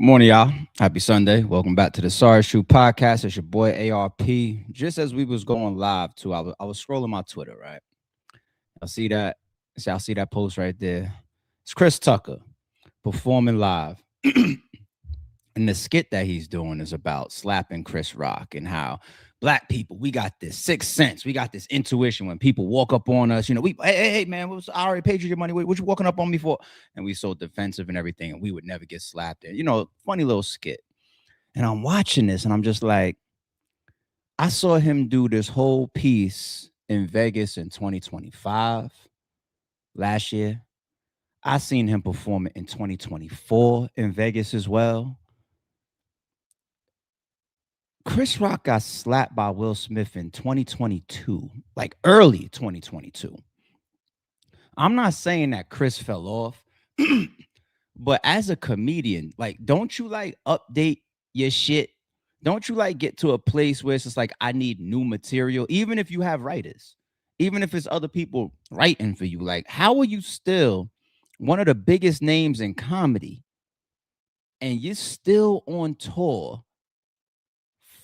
Good morning, y'all. Happy Sunday. Welcome back to the Sorry Shoe Podcast. It's your boy ARP. Just as we was going live too, I was scrolling my Twitter, right? I see that. Y'all see that post right there. It's Chris Tucker performing live. And the skit that he's doing is about slapping Chris Rock and how black people, we got this sixth sense. We got this intuition when people walk up on us. Hey, man, I already paid you your money. What you walking up on me for? And we so defensive and everything, and we would never get slapped. And, funny little skit. And I'm watching this, and I'm just like, I saw him do this whole piece in Vegas in 2025, last year. I seen him perform it in 2024 in Vegas as well. Chris Rock got slapped by Will Smith in 2022, like early 2022. I'm not saying that Chris fell off, but as a comedian, don't you update your shit? Don't you get to a place where it's just like, I need new material, even if you have writers, even if it's other people writing for you? Like, how are you still one of the biggest names in comedy and you're still on tour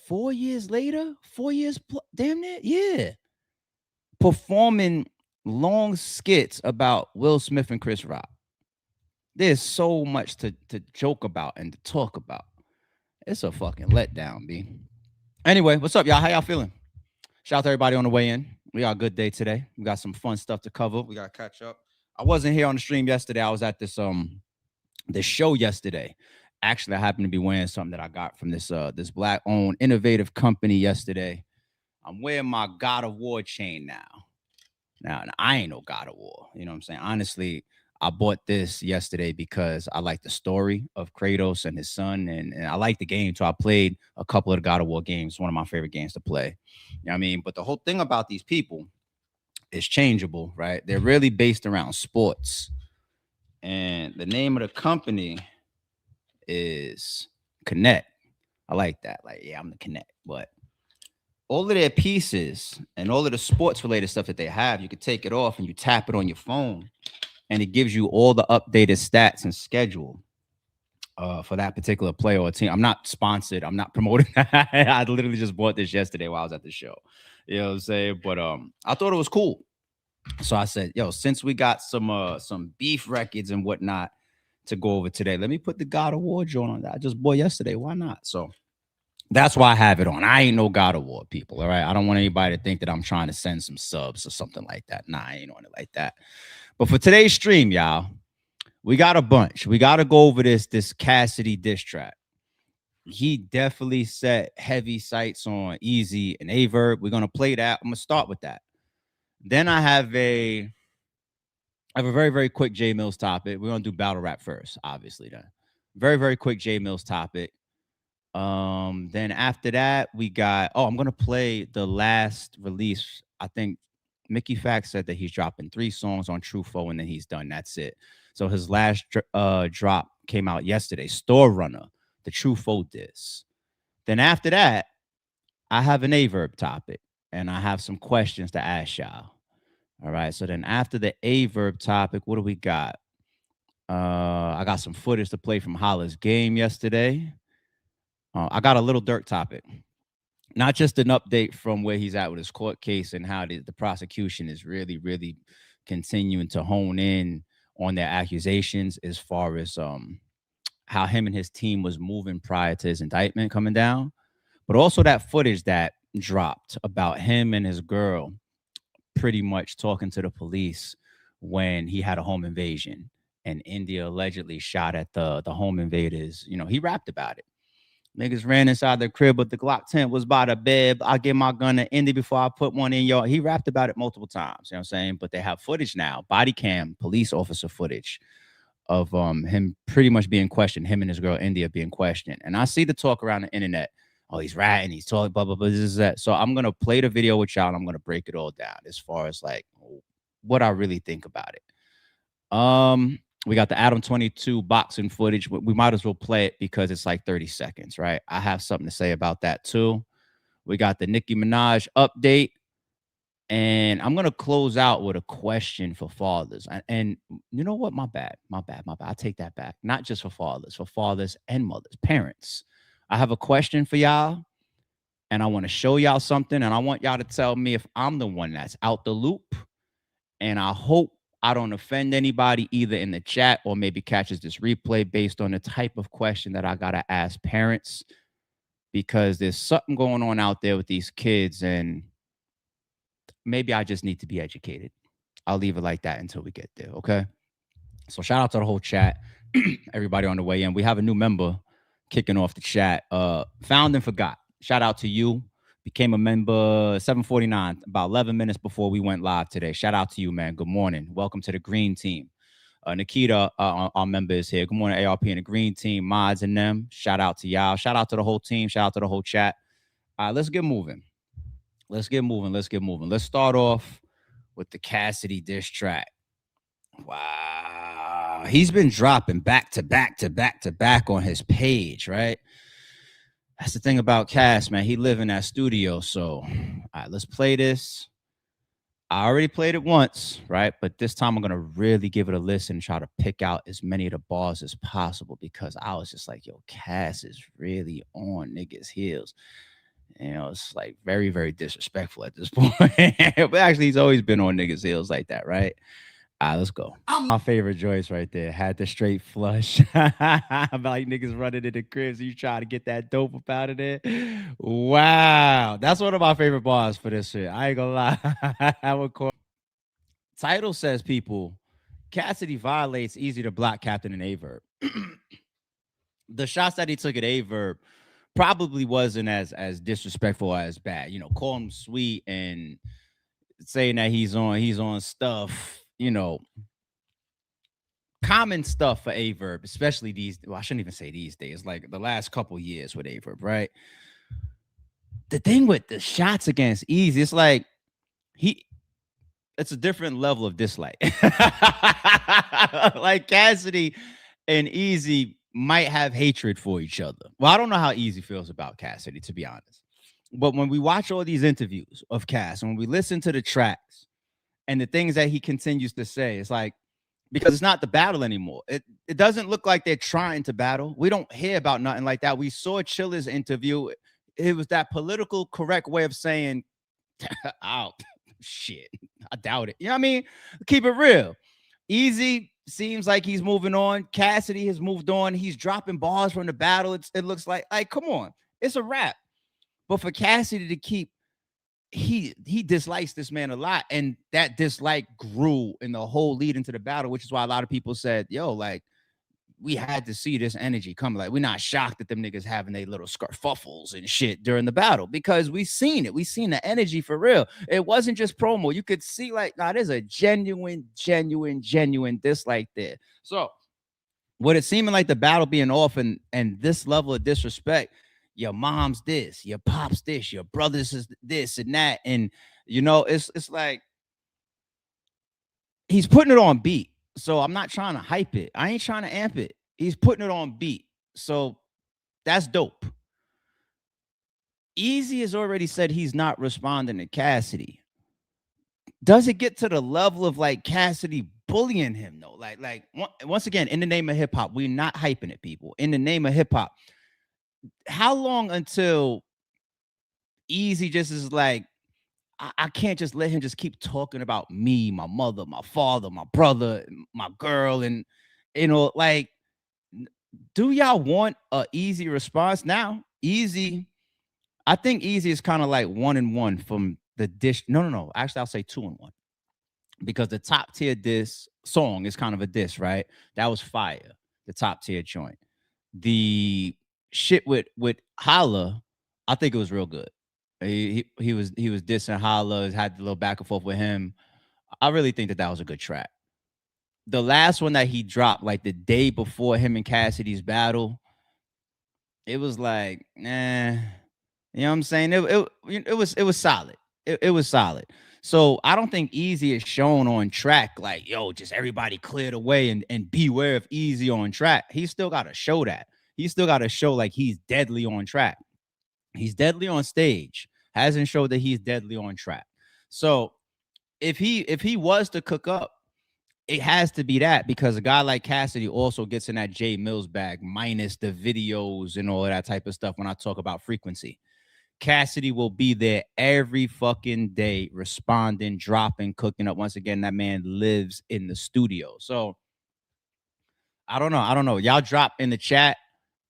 4 years later, 4 years, damn near, yeah, performing long skits about Will Smith and Chris Rock? There's so much to joke about and to talk about. It's a fucking letdown, B. Anyway, what's up, y'all? How y'all feeling? Shout out to everybody on the way in. We got a good day today. We got some fun stuff to cover. We got to catch up. I wasn't here on the stream yesterday. I was at this show yesterday. Actually, I happened to be wearing something that I got from this black-owned innovative company yesterday. I'm wearing my God of War chain now. Now, I ain't no God of War. You know what I'm saying? Honestly, I bought this yesterday because I like the story of Kratos and his son, and I like the game. So I played a couple of the God of War games. One of my favorite games to play. You know what I mean? But the whole thing about these people is changeable, right? They're really based around sports. And the name of the company is Connect. I like that. I'm the Connect. But all of their pieces and all of the sports related stuff that they have, you could take it off and you tap it on your phone, and it gives you all the updated stats and schedule for that particular player or team. I'm not sponsored. I'm not promoting. I literally just bought this yesterday while I was at the show. You know what I'm saying? But I thought it was cool. So I said, yo, since we got some beef records and whatnot to go over today, let me put the God of War joint on that I just bought yesterday. Why not? So that's why I have it on. I ain't no God of War, people. All right. I don't want anybody to think that I'm trying to send some subs or something like that. Nah, I ain't on it like that. But for today's stream, y'all, we got a bunch. We got to go over this Cassidy diss track. He definitely set heavy sights on Eazy and Verb. We're going to play that. I'm going to start with that. Then I have a very, very quick J Millz topic. We're going to do battle rap first, obviously. Then very, very quick J Millz topic. Then after that, we got, I'm going to play the last release. I think Mickey Factz said that he's dropping 3 songs on Truffaut and then he's done. That's it. So his last drop came out yesterday, Store Runner, the Truffaut diss. Then after that, I have an Verb topic and I have some questions to ask y'all. All right. So then after the Verb topic, what do we got? I got some footage to play from Holla's game yesterday. I got a Lil Durk topic. Not just an update from where he's at with his court case and how the prosecution is really, really continuing to hone in on their accusations as far as how him and his team was moving prior to his indictment coming down. But also that footage that dropped about him and his girl pretty much talking to the police when he had a home invasion and India allegedly shot at the home invaders. He rapped about it. Niggas ran inside the crib, but the Glock 10 was by the bed. I get my gun to Indy before I put one in y'all. He rapped about it multiple times, you know what I'm saying? But they have footage now, body cam, police officer footage of him pretty much being questioned, him and his girl India being questioned. And I see the talk around the internet. Oh, he's ratting, he's talking, blah, blah, blah, this is that. So I'm going to play the video with y'all and I'm going to break it all down as far as what I really think about it. We got the Adam22 boxing footage. We might as well play it because it's like 30 seconds, right? I have something to say about that too. We got the Nicki Minaj update. And I'm gonna close out with a question for fathers. And you know what? My bad. I take that back. Not just for fathers and mothers, parents. I have a question for y'all, and I want to show y'all something, and I want y'all to tell me if I'm the one that's out the loop. And I hope I don't offend anybody either in the chat or maybe catches this replay based on the type of question that I gotta ask parents, because there's something going on out there with these kids, and maybe I just need to be educated. I'll leave it like that until we get there. Okay. So shout out to the whole chat, everybody on the way in. We have a new member kicking off the chat. Found and forgot. Shout out to you. Became a member 7:49, about 11 minutes before we went live today. Shout out to you, man. Good morning. Welcome to the green team. Nikita, our member, is here. Good morning, ARP and the green team, mods and them. Shout out to y'all. Shout out to the whole team. Shout out to the whole chat. All right, let's get moving. Let's start off with the Cassidy diss track. Wow. He's been dropping back to back on his page, right? That's the thing about Cass, man. He live in that studio. So, all right, let's play this. I already played it once, right? But this time I'm going to really give it a listen and try to pick out as many of the bars as possible, because I was just like, yo, Cass is really on niggas' heels. You know, it's like very, very disrespectful at this point. But actually, he's always been on niggas' heels like that, right? All right, let's go. My favorite Joyce right there. Had the straight flush. About like niggas running in the cribs. You try to get that dope up out of there. Wow. That's one of my favorite bars for this shit. I ain't gonna lie. Title says, people, Cassidy violates Eazy to block Captain and Verb. The shots that he took at Verb probably wasn't as disrespectful as bad. You know, call him sweet and saying that he's on stuff, you know, common stuff for Verb, especially I shouldn't even say these days, like the last couple years with Verb, right? The thing with the shots against Eazy, it's like it's a different level of dislike. Like Cassidy and Eazy might have hatred for each other. Well, I don't know how Eazy feels about Cassidy, to be honest. But when we watch all these interviews of Cass, and when we listen to the tracks and the things that he continues to say, it's like, because it's not the battle anymore. It doesn't look like they're trying to battle. We don't hear about nothing like that. We saw Chilla's interview. It was that political correct way of saying, oh, shit, I doubt it. You know what I mean? Keep it real. Eazy seems like he's moving on. Cassidy has moved on. He's dropping bars from the battle. It looks like, come on, it's a wrap. But for Cassidy to keep, he dislikes this man a lot, and that dislike grew in the whole lead into the battle, which is why a lot of people said, yo, like, we had to see this energy come. Like, we're not shocked that them niggas having their little scarfuffles and shit during the battle, because we seen it. We seen the energy for real. It wasn't just promo. You could see, like, nah, there's a genuine dislike there. So, what it seeming like the battle being off and this level of disrespect, your mom's this, your pop's this, your brother's is this and that. And, you know, it's like he's putting it on beat. So I'm not trying to hype it. I ain't trying to amp it. He's putting it on beat. So that's dope. Eazy has already said he's not responding to Cassidy. Does it get to the level of like Cassidy bullying him though? Like once again, in the name of hip hop, we're not hyping it, people. In the name of hip hop, how long until Eazy just is like, I can't just let him just keep talking about me, my mother, my father, my brother, my girl, and, you know, like, do y'all want a Eazy response now? Eazy, I think Eazy is kind of like 1-1 from the dish. No. Actually, I'll say 2-1, because the top tier diss song is kind of a diss, right? That was fire, the top tier joint. The shit with Holla, I think it was real good. He was dissing Holla, had a little back and forth with him. I really think that was a good track. The last one that he dropped, like the day before him and Cassidy's battle, it was like, nah. You know what I'm saying? It was solid. It was solid. So I don't think Eazy is shown on track like, yo, just everybody cleared away and beware of Eazy on track. He's still got to show that. He's still got to show like he's deadly on track. He's deadly on stage. Hasn't showed that he's deadly on track. So if he was to cook up, it has to be that, because a guy like Cassidy also gets in that J Millz bag, minus the videos and all of that type of stuff. When I talk about frequency, Cassidy will be there every fucking day, responding, dropping, cooking up. Once again, that man lives in the studio. So I don't know. Y'all drop in the chat.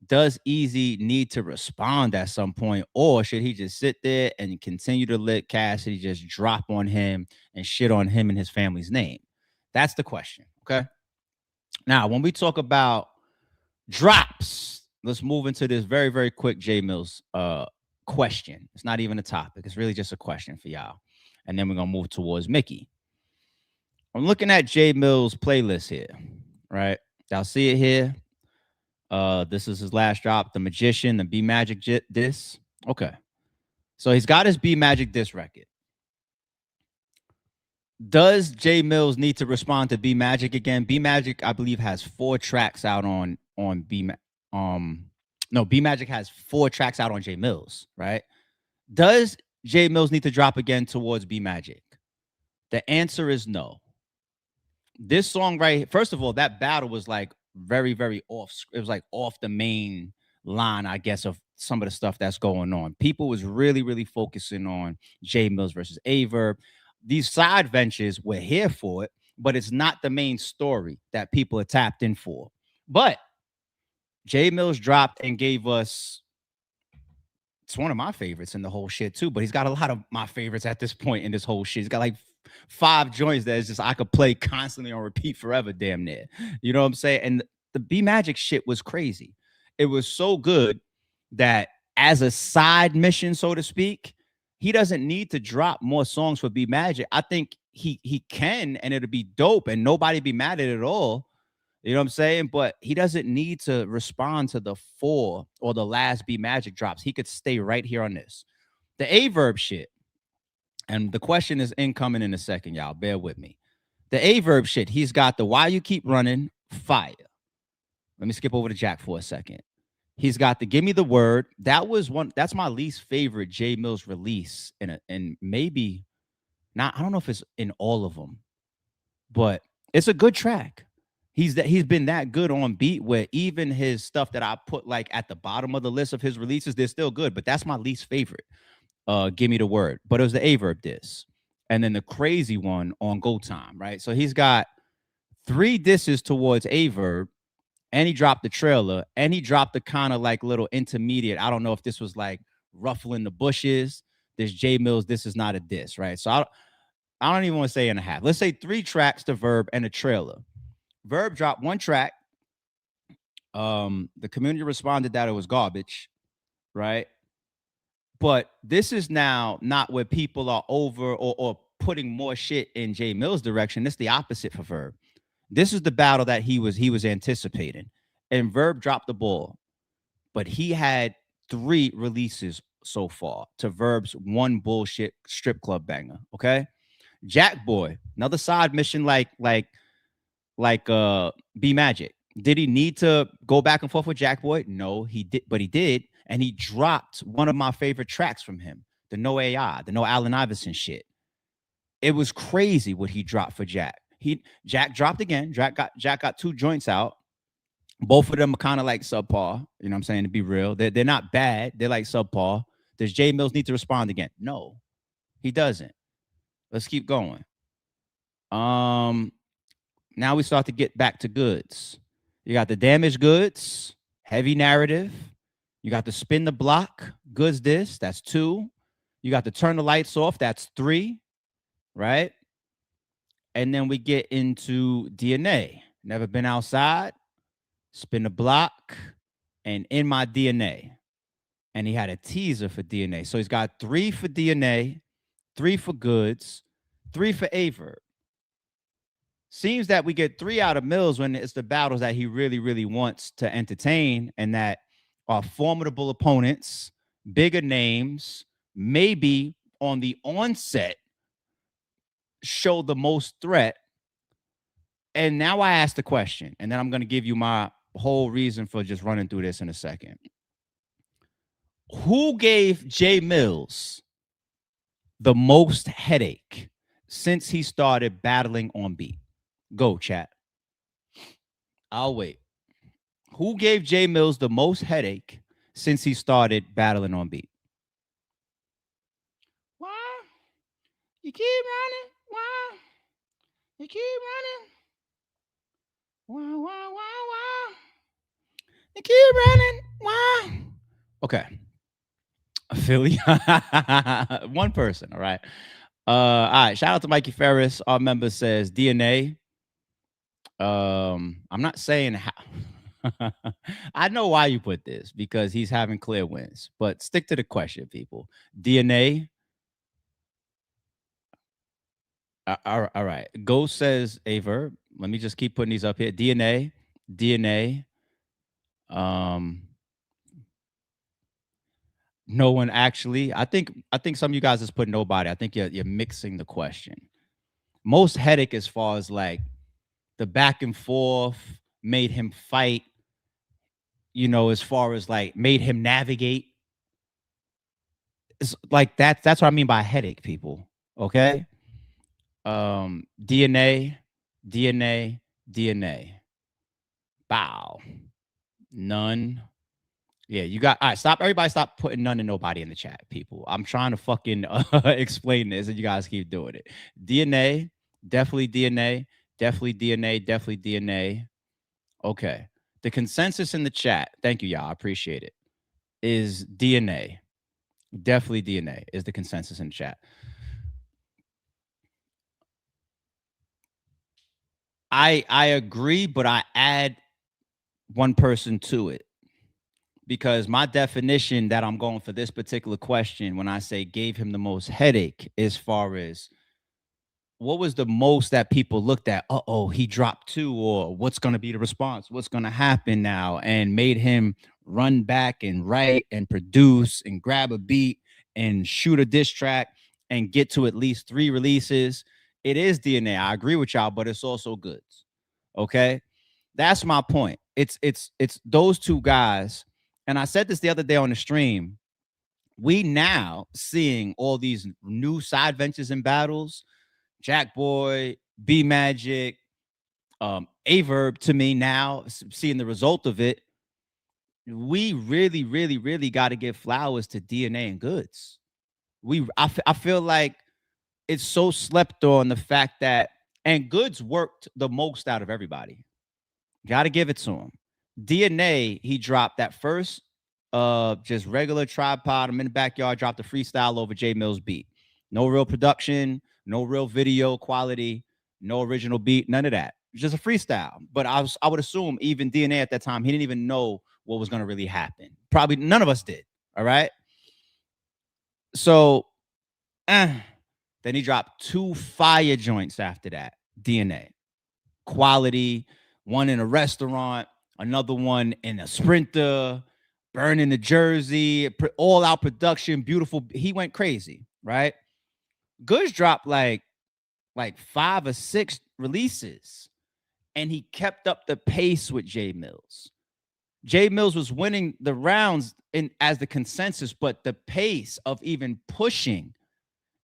Does Eazy need to respond at some point, or should he just sit there and continue to let Cassidy just drop on him and shit on him and his family's name? That's the question. Okay. Now, when we talk about drops, let's move into this very, very quick J Millz question. It's not even a topic. It's really just a question for y'all. And then we're going to move towards Mickey. I'm looking at J Millz playlist here, right? Y'all see it here. This is his last drop, The Magician, the B Magic diss. Okay. So he's got his B Magic diss record. Does J Millz need to respond to B Magic again? B Magic, I believe, has 4 tracks out on B no, B Magic has 4 tracks out on J Millz, right? Does J Millz need to drop again towards B Magic? The answer is no. This song right, first of all, that battle was like very, very off. It was like off the main line, I guess, of some of the stuff that's going on. People was really, really focusing on J Millz versus Verb. These side ventures, we're here for it, but it's not the main story that people are tapped in for. But J Millz dropped and gave us, it's one of my favorites in the whole shit too, but he's got a lot of my favorites at this point in this whole shit. He's got like 5 joints that is just I could play constantly on repeat forever, damn near. You know what I'm saying? And the B Magic shit was crazy. It was so good that as a side mission, so to speak, he doesn't need to drop more songs for B Magic. I think he can, and it'll be dope, and nobody be mad at it at all. You know what I'm saying? But he doesn't need to respond to the 4 or the last B Magic drops. He could stay right here on this. The Verb shit. And the question is incoming in a second, y'all. Bear with me. The Verb shit. He's got the Why You Keep Running, fire. Let me skip over to Jack for a second. He's got the Give Me the Word. That's my least favorite J Millz release. And maybe not, I don't know if it's in all of them, but it's a good track. He's been that good on beat where even his stuff that I put like at the bottom of the list of his releases, they're still good. But that's my least favorite. Give Me the Word. But it was the Verb diss. And then the crazy one on Go Time, right? So he's got 3 disses towards Verb, and he dropped the trailer, and he dropped the kind of like little intermediate. I don't know if this was like ruffling the bushes. This J Millz, this is not a diss, right? So I don't even want to say and a half. Let's say 3 tracks to Verb and a trailer. Verb dropped 1 track. The community responded that it was garbage, right? But this is now not where people are over or putting more shit in J Millz' direction. It's the opposite for Verb. This is the battle that he was anticipating. And Verb dropped the ball. But he had 3 releases so far to Verb's 1 bullshit strip club banger. Okay. Jack Boy, another side mission like B Magic. Did he need to go back and forth with Jack Boy? No, he did, but he did. And he dropped one of my favorite tracks from him, the No AI, the No Allen Iverson shit. It was crazy what he dropped for Jack. Jack dropped again. Jack got 2 joints out. Both of them are kind of like subpar. You know what I'm saying? To be real, they're not bad. They're like subpar. Does J Millz need to respond again? No, he doesn't. Let's keep going. Now we start to get back to goods. You got the Damaged Goods, heavy narrative. You got the Spin the Block, goods diss, that's 2. You got the Turn the Lights Off, that's 3, right? And then we get into DNA, Never Been Outside, Spin the Block, and In My DNA. And he had a teaser for DNA. So he's got 3 for DNA, 3 for goods, 3 for Verb. Seems that we get 3 out of Millz when it's the battles that he really, really wants to entertain and that are formidable opponents, bigger names, maybe on the onset show the most threat. And now I ask the question, and then I'm going to give you my whole reason for just running through this in a second. Who gave J Millz the most headache? since he started battling on beat? Go, chat. I'll wait. Who gave J Millz the most headache since he started battling on beat? Why? You keep running. Why? You keep running. Why, why, why, why? You keep running. Why? Okay. Philly. One person, all right. All right. Shout out to Mikey Ferris. Our member says DNA. I'm not saying how. I know why you put this, because he's having clear wins, but stick to the question, people. DNA. All right. Ghost says a verb. Let me just keep putting these up here. DNA. No one actually. I think some of you guys just put nobody. I think you're mixing the question. Most headache as far as like the back and forth made him fight, you know, as far as like made him navigate. It's like that's what I mean by headache, people. Okay. DNA. Bow. None. Yeah, you got. All right, stop. Everybody stop putting none and nobody in the chat, people. I'm trying to fucking explain this, and you guys keep doing it. DNA. Definitely DNA. Definitely DNA. Definitely DNA. Okay. The consensus in the chat, thank you, y'all. I appreciate it, is DNA. Definitely DNA is the consensus in the chat. I agree, but I add one person to it, because my definition that I'm going for this particular question, when I say gave him the most headache, as far as what was the most that people looked at? Uh-oh, he dropped 2, or what's going to be the response? What's going to happen now? And made him run back and write and produce and grab a beat and shoot a diss track and get to at least 3 releases. It is DNA. I agree with y'all, but it's also goods. Okay? That's my point. It's those two guys. And I said this the other day on the stream. We now seeing all these new side ventures and battles. Jack Boy, B Magic, A Verb, to me now, seeing the result of it, we really, really, really got to give flowers to DNA and Goods. I feel like it's so slept on, the fact that, and Goods worked the most out of everybody. Got to give it to him. DNA, he dropped that first just regular tripod. I'm in the backyard, dropped a freestyle over J Millz beat. No real production, no real video quality, no original beat, none of that. Just a freestyle. But I would assume even DNA at that time, he didn't even know what was going to really happen. Probably none of us did. All right. So then he dropped 2 fire joints after that. DNA. Quality, one in a restaurant, another one in a Sprinter, burning the Jersey, all out production, beautiful. He went crazy, right? Goods dropped like 5 or 6 releases, and he kept up the pace with J Millz. J Millz was winning the rounds as the consensus, but the pace of even pushing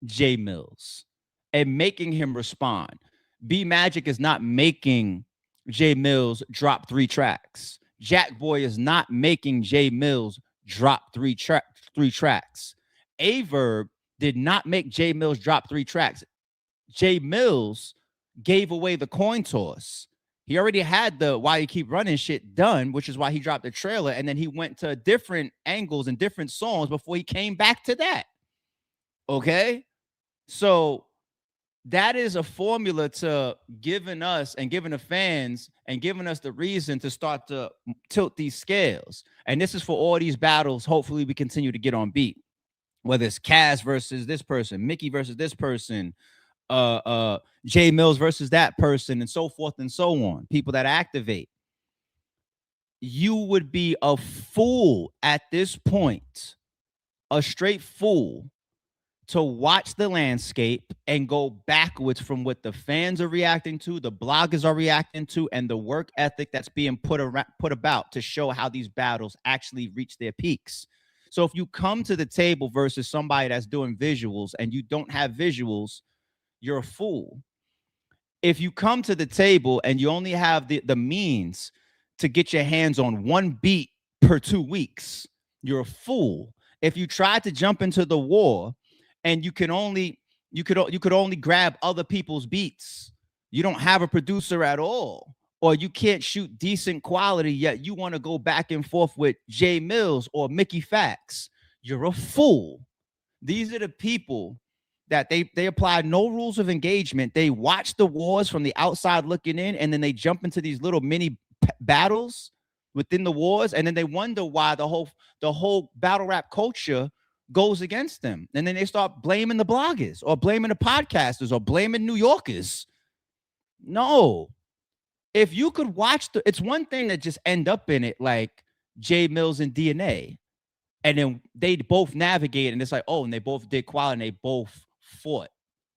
J Millz and making him respond. B Magic is not making J Millz drop 3 tracks. Jack Boy is not making J Millz drop 3 tracks. A Verb did not make J Millz drop 3 tracks. J Millz gave away the coin toss. He already had the Why You Keep Running shit done, which is why he dropped the trailer, and then he went to different angles and different songs before he came back to that. Okay? So that is a formula to giving us and giving the fans and giving us the reason to start to tilt these scales. And this is for all these battles. Hopefully we continue to get on beat, whether it's Cass versus this person, Mickey versus this person, J Millz versus that person, and so forth and so on. People that activate. You would be a fool at this point, a straight fool, to watch the landscape and go backwards from what the fans are reacting to, the bloggers are reacting to, and the work ethic that's being put about to show how these battles actually reach their peaks. So if you come to the table versus somebody that's doing visuals and you don't have visuals, you're a fool. If you come to the table and you only have the means to get your hands on one beat per 2 weeks, you're a fool. If you try to jump into the war and you could only grab other people's beats, you don't have a producer at all, or you can't shoot decent quality, yet you want to go back and forth with J Millz or Mickey Factz, you're a fool. These are the people that they apply no rules of engagement. They watch the wars from the outside looking in, and then they jump into these little mini battles within the wars, and then they wonder why the whole battle rap culture goes against them. And then they start blaming the bloggers or blaming the podcasters or blaming New Yorkers. No. If you could watch it's one thing to just end up in it like J Millz and DNA. And then they both navigate, and it's like, oh, and they both did quality, and they both fought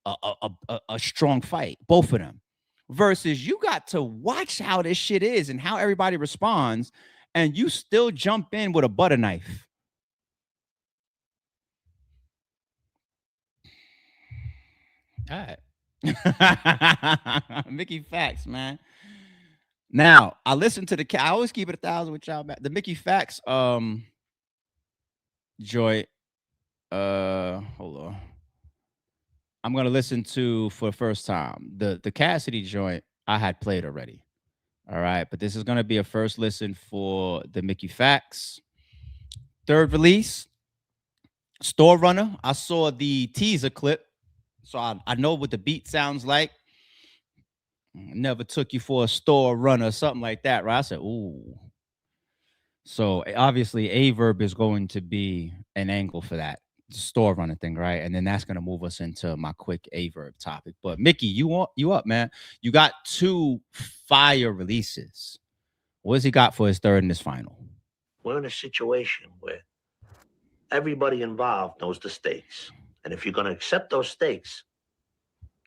a strong fight, both of them. Versus you got to watch how this shit is and how everybody responds, and you still jump in with a butter knife. All right. Mickey Factz, man. Now, I listen to I always keep it 1,000 with y'all. The Mickey Factz joint. Hold on. I'm gonna listen to for the first time. The Cassidy joint I had played already. All right, but this is gonna be a first listen for the Mickey Factz. Third release, Store Runner. I saw the teaser clip, so I know what the beat sounds like. Never took you for a store runner, something like that, right? I said, ooh. So obviously, a Verb is going to be an angle for that store runner thing, right? And then that's going to move us into my quick a Verb topic. But Mickey, you up, man? You got 2 fire releases. What has he got for his third and his final? We're in a situation where everybody involved knows the stakes, and if you're going to accept those stakes,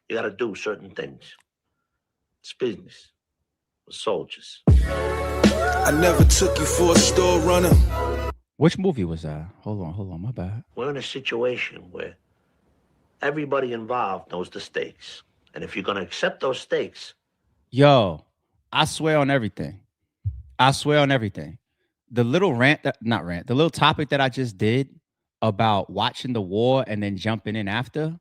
you got to do certain things. It's business. We're soldiers. I never took you for a store runner. Which movie was that? Hold on, my bad. We're in a situation where everybody involved knows the stakes. And if you're going to accept those stakes. Yo, I swear on everything. The little the little topic that I just did about watching the war and then jumping in after,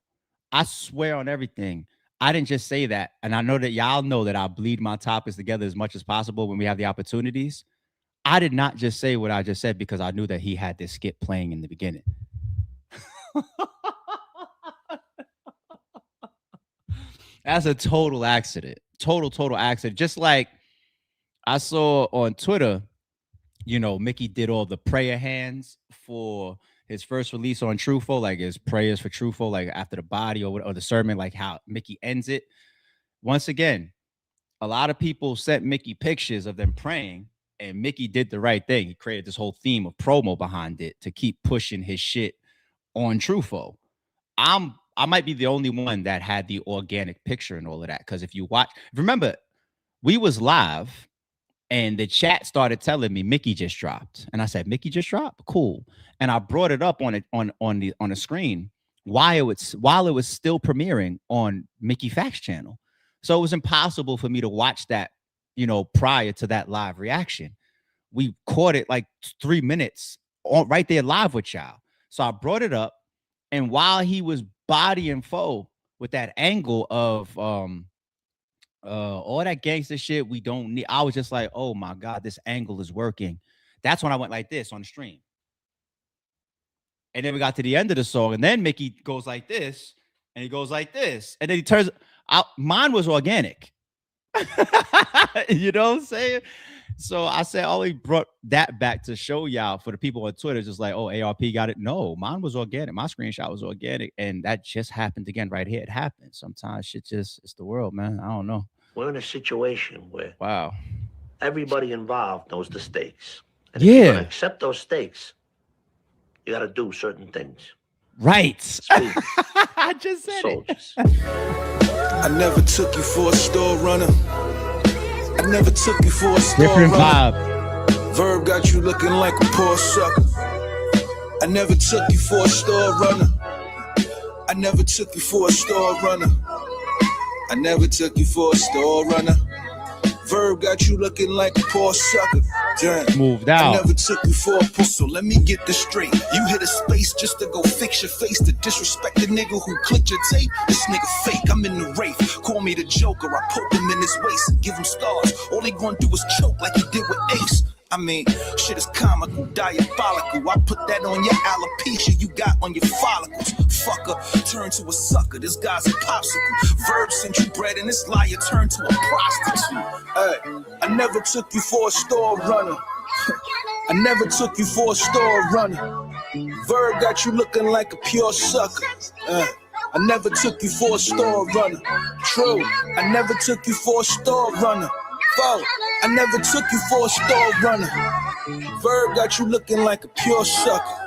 I swear on everything. I didn't just say that. And I know that y'all know that I bleed my topics together as much as possible when we have the opportunities. I did not just say what I just said because I knew that he had this skit playing in the beginning. That's a total accident. Total accident. Just like I saw on Twitter, Mickey did all the prayer hands for his first release on Truthful, like his prayers for Truthful, like after the body or the sermon, like how Mickey ends it. Once again, a lot of people sent Mickey pictures of them praying, and Mickey did the right thing. He created this whole theme of promo behind it to keep pushing his shit on Truthful. I might be the only one that had the organic picture and all of that, because if you remember, we was live, and the chat started telling me Mickey just dropped, and I said, Mickey just dropped? Cool. And I brought it up on the screen while it was still premiering on Mickey Factz channel. So it was impossible for me to watch that, prior to that live reaction. We caught it like 3 minutes right there live with y'all. So I brought it up, and while he was body and foe with that angle of all that gangster shit we don't need, I was just like, oh my God, this angle is working. That's when I went like this on the stream. And then we got to the end of the song, and then Mickey goes like this, and he goes like this, and then he turns out. Mine was organic. You know what I'm saying? So I said, oh, he brought that back to show y'all for the people on Twitter, just like, oh, ARP got it. No, mine was organic. My screenshot was organic, and that just happened again right here. It happens. Sometimes shit it's the world, man. I don't know. We're in a situation where everybody involved knows the stakes. And if you're going to accept those stakes, you got to do certain things. Right. I just said soldiers. I never took you for a store runner. I never took you for a store different runner. Vibe. Verb got you looking like a poor sucker. I never took you for a store runner. I never took you for a store runner. I never took you for a store runner. Verb got you looking like a poor sucker. Damn. Moved out. I never took you for a pussy, so let me get this straight. You hit a space just to go fix your face, to disrespect the nigga who clicked your tape. This nigga fake, I'm in the rape. Call me the Joker, I poke him in his waist and give him stars. All he gonna do is choke like he did with Ace. I mean, shit is comical, diabolical. I put that on your alopecia you got on your follicles. Fucker, turn to a sucker. This guy's a popsicle. Verb sent you bread and this liar turned to a prostitute. Hey, I never took you for a store runner. I never took you for a store runner. Verb got you looking like a pure sucker. I never took you for a store runner. True, I never took you for a store runner. Foe, I never took you for a store runner. Verb got you looking like a pure sucker.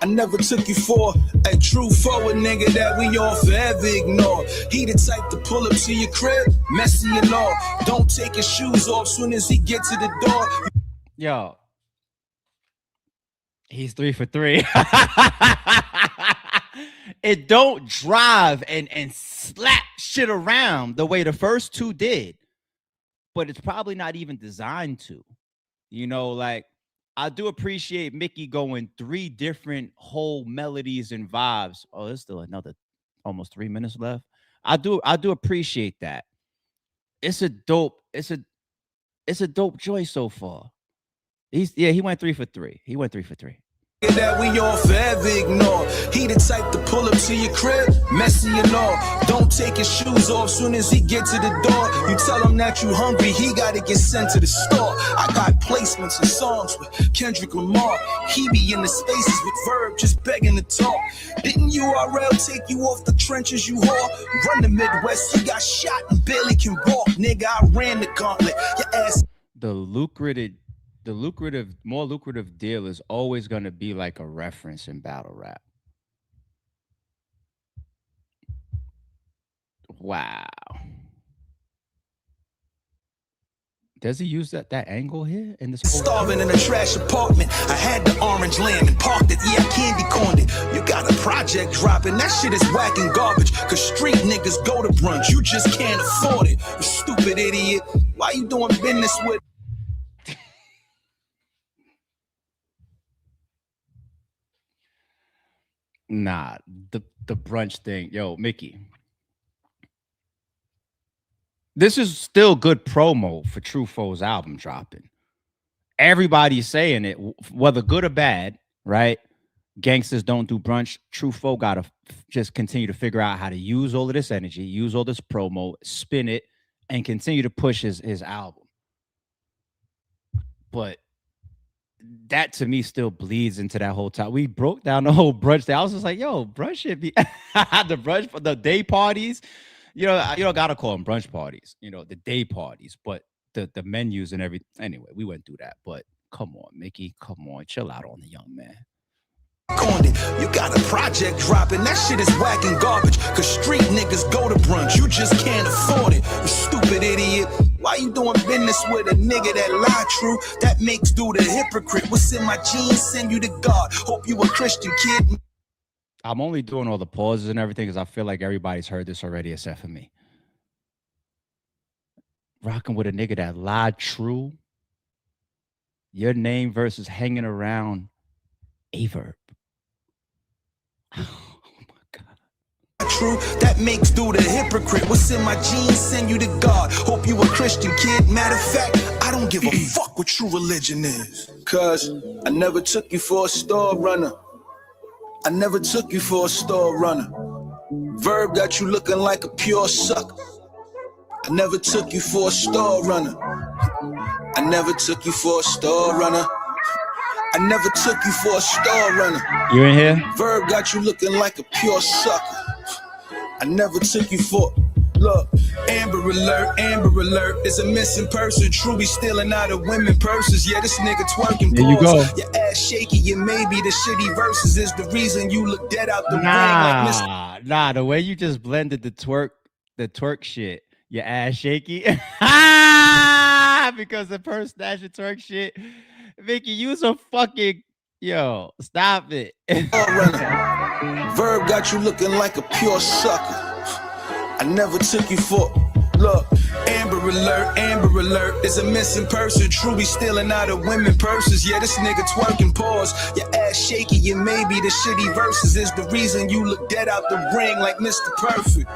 I never took you for a true forward nigga that we all forever ignore. He the type to pull up to your crib, messy and all. Don't take his shoes off soon as he get to the door. Yo, he's 3 for 3. It don't drive and slap shit around the way the first two did. But it's probably not even designed to. You know, like, I do appreciate Mickey going 3 different whole melodies and vibes. Oh, there's still another almost 3 minutes left. I do appreciate that. It's a dope joy so far. He went 3 for 3. He went 3 for 3. That we all forever ignore. He the type to pull up to your crib, messy and all. Don't take his shoes off soon as he get to the door. You tell him that you hungry, he gotta get sent to the store. I got placements and songs with Kendrick Lamar. He be in the spaces with Verb, just begging to talk. Didn't URL take you off the trenches you whore? Run the Midwest, he got shot and barely can walk. Nigga, I ran the gauntlet. Your ass. The more lucrative deal is always going to be like a reference in battle rap. Wow. Does he use that angle here in this? Starving in a trash apartment. I had the orange lamb and parked it. Yeah, candy corned it. You got a project dropping. That shit is whack and garbage. Cause street niggas go to brunch. You just can't afford it. You stupid idiot. Why you doing business with? Nah, the brunch thing. Yo, Mickey. This is still good promo for True Foe's album dropping. Everybody's saying it, whether good or bad, right? Gangsters don't do brunch. True Foe got to just continue to figure out how to use all of this energy, use all this promo, spin it, and continue to push his album. But that to me still bleeds into that whole time. We broke down the whole brunch thing. I was just like, yo, brunch should be the brunch for the day parties. You don't gotta call them brunch parties, the day parties, but the menus and everything. Anyway, we went through that. But come on, Mickey, come on, chill out on the young man. You got a project dropping. That shit is whack and garbage. Cause street niggas go to brunch. You just can't afford it. You stupid idiot. Why you doing business with a nigga that lie true? That makes dude a hypocrite. What's in my jeans? Send you to God. Hope you a Christian kid. I'm only doing all the pauses and everything because I feel like everybody's heard this already except for me. Rocking with a nigga that lied true. Your name versus hanging around a Verb. Oh my God. True, that makes dude a hypocrite. What's in my jeans? Send you to God. Hope you a Christian kid. Matter of fact, I don't give a fuck what true religion is. Cause I never took you for a store runner. I never took you for a store runner. Verb got you looking like a pure sucker. I never took you for a store runner. I never took you for a store runner. I never took you for a store runner. You in here? Verb got you looking like a pure sucker. I never took you for. Look, Amber Alert is a missing person. True be stealing out of women purses. Yeah, this nigga twerking. There you go. Your ass shaky, yeah, maybe the shitty verses is the reason you look dead out the ring like Mr. Nah, the way you just blended the twerk shit, your ass shaky. Because the person that's your twerk shit. Mickey, you some fucking stop it. Verb got you looking like a pure sucker. I never took you for. Look, Amber Alert, there's a missing person. Truly stealing out of women purses. Yeah, this nigga twerking pause. Your ass shaky and maybe the shitty verses is the reason you look dead out the ring like Mr. Perfect.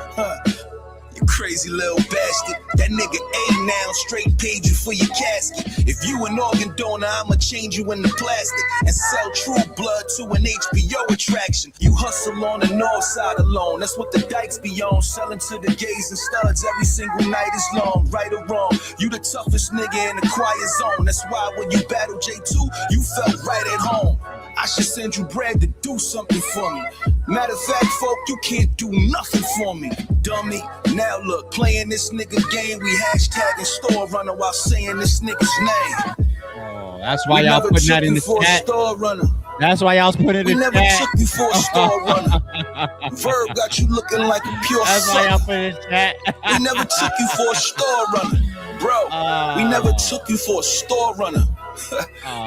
You crazy little bastard. That nigga A now, straight paging for your casket. If you an organ donor, I'ma change you into plastic and sell true blood to an HBO attraction. You hustle on the north side alone. That's what the dykes be on. Selling to the gays and studs every single night is long. Right or wrong, you the toughest nigga in the quiet zone. That's why when you battle J2, you felt right at home. I should send you bread to do something for me. Matter of fact, folk, you can't do nothing for me, dummy. Now look, playing this nigga game, we hashtagging store runner while saying this nigga's name. Oh, that's why y'all putting that in the chat. Store runner. That's why y'all putting it in the chat. We never took you for a store runner. Verb got you looking like a pure That's sucker. why y'all put it in the chat. We never took you for a store runner. Bro, we never took you for a store runner.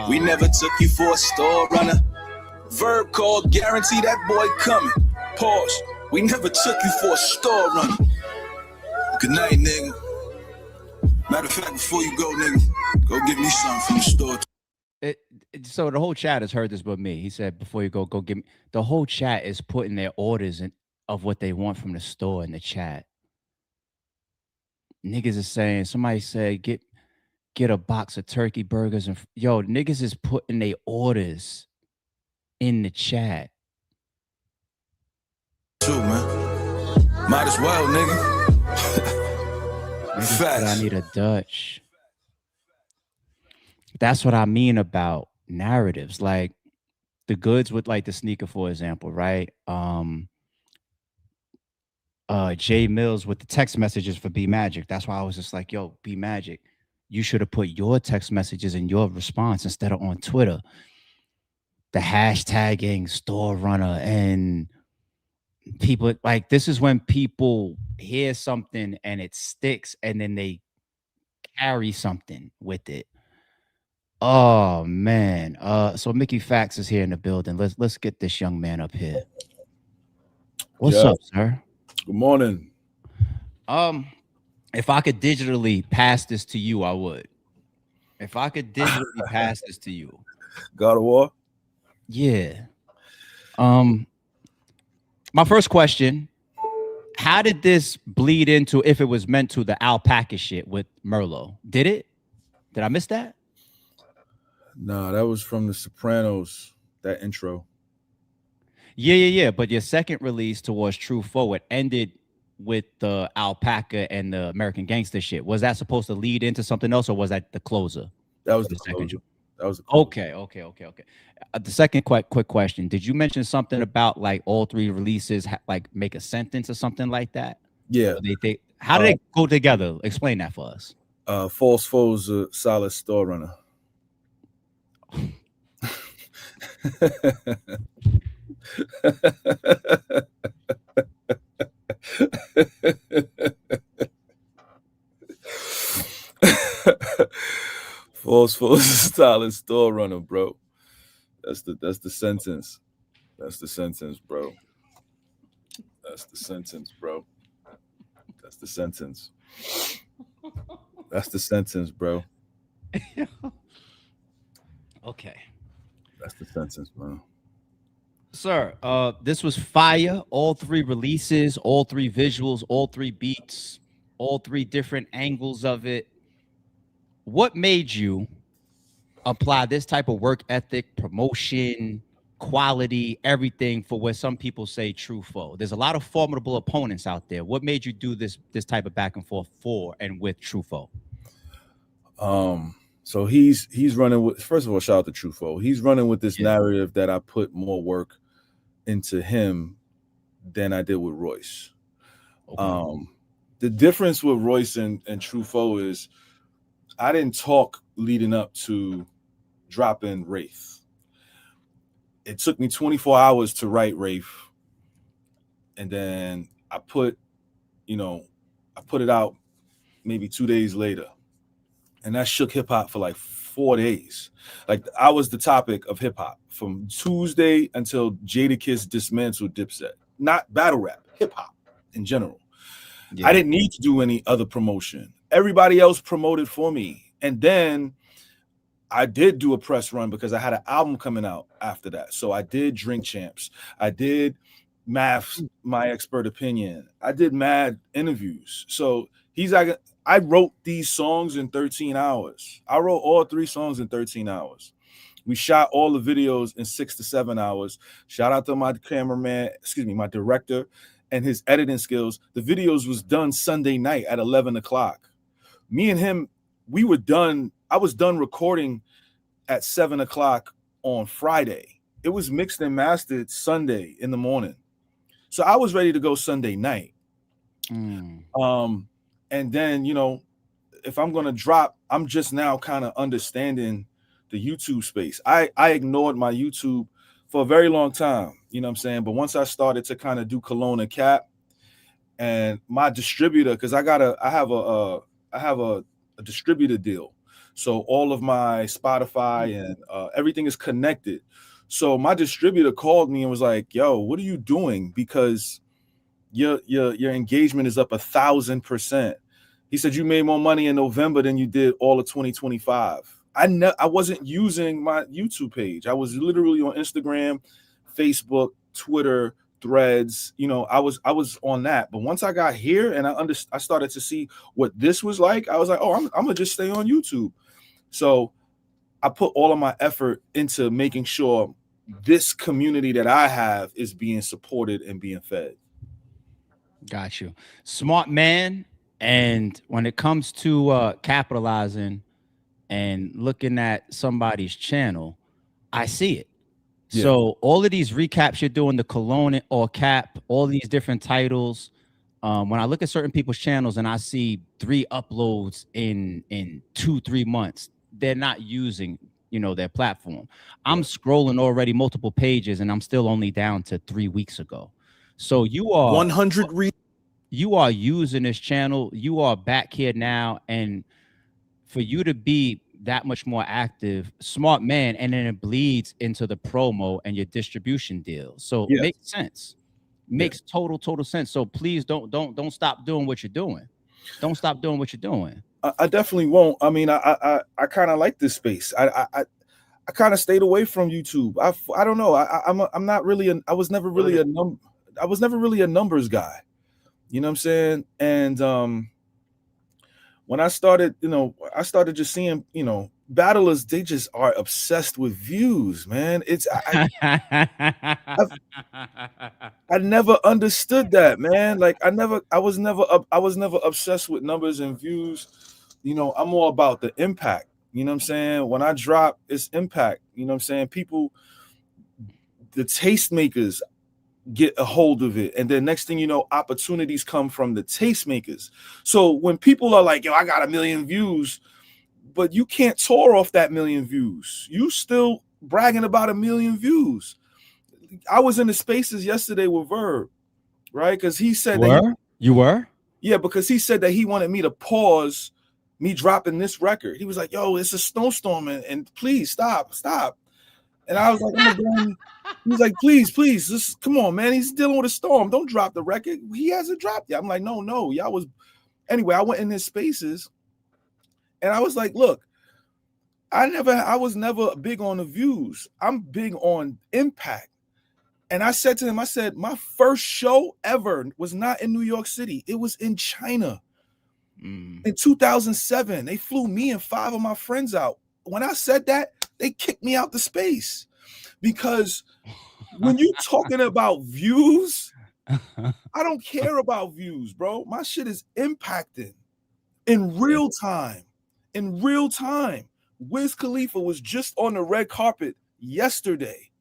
We never took you for a store runner. Verb called, guarantee that boy coming. Pause. We never took you for a store runner. Good night, nigga. Matter of fact, before you go, nigga, go get me something from the store. So the whole chat has heard this but me. He said, before you go get me. The whole chat is putting their orders in of what they want from the store in the chat. Niggas is saying, somebody said, get a box of turkey burgers. And yo, niggas is putting their orders in the chat. Too, man. Might as well, nigga. Facts. I need a Dutch. That's what I mean about narratives. Like the goods with like the sneaker, for example, right? Jay Millz with the text messages for B Magic. That's why I was just like, yo, B Magic, you should have put your text messages in your response instead of on Twitter. The hashtagging store runner and people like this is when people hear something and it sticks and then they carry something with it. Oh man. So Mickey Factz is here in the building. Let's get this young man up here. What's up, sir? Good morning. If I could digitally pass this to you, I would. If I could digitally pass this to you. God of War? Yeah. My first question, how did this bleed into, if it was meant to, the alpaca shit with Merlot? Did it? Did I miss that? No, that was from The Sopranos, that intro. Yeah. But your second release towards True Forward ended with the alpaca and the American Gangster shit. Was that supposed to lead into something else, or was that the closer? That was the second. That was okay. The second quick question: did you mention something about like all three releases like make a sentence or something like that? Yeah. How do they go together? Explain that for us. False Foes, a solid store runner. False Foes, a solid store runner, bro. That's the sentence. That's the sentence, bro. That's the sentence, bro. That's the sentence. That's the sentence, bro. Okay. That's the sentence, bro. Sir, this was fire. All three releases, all three visuals, all three beats, all three different angles of it. What made you apply this type of work ethic, promotion, quality, everything for what some people say true foe? There's a lot of formidable opponents out there. What made you do this type of back and forth for and with True Foe? So he's running with, first of all, shout out to True Foe. He's running with this narrative that I put more work into him than I did with Royce. Okay. The difference with Royce and True Foe is I didn't talk leading up to dropping Wraith. It took me 24 hours to write Wraith. And then I put it out maybe 2 days later. And that shook hip hop for like 4 days. Like I was the topic of hip hop from Tuesday until Jadakiss dismantled Dipset. Not battle rap, hip hop in general. Yeah. I didn't need to do any other promotion. Everybody else promoted for me. And then I did do a press run because I had an album coming out after that. So I did Drink Champs. I did Math's My Expert Opinion. I did mad interviews. So he's like, I wrote these songs in 13 hours. I wrote all 3 songs in 13 hours. We shot all the videos in 6 to 7 hours. Shout out to my cameraman, my director, and his editing skills. The videos was done Sunday night at 11 o'clock. Me and him, we were done. I was done recording at 7 o'clock on Friday. It was mixed and mastered Sunday in the morning. So I was ready to go Sunday night. And then, you know, if I'm going to drop, I'm just now kind of understanding the YouTube space. I ignored my YouTube for a very long time, you know what I'm saying? But once I started to kind of do Cologne and Cap, and my distributor, because I have a distributor deal. So all of my Spotify and everything is connected. So my distributor called me and was like, yo, what are you doing? Because your engagement is up 1,000%. He said, you made more money in November than you did all of 2025. I wasn't using my YouTube page. I was literally on Instagram, Facebook, Twitter, Threads. You know, I was on that. But once I got here and I started to see what this was like, I was like, oh, I'm gonna just stay on YouTube. So I put all of my effort into making sure this community that I have is being supported and being fed. Got you. Smart man. And when it comes to capitalizing and looking at somebody's channel, I see it. Yeah. So all of these recaps you're doing, the Cologne or Cap, all these different titles. When I look at certain people's channels and I see 3 uploads in 2-3 months, they're not using, you know, their platform. I'm scrolling already multiple pages and I'm still only down to 3 weeks ago. So you are 100. You are using this channel. You are back here now, and for you to be that much more active, smart man, and then it bleeds into the promo and your distribution deal. So it makes sense. Makes total sense. So please don't stop doing what you're doing. Don't stop doing what you're doing. I definitely won't. I mean, I kind of like this space. I kind of stayed away from YouTube. I don't know. I'm not really. I was never really a numbers guy. You know what I'm saying? And when I started, you know, I started just seeing, you know, battlers, they just are obsessed with views, man. It's I never understood that, man. Like I was never obsessed with numbers and views. You know, I'm all about the impact. You know what I'm saying? When I drop, it's impact. You know what I'm saying? People, the tastemakers get a hold of it, and then next thing you know, opportunities come from the tastemakers. So when people are like, yo, I got 1 million views, but you can't tour off that 1 million views, you still bragging about 1 million views. I was in the spaces yesterday with Verb, right? Because he said you were? Yeah, because he said that he wanted me to pause me dropping this record. He was like, yo, it's a snowstorm, and please stop. And I was like, he was like, please, just come on, man. He's dealing with a storm. Don't drop the record. He hasn't dropped yet. I'm like, no. Y'all was. Anyway, I went in his spaces and I was like, look, I was never big on the views. I'm big on impact. And I said to him, my first show ever was not in New York City. It was in China. In 2007. They flew me and 5 of my friends out. When I said that, they kicked me out the space, because when you talking about views, I don't care about views, bro. My shit is impacting in real time. Wiz Khalifa was just on the red carpet yesterday.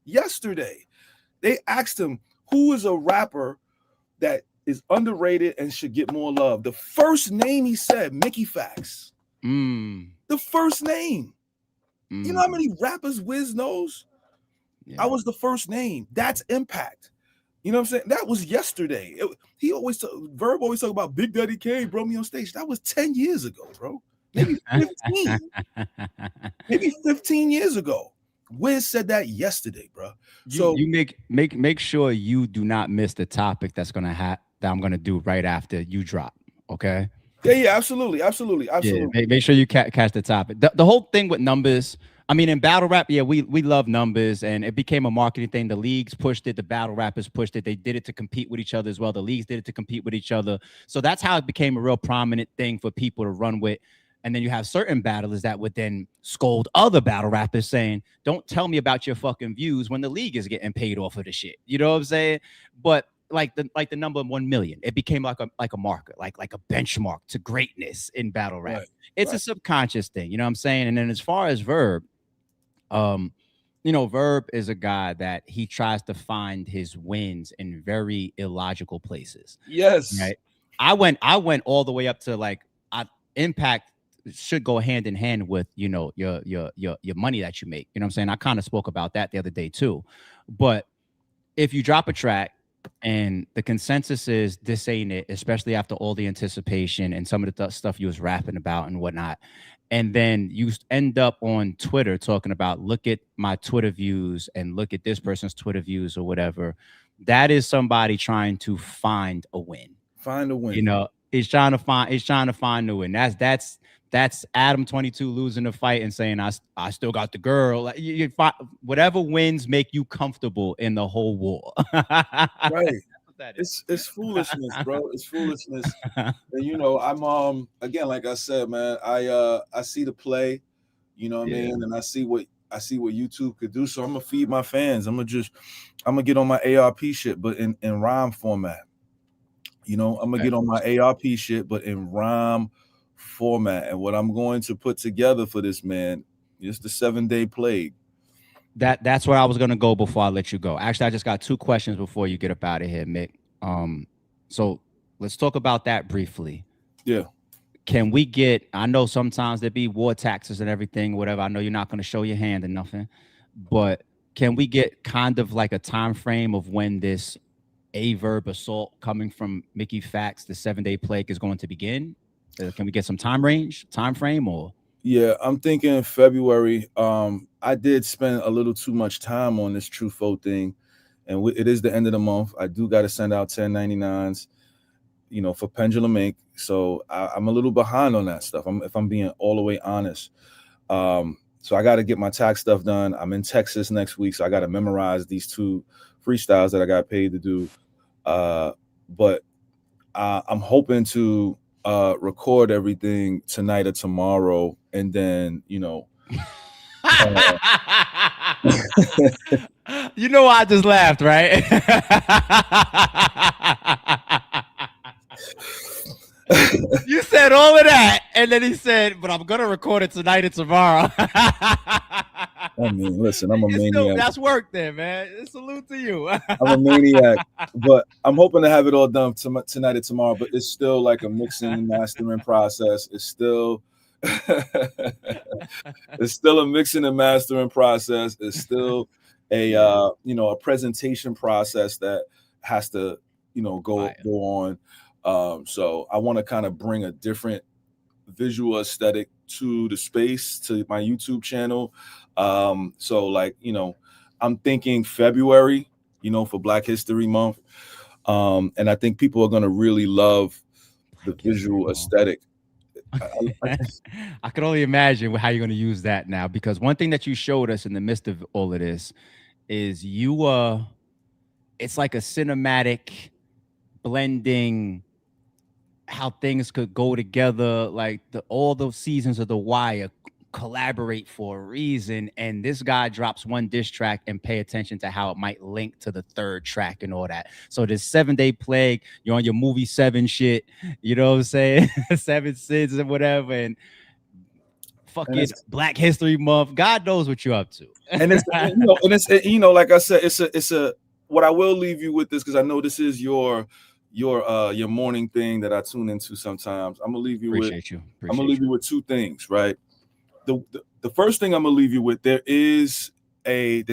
They asked him, who is a rapper that is underrated and should get more love? The first name he said, Mickey Factz. The first name. You know how many rappers Wiz knows? Yeah. I was the first name. That's impact. You know what I'm saying? That was yesterday. Verb always talk about Big Daddy Kane brought me on stage. That was 10 years ago, bro. Maybe 15. Maybe 15 years ago. Wiz said that yesterday, bro. So you make sure you do not miss the topic that I'm gonna do right after you drop. Okay. Yeah, absolutely. Yeah, make sure you catch the topic. The whole thing with numbers. I mean, in battle rap, yeah, we love numbers, and it became a marketing thing. The leagues pushed it, the battle rappers pushed it. They did it to compete with each other as well. The leagues did it to compete with each other. So that's how it became a real prominent thing for people to run with. And then you have certain battlers that would then scold other battle rappers saying, "Don't tell me about your fucking views when the league is getting paid off of the shit." You know what I'm saying? But like the number 1 million, it became like a marker, like a benchmark to greatness in battle rap. Right, it's a subconscious thing, you know what I'm saying? And then as far as Verb, Verb is a guy that he tries to find his wins in very illogical places. Yes. Right. I went all the way up to like Impact should go hand in hand with your money that you make. You know what I'm saying? I kind of spoke about that the other day too. But if you drop a track and the consensus is this ain't it, especially after all the anticipation and some of the stuff you was rapping about and whatnot, and then you end up on Twitter talking about, look at my Twitter views and look at this person's Twitter views or whatever, that is somebody trying to find a win. Find a win. He's trying to find a win. That's Adam22 losing the fight and saying I still got the girl. Like, you find whatever wins make you comfortable in the whole war. Right. It's foolishness, bro. It's foolishness. And I'm again, like I said, man, I see the play, you know what I mean, and I see what YouTube could do. So I'm gonna feed my fans. I'm gonna get on my ARP shit, but in rhyme format. I'm gonna get on my ARP shit, but in rhyme format. And what I'm going to put together for this man is the 7-day plague. That's where I was gonna go before I let you go. Actually, I just got 2 questions before you get up out of here, Mick. So let's talk about that briefly. Yeah. Can we get? I know sometimes there be war taxes and everything, whatever. I know you're not gonna show your hand or nothing, but can we get kind of like a time frame of when this Verb assault coming from Mickey Factz, the 7-day plague, is going to begin? Can we get some time frame, or? Yeah, I'm thinking February. I did spend a little too much time on this Truffaut thing, and it is the end of the month. I do got to send out 1099s, for Pendulum Inc. So I'm a little behind on that stuff. If I'm being all the way honest. So I got to get my tax stuff done. I'm in Texas next week, so I got to memorize these 2 freestyles that I got paid to do. But I'm hoping to record everything tonight or tomorrow, and then I just laughed, right? You said all of that, and then he said, but I'm gonna record it tonight and tomorrow. I mean, listen, I'm a maniac. That's work there, man. Salute to you. I'm a maniac, but I'm hoping to have it all done tonight or tomorrow. But it's still like a mixing and mastering process. It's still a mixing and mastering process. It's still a presentation process that has to go on. So I want to kind of bring a different visual aesthetic to the space, to my YouTube channel. So like, I'm thinking February, for Black History Month. And I think people are going to really love the visual aesthetic. I could only imagine how you're going to use that now, because one thing that you showed us in the midst of all of this is it's like a cinematic blending how things could go together, like all those seasons of The Wire collaborate for a reason, and this guy drops one diss track and pay attention to how it might link to the 3rd track and all that. So this 7-day plague, you're on your movie 7 shit, you know what I'm saying? 7 sins and whatever, and fucking Black History Month. God knows what you're up to. And it's like I said, it's a what I will leave you with this, because I know this is your morning thing that I tune into sometimes. I'm gonna leave you with 2 things, right? The first thing I'm gonna leave you with, there's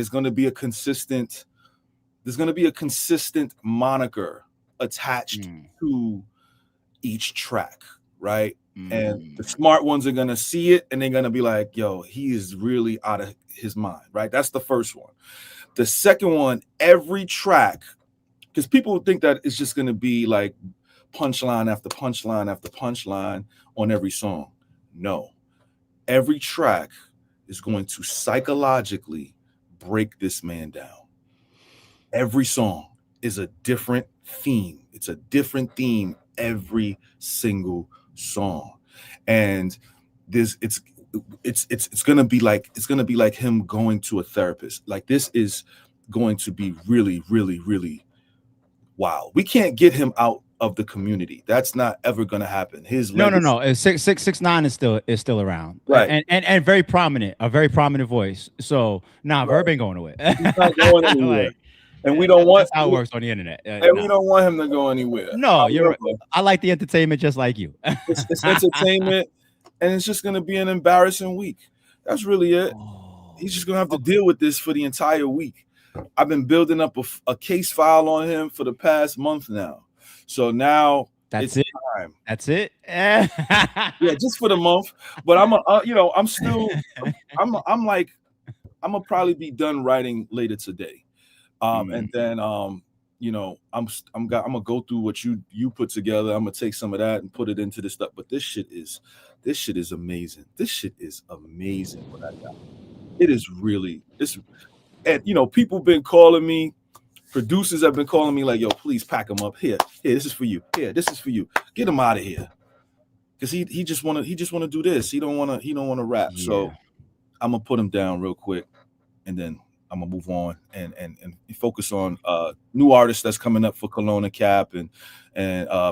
gonna be a consistent moniker attached to each track, right? And the smart ones are gonna see it and they're gonna be like, yo, he is really out of his mind, right? That's the first one. The second one, every track, because people think that it's just gonna be like punchline after punchline after punchline on every song. No, every track is going to psychologically break this man down. Every song is a different theme. It's a different theme every single song, and it's gonna be like him going to a therapist. Like, this is going to be really, really, really wow. We can't get him out of the community. That's not ever gonna happen. His legacy, no. 6ix9ine is still around, right? And very prominent, a very prominent voice. So Verb ain't going away. He's not going anywhere. Like, and we don't want that's how it works on the internet. We don't want him to go anywhere. No, you're right. I like the entertainment just like you. It's entertainment, and it's just gonna be an embarrassing week. That's really it. He's just gonna have to deal with this for the entire week. I've been building up a case file on him for the past month now. So now that's it's it. time. That's it. Yeah, just for the month. But I'm gonna probably be done writing later today. And then I'm gonna go through what you put together. I'm gonna take some of that and put it into this stuff. But this shit is amazing. This shit is amazing what I got. It is really and people been calling me, producers have been calling me like, yo, please pack him up. Here, this is for you. Here, this is for you. Get him out of here. Because he just wanna do this. He don't wanna rap. Yeah. So I'm gonna put him down real quick, and then I'm gonna move on and focus on new artists that's coming up for Kelowna Cap and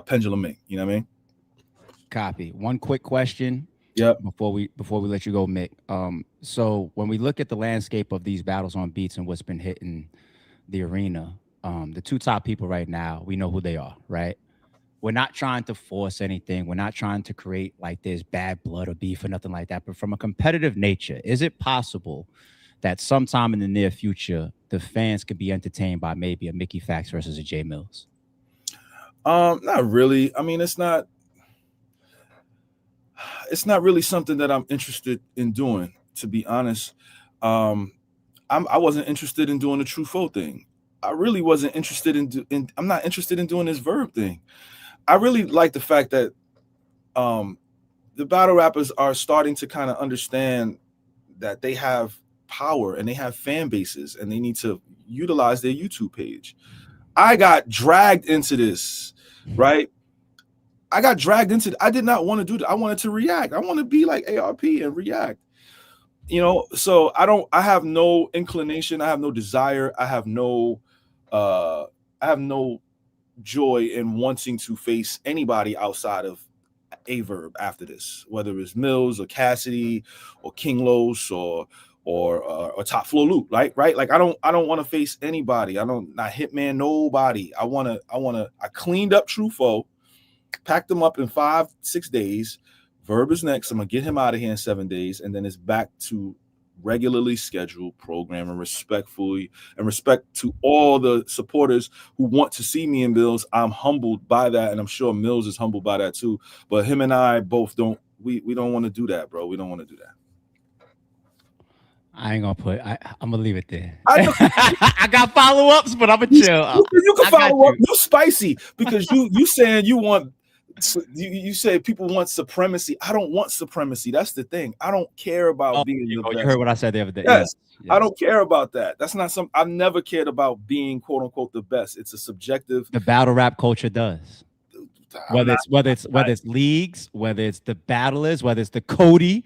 Pendulum Inc. You know what I mean? Copy. One quick question. Yep. Before we let you go, Mick. So when we look at the landscape of these battles on beats and what's been hitting the arena, the two top people right now, we know who they are, right? We're not trying to force anything. We're not trying to create like this bad blood or beef or nothing like that. But from a competitive nature, is it possible that sometime in the near future, the fans could be entertained by maybe a Mickey Factz versus a J Millz? Not really. I mean, it's not really something that I'm interested in doing, to be honest. I wasn't interested in doing the True Foe thing. I really wasn't interested I'm not interested in doing this Verb thing. I really like the fact that the battle rappers are starting to kind of understand that they have power and they have fan bases and they need to utilize their YouTube page. I got dragged into this, right? I did not want to do that. I wanted to react. I want to be like ARP and react. So I have no inclination, I have no desire, I have no joy in wanting to face anybody outside of a Verb after this, whether it's Millz or Cassidy or King Los or Top Flow Loop, right? Like I don't want to face anybody. Not Hitman, nobody. I cleaned up True Foe, packed them up in 5-6 days. Verb is next. I'm gonna get him out of here in 7 days, and then it's back to regularly scheduled programming, respect to all the supporters who want to see me in Millz. I'm humbled by that, and I'm sure Millz is humbled by that too. But him and I both don't. We don't want to do that, bro. We don't want to do that. I ain't gonna I'm gonna leave it there. I got follow-ups, but I'm gonna chill. You can follow up. You spicy because you saying you want. You say people want supremacy. I don't want supremacy. That's the thing. I don't care about being the best. You heard what I said the other day. Yes. I don't care about that. That's not something. I've never cared about being quote unquote the best. It's a subjective. The battle rap culture does. Whether it's leagues, whether it's the battlers, whether it's the Cody,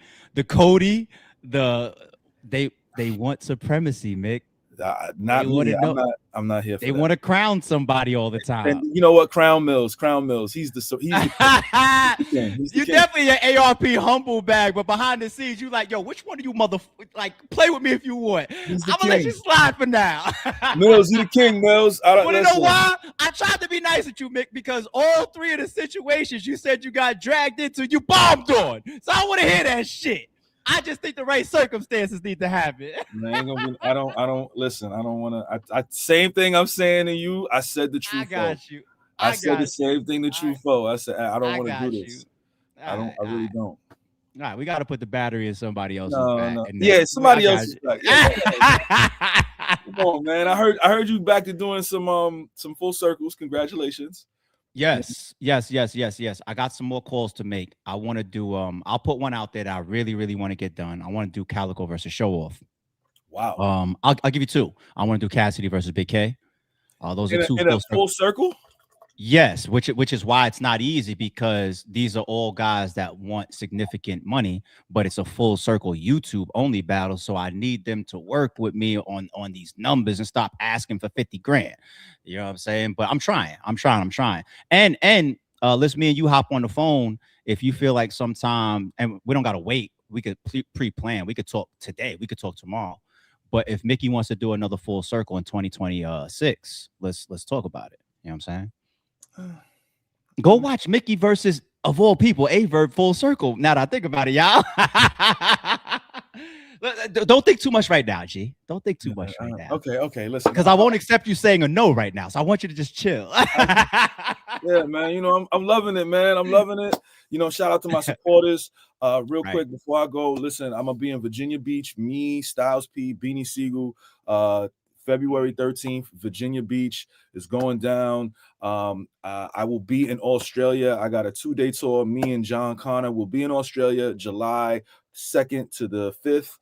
they want supremacy, Mick. Not me. I'm not here for they want to crown somebody all the time. And you know what? Crown Millz. He's the you definitely an ARP humble bag, but behind the scenes, you like, yo, which one of you play with me if you want. I'm gonna let you slide for now. Millz, you the king, Millz. I don't want to know why? I tried to be nice with you, Mick, because all three of the situations you said you got dragged into, you bombed on. So I want to hear that shit. I just think the right circumstances need to happen. I don't listen. I don't want to. Same thing I'm saying to you. I said the truth. I got you. I said the same thing to True Foe. I said I don't want to do this. I really don't. All right, we got to put the battery in somebody else's back. No. Yeah, somebody else's back. Come on, man. I heard you back to doing some full circles. Congratulations. Yes. I got some more calls to make. I want to do I'll put one out there that I really, really want to get done. I want to do Calico versus Show Off. Wow. I'll give you two. I want to do Cassidy versus Big K. Those are two in a full circle. Yes, which is why it's not easy, because these are all guys that want significant money, but it's a full circle YouTube only battle. So I need them to work with me on these numbers and stop asking for 50 grand. You know what I'm saying? But I'm trying. And let's me and you hop on the phone if you feel like sometime, and we don't gotta wait. We could pre-plan. We could talk today. We could talk tomorrow. But if Mickey wants to do another full circle in 2026, let's talk about it. You know what I'm saying? Go watch Mickey versus, of all people, Verb full circle. Now that I think about it, y'all. Don't think too much right now, G. Don't think too much right now. Okay. Listen, because I won't accept you saying a no right now. So I want you to just chill. Yeah, man. You know, I'm loving it, man. I'm loving it. You know, shout out to my supporters. Real quick before I go, listen, I'm gonna be in Virginia Beach. Me, Styles P, Beanie Siegel. February 13th, Virginia Beach is going down. I will be in Australia. I got a 2-day tour. Me and John Connor will be in Australia July 2nd to the 5th.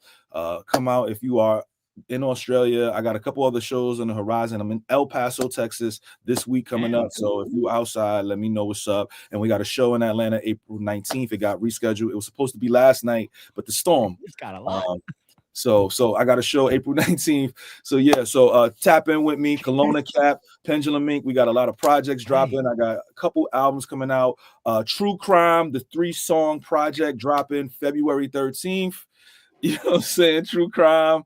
Come out if you are in Australia. I got a couple other shows on the horizon. I'm in El Paso, Texas this week coming up. So if you outside, let me know what's up. And we got a show in Atlanta April 19th. It got rescheduled. It was supposed to be last night, but the storm. It's got a lot. So I got a show April 19th. So yeah, so tap in with me, Kelowna Cap, Pendulum Ink. We got a lot of projects dropping. I got a couple albums coming out. True Crime, the 3-song project dropping February 13th. You know what I'm saying? True Crime.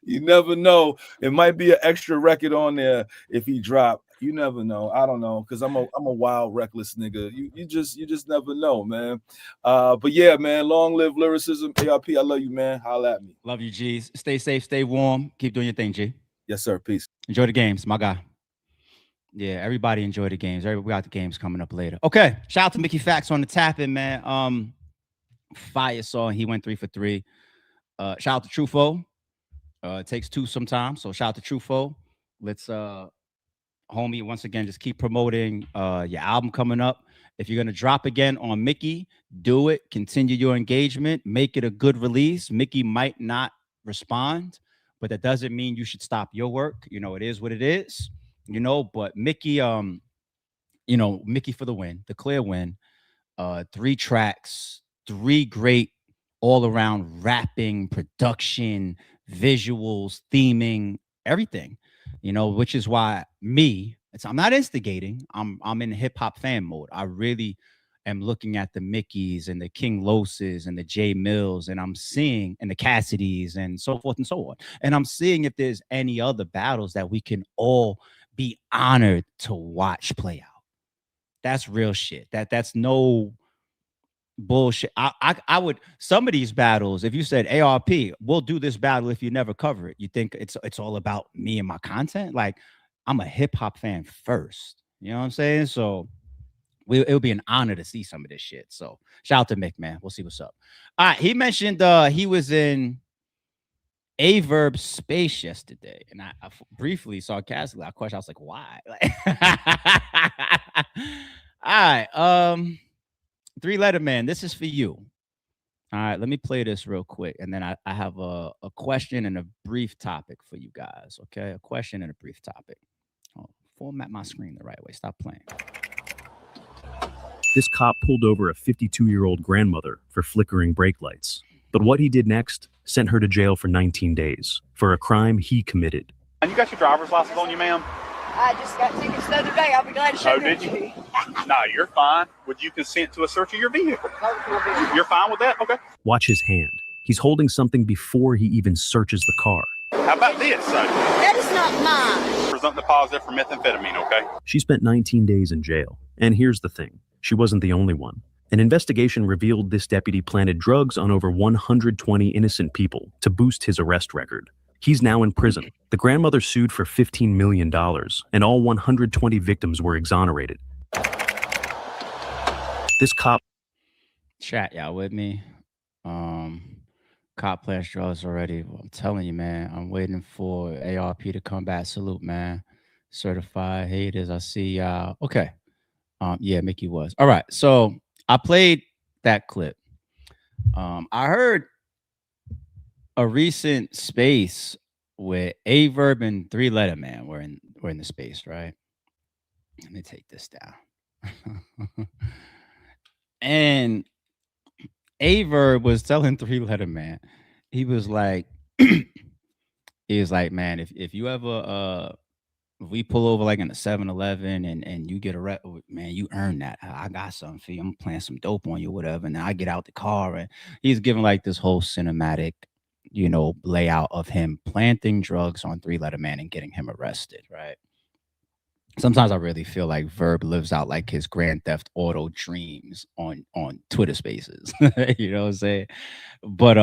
You never know. It might be an extra record on there if he drop. You never know. I don't know, because I'm a wild, reckless nigga. You just never know, man. But yeah, man, long live lyricism. ARP, I love you, man. Holla at me. Love you, G's. Stay safe, stay warm. Keep doing your thing, G. Yes, sir. Peace. Enjoy the games, my guy. Yeah, everybody enjoy the games. We got the games coming up later. Okay, shout out to Mickey Factz on the tapping, man. Fire song. He went 3 for 3. Shout out to Trufo. It takes 2 sometimes. So shout out to Trufo. Let's homie, once again, just keep promoting your album coming up. If you're gonna drop again on Mickey, do it. Continue your engagement. Make it a good release. Mickey might not respond, but that doesn't mean you should stop your work. You know, it is what it is. You know, but Mickey, Mickey for the win, the clear win. 3 tracks, 3 great all-around rapping, production, visuals, theming, everything. You know, which is why I'm not instigating. I'm in hip-hop fan mode. I really am looking at the Mickeys and the King Loses and the J Millz, and I'm seeing, and the Cassidys and so forth and so on. And I'm seeing if there's any other battles that we can all be honored to watch play out. That's real shit. That's no bullshit. I would, some of these battles, if you said ARP, we'll do this battle if you never cover it, you think it's all about me and my content? Like, I'm a hip-hop fan first, you know what I'm saying? So it'll be an honor to see some of this shit. So shout out to Mick, man. We'll see what's up. All right, he mentioned he was in Verb space yesterday, and I briefly sarcastically, I questioned, I was like, why? Like, all right, 3-letter man, this is for you. All right, let me play this real quick, and then I have a question and a brief topic for you guys, okay? A question and a brief topic. Oh, format my screen the right way. Stop playing. This cop pulled over a 52-year-old grandmother for flickering brake lights. But what he did next sent her to jail for 19 days for a crime he committed. And you got your driver's license on you, ma'am? I just got tickets the other day. I'll be glad to show them to you. No, you're fine. Would you consent to a search of your vehicle? You're fine with that? Okay. Watch his hand. He's holding something before he even searches the car. How about this, son? That is not mine. Presumptive positive for methamphetamine, okay? She spent 19 days in jail. And here's the thing. She wasn't the only one. An investigation revealed this deputy planted drugs on over 120 innocent people to boost his arrest record. He's now in prison. The grandmother sued for $15 million, and all 120 victims were exonerated. This cop... Chat, y'all with me? Cop plants drugs already. Well, I'm telling you, man, I'm waiting for ARP to come back. Salute, man. Certified haters. I see y'all. Okay. Yeah, Mickey was. All right. So I played that clip. I heard a recent space with A Verb and Three Letter Man were in the space, right? Let me take this down. And A Verb was telling Three Letter Man, he was like, man, if you ever if we pull over like in a 7-Eleven and you get arrested, man, you earn that. I got something for you. I'm playing some dope on you, whatever. And then I get out the car and he's giving like this whole cinematic, layout of him planting drugs on Three Letter Man and getting him arrested, right? Sometimes I really feel like Verb lives out like his Grand Theft Auto dreams on Twitter Spaces. You know what I'm saying? But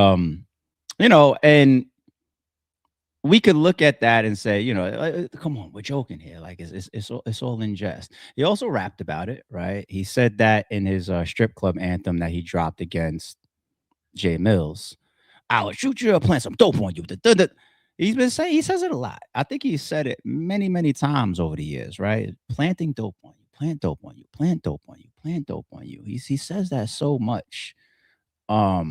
and we could look at that and say, come on, we're joking here. Like it's all in jest. He also rapped about it, right? He said that in his strip club anthem that he dropped against Jay Millz. I'll shoot you up, plant some dope on you. He says it a lot. I think he said it many, many times over the years, right? Planting dope on you, plant dope on you, plant dope on you, plant dope on you. He says that so much. So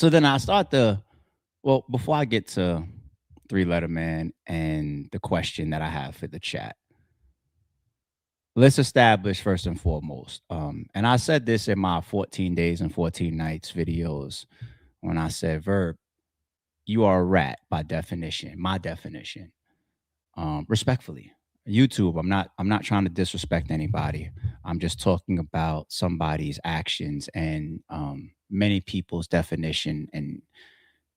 then I start before I get to Three Letter Man and the question that I have for the chat, let's establish first and foremost. And I said this in my 14 days and 14 nights videos when I said, Verb, you are a rat by definition, my definition. Respectfully. YouTube, I'm not trying to disrespect anybody. I'm just talking about somebody's actions and many people's definition and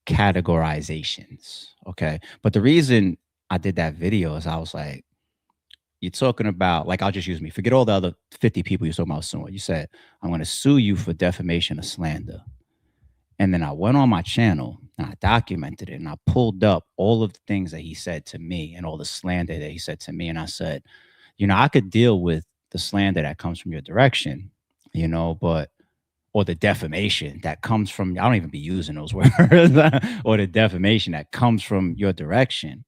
categorizations. Okay. But the reason I did that video is I was like, you're talking about, like, I'll just use me. Forget all the other 50 people you're talking about suing. You said, I'm going to sue you for defamation or slander. And then I went on my channel and I documented it and I pulled up all of the things that he said to me and all the slander that he said to me. And I said, I could deal with the slander that comes from your direction, or the defamation that comes from, I don't even be using those words, or the defamation that comes from your direction.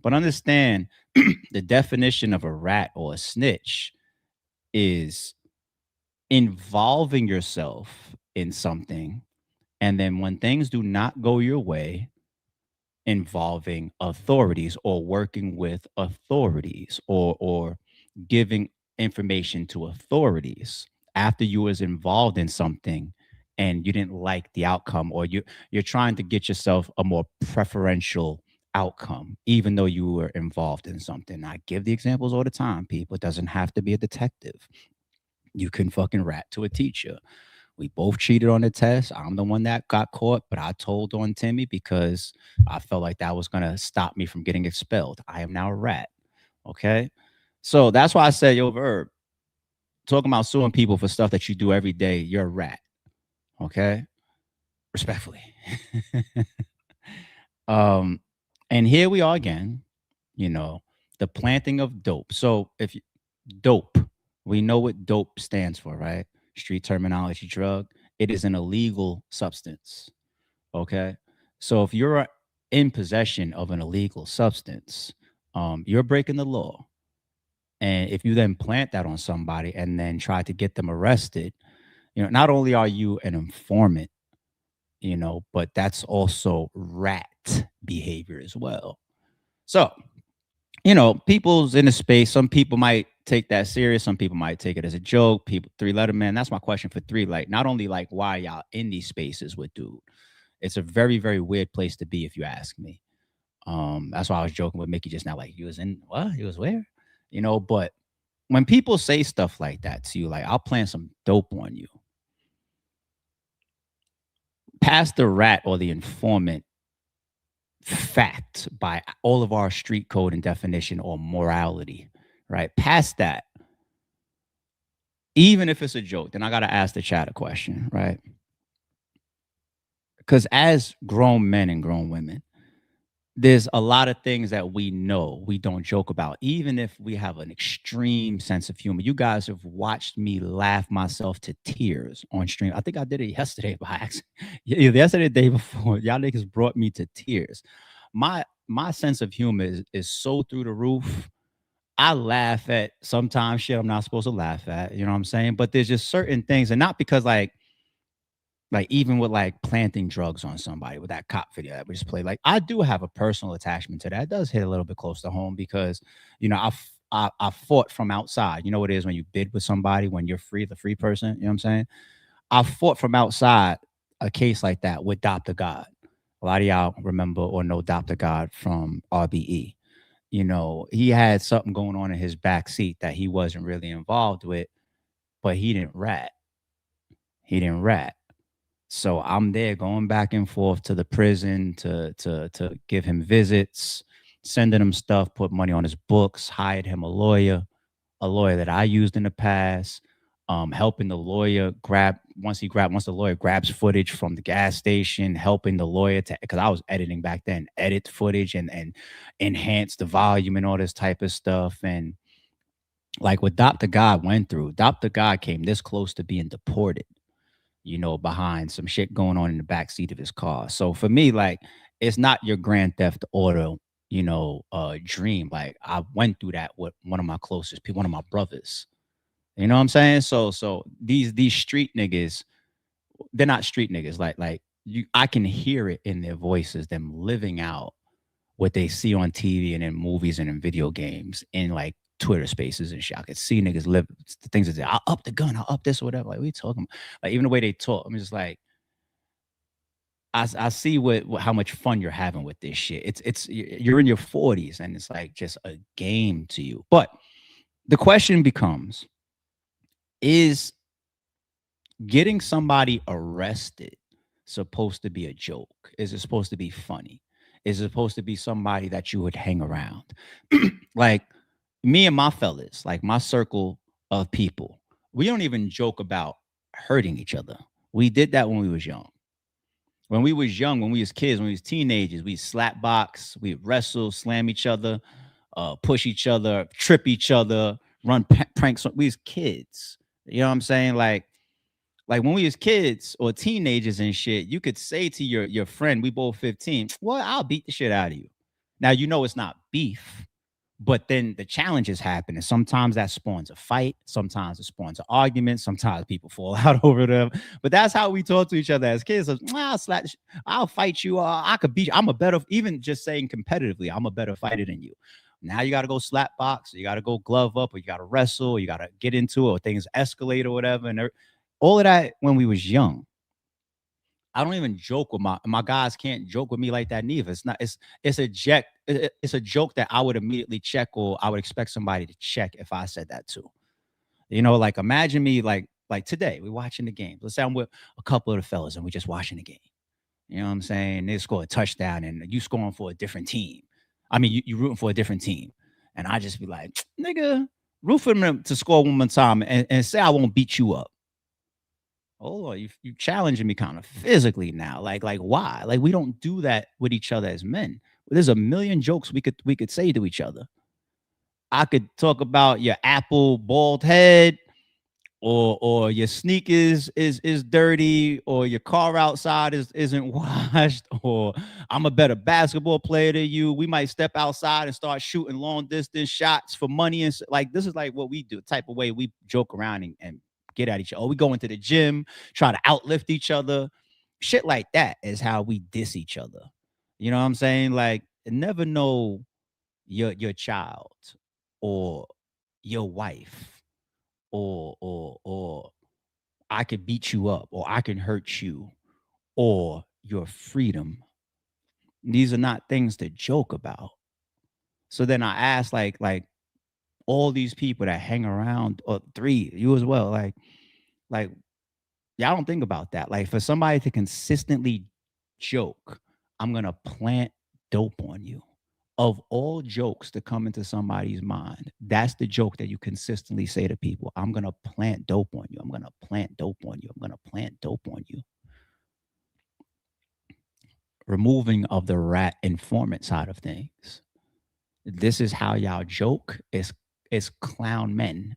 But understand the definition of a rat or a snitch is involving yourself in something. And then when things do not go your way, involving authorities or working with authorities or giving information to authorities after you was involved in something and you didn't like the outcome, or you're trying to get yourself a more preferential outcome, even though you were involved in something. I give the examples all the time, people. It doesn't have to be a detective. You can fucking rat to a teacher. We both cheated on the test. I'm the one that got caught, but I told on Timmy because I felt like that was going to stop me from getting expelled. I am now a rat. Okay. So that's why I said, yo, Verb, talking about suing people for stuff that you do every day, you're a rat. Okay. Respectfully. And here we are again, the planting of dope. So dope, we know what dope stands for, right? Street terminology, drug. It is an illegal substance. Okay. So if you're in possession of an illegal substance, you're breaking the law. And if you then plant that on somebody and then try to get them arrested, not only are you an informant, but that's also rat behavior as well. So, people's in the space. Some people might take that serious. Some people might take it as a joke. People, Three Letter Man. That's my question for Three. Like, not only like why y'all in these spaces with dude. It's a very, very weird place to be, if you ask me. That's why I was joking with Mickey just now. Like, he was in what? He was where? But when people say stuff like that to you, like, I'll plant some dope on you. Past the rat or the informant fact by all of our street code and definition or morality, right? Past that, even if it's a joke, then I got to ask the chat a question, right? Because as grown men and grown women, there's a lot of things that we know we don't joke about, even if we have an extreme sense of humor. You guys have watched me laugh myself to tears on stream. I think I did it yesterday by accident. Yesterday, the day before. Y'all niggas brought me to tears. my sense of humor is so through the roof. I laugh at sometimes shit I'm not supposed to laugh at. You know what I'm saying? But there's just certain things, and not because like even with like planting drugs on somebody with that cop video that we just played, like I do have a personal attachment to that. It does hit a little bit close to home because you know I fought from outside. You know what it is when you bid with somebody when you're free, the free person. You know what I'm saying? I fought from outside a case like that with Dr. God. A lot of y'all remember or know Dr. God from RBE. You know, he had something going on in his back seat that he wasn't really involved with, but he didn't rat. He didn't rat. So I'm there going back and forth to the prison to give him visits, sending him stuff, put money on his books, hired him a lawyer that I used in the past, helping the lawyer once the lawyer grabs footage from the gas station, helping the lawyer because I was editing back then, edit footage and enhance the volume and all this type of stuff. And like what Dr. God went through, Dr. God came this close to being deported, you know, behind some shit going on in the backseat of his car. So for me, like, it's not your Grand Theft Auto, you know, dream. Like I went through that with one of my closest people, one of my brothers. You know what I'm saying? So these street niggas, they're not street niggas. Like I can hear it in their voices, them living out what they see on TV and in movies and in video games, in like Twitter spaces and shit. I could see niggas live the things that I'll up the gun, I'll up this or whatever. Like we talking about? Like even the way they talk, I'm just like, I see how much fun you're having with this shit. You're in your 40s and it's like just a game to you. But the question becomes, is getting somebody arrested supposed to be a joke? Is it supposed to be funny? Is it supposed to be somebody that you would hang around? Like me and my fellas, like my circle of people, we don't even joke about hurting each other. We did that when we was young. When we was young, when we was kids, when we was teenagers, we slap box, we wrestle, slam each other, push each other, trip each other, run pranks. We was kids. You know what I'm saying? Like when we was kids or teenagers and shit, you could say to your friend, we both 15, well, I'll beat the shit out of you. Now, you know, it's not beef, but then the challenges happen. And sometimes that spawns a fight. Sometimes it spawns an argument. Sometimes people fall out over them. But that's how we talk to each other as kids. I'll fight you. I could beat you. I'm a better, even just saying competitively, I'm a better fighter than you. Now you got to go slap box, or you got to go glove up, or you got to wrestle, or you got to get into it, or things escalate or whatever. And all of that when we was young. I don't even joke with my guys can't joke with me like that neither. It's a joke that I would immediately check, or I would expect somebody to check if I said that too. You know, like imagine me like today, we're watching the game. Let's say I'm with a couple of the fellas and we're just watching the game. You know what I'm saying? They score a touchdown and you scoring for a different team. I mean, you rooting for a different team. And I just be like, nigga, root for them to score one more time and say I won't beat you up. Oh, you challenging me kind of physically now. Like why? Like we don't do that with each other as men. There's a million jokes we could say to each other. I could talk about your apple bald head, or your sneakers is dirty, or your car outside isn't washed, or I'm a better basketball player than you. We might step outside and start shooting long distance shots for money, and like this is like what we do, the type of way we joke around and get at each other. Or we go into the gym, try to outlift each other. Shit like that is how we diss each other. You know what I'm saying? Like never know your child or your wife or I could beat you up, or I can hurt you, or your freedom. These are not things to joke about. So then I ask like all these people that hang around, or three, you as well, like y'all don't think about that. Like for somebody to consistently joke, I'm gonna plant dope on you. Of all jokes to come into somebody's mind, that's the joke that you consistently say to people. I'm going to plant dope on you. I'm going to plant dope on you. I'm going to plant dope on you. Removing of the rat informant side of things. This is how y'all joke. It's clown men.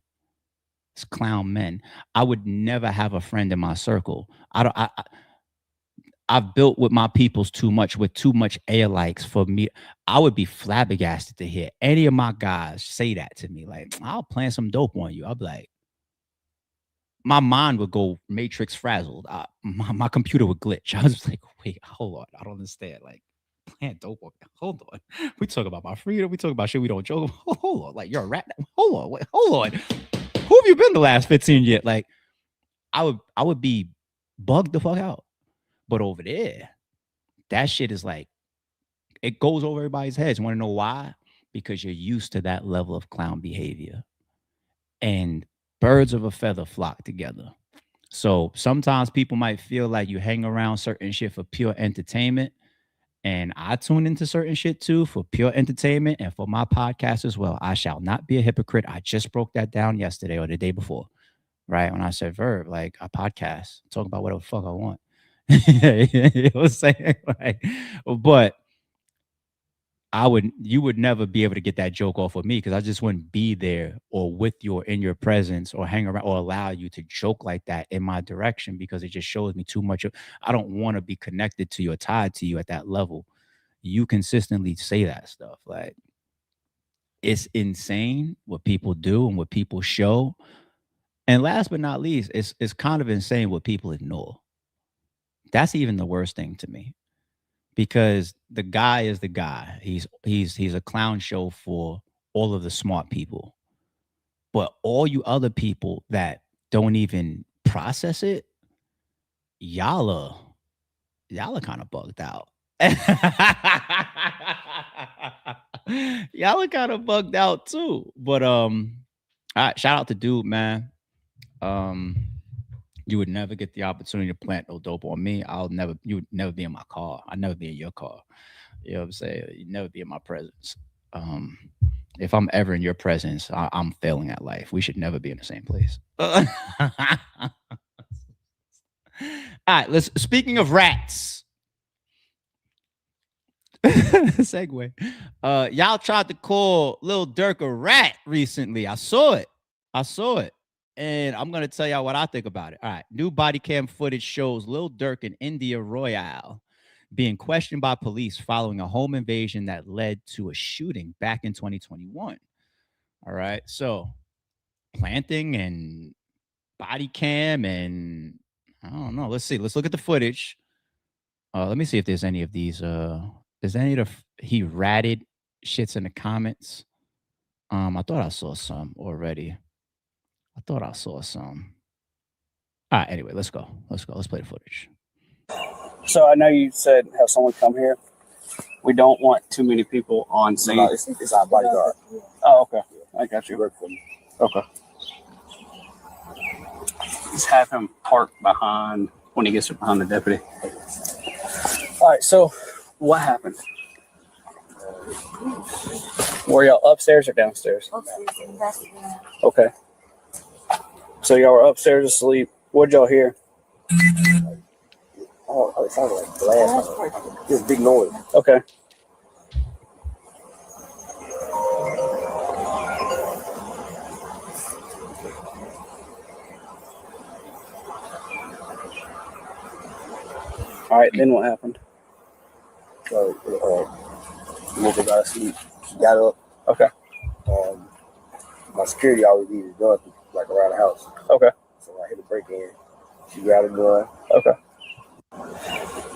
It's clown men. I would never have a friend in my circle. I've built with my peoples too much, with too much air likes for me. I would be flabbergasted to hear any of my guys say that to me. Like, I'll plant some dope on you. I'll be like, my mind would go matrix frazzled. My computer would glitch. I was just like, wait, hold on. I don't understand. Like, plant dope on me. Hold on. We talk about my freedom. We talk about shit we don't joke about. Hold on. Like, you're a rat. Hold on. Wait, hold on. Who have you been the last 15 years? Like, I would be bugged the fuck out. But over there, that shit is like, it goes over everybody's heads. You want to know why? Because you're used to that level of clown behavior. And birds of a feather flock together. So sometimes people might feel like you hang around certain shit for pure entertainment. And I tune into certain shit too for pure entertainment and for my podcast as well. I shall not be a hypocrite. I just broke that down yesterday or the day before, right? When I said Verb, like, I podcast, talk about whatever the fuck I want. You know what I'm saying? Like, but you would never be able to get that joke off of me because I just wouldn't be there or with you or in your presence or hang around or allow you to joke like that in my direction because it just shows me too much. I don't want to be connected to you or tied to you at that level. You consistently say that stuff. Like, it's insane what people do and what people show. And last but not least, it's kind of insane what people ignore. That's even the worst thing to me. Because the guy is the guy. He's a clown show for all of the smart people. But all you other people that don't even process it, y'all are kind of bugged out. Y'all are kind of bugged out too. But all right, shout out to dude, man. You would never get the opportunity to plant no dope on me. You would never be in my car. I'd never be in your car. You know what I'm saying? You'd never be in my presence. If I'm ever in your presence, I'm failing at life. We should never be in the same place. All right, speaking of rats. Segue. Y'all tried to call Lil Durk a rat recently. I saw it. And I'm going to tell y'all what I think about it. All right. New body cam footage shows Lil Durk in India Royale being questioned by police following a home invasion that led to a shooting back in 2021. All right. So planting and body cam and I don't know. Let's see. Let's look at the footage. Let me see if there's any of these. Is any of the he ratted shits in the comments? I thought I saw some already. All right, anyway, let's go. Let's play the footage. So I know you said have someone come here. We don't want too many people on scene. No, it's our bodyguard. Oh, okay. I got you. Work for me. Okay. Just have him park behind when he gets behind the deputy. All right, so what happened? Were y'all upstairs or downstairs? Upstairs. Okay. So y'all were upstairs asleep. What'd y'all hear? Oh, it sounded like glass. It was a big noise. Okay. All right, then what happened? So, woke up out of sleep. She got up. Okay. My security always leaves the gun like around the house. Okay. So I hit the break in. She grabbed the gun. Okay.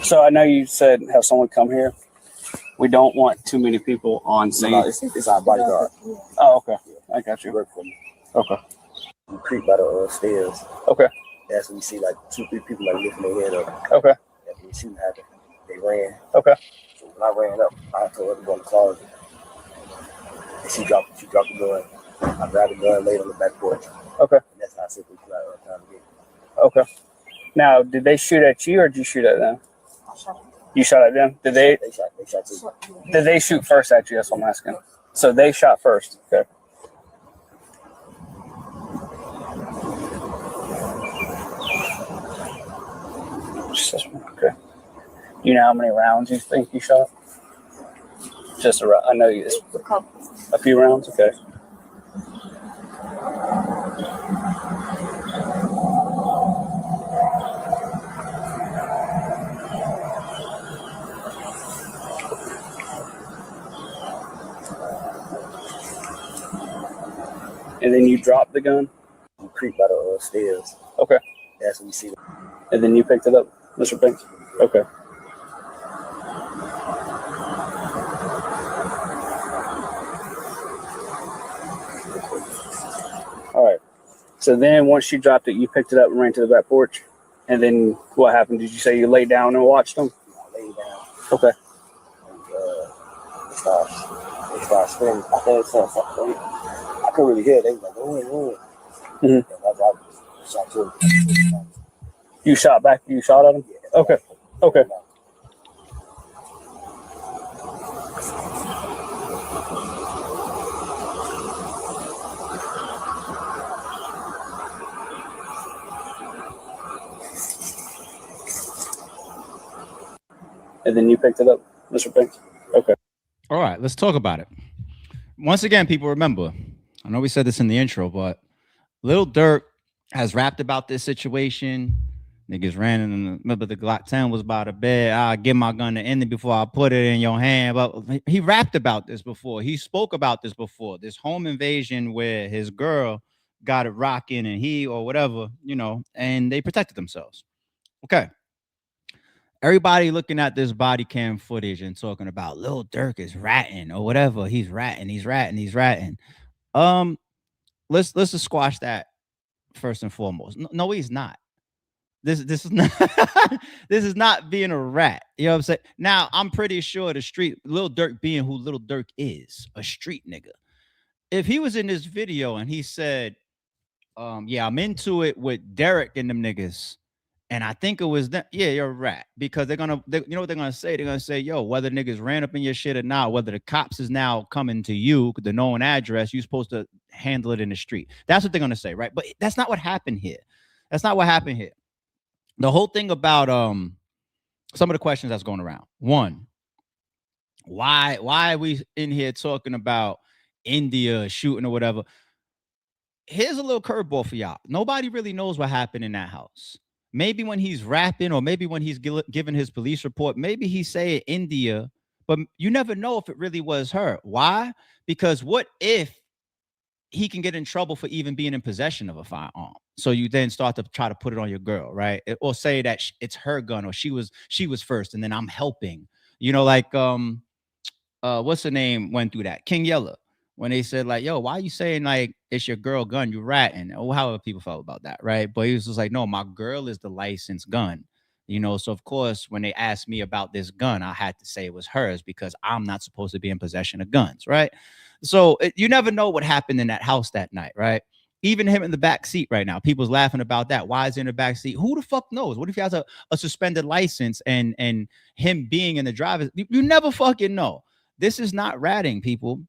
So I know you said have someone come here. We don't want too many people on scene. No, it's our bodyguard. Oh, okay. I got you. Work for me. Okay. We creep by the stairs. Okay. That's when we see like 2-3 people like lifting their head up. Okay. After we see what happened, they ran. Okay. So when I ran up, I told her to go in the closet. And she dropped the gun. I grabbed the gun, laid on the back porch. Okay. And that's how I said we fly time to get. Okay. Now, did they shoot at you or did you shoot at them? I shot him. You shot at them? Did they shot too. Did they shoot first at you? That's what I'm asking. So they shot first. Okay. Okay. You know how many rounds you think you shot? Just around. I know you. A few rounds. Okay. And then you drop the gun? We creep by the stairs. Okay. That's when we see it. And then you picked it up, Mr. Banks? Okay. All right. So then once you dropped it, you picked it up and ran to the back porch. And then what happened? Did you say you laid down and watched them? I laid down. Okay. And, they started screaming. I think something. I couldn't really hear it. They was like, oh. Mm-hmm. I shot too. You shot back? You shot at him? Yeah. Okay. Okay. And then you picked it up, Mr. Banks? Okay. All right, let's talk about it. Once again, people, remember, I know we said this in the intro, but Lil Durk has rapped about this situation. Niggas ran in the remember the Glock 10 was by the bed. I'll get my gun to end it before I put it in your hand. But he rapped about this before. He spoke about this before. This home invasion where his girl got it rocking and he or whatever, you know, and they protected themselves. Okay. Everybody looking at this body cam footage and talking about Lil Durk is ratting or whatever. He's ratting. Let's just squash that first and foremost. No, he's not. This is not this is not being a rat. You know what I'm saying? Now, I'm pretty sure the street, Lil Durk being who Lil Durk is, a street nigga. If he was in this video and he said, yeah, I'm into it with Derek and them niggas, and I think it was that, yeah, you're a rat. Because you know what they're gonna say? They're gonna say, yo, whether niggas ran up in your shit or not, whether the cops is now coming to you, the known address, you're supposed to handle it in the street. That's what they're gonna say, right? But that's not what happened here. That's not what happened here. The whole thing about some of the questions that's going around. One, why are we in here talking about India shooting or whatever? Here's a little curveball for y'all. Nobody really knows what happened in that house. Maybe when he's rapping or maybe when he's giving his police report, maybe he's saying India, but you never know if it really was her. Why? Because what if he can get in trouble for even being in possession of a firearm? So you then start to try to put it on your girl, right? Or say that it's her gun or she was first and then I'm helping. You know, like what's her name went through that? King Yella. When they said like, yo, why are you saying like it's your girl gun, you ratting? Or however people felt about that, right? But he was just like, no, my girl is the licensed gun. You know, so of course, when they asked me about this gun, I had to say it was hers because I'm not supposed to be in possession of guns, right? So you never know what happened in that house that night, right? Even him in the back seat right now, people's laughing about that. Why is he in the back seat? Who the fuck knows? What if he has a suspended license and him being in the driver's? You never fucking know. This is not ratting, people.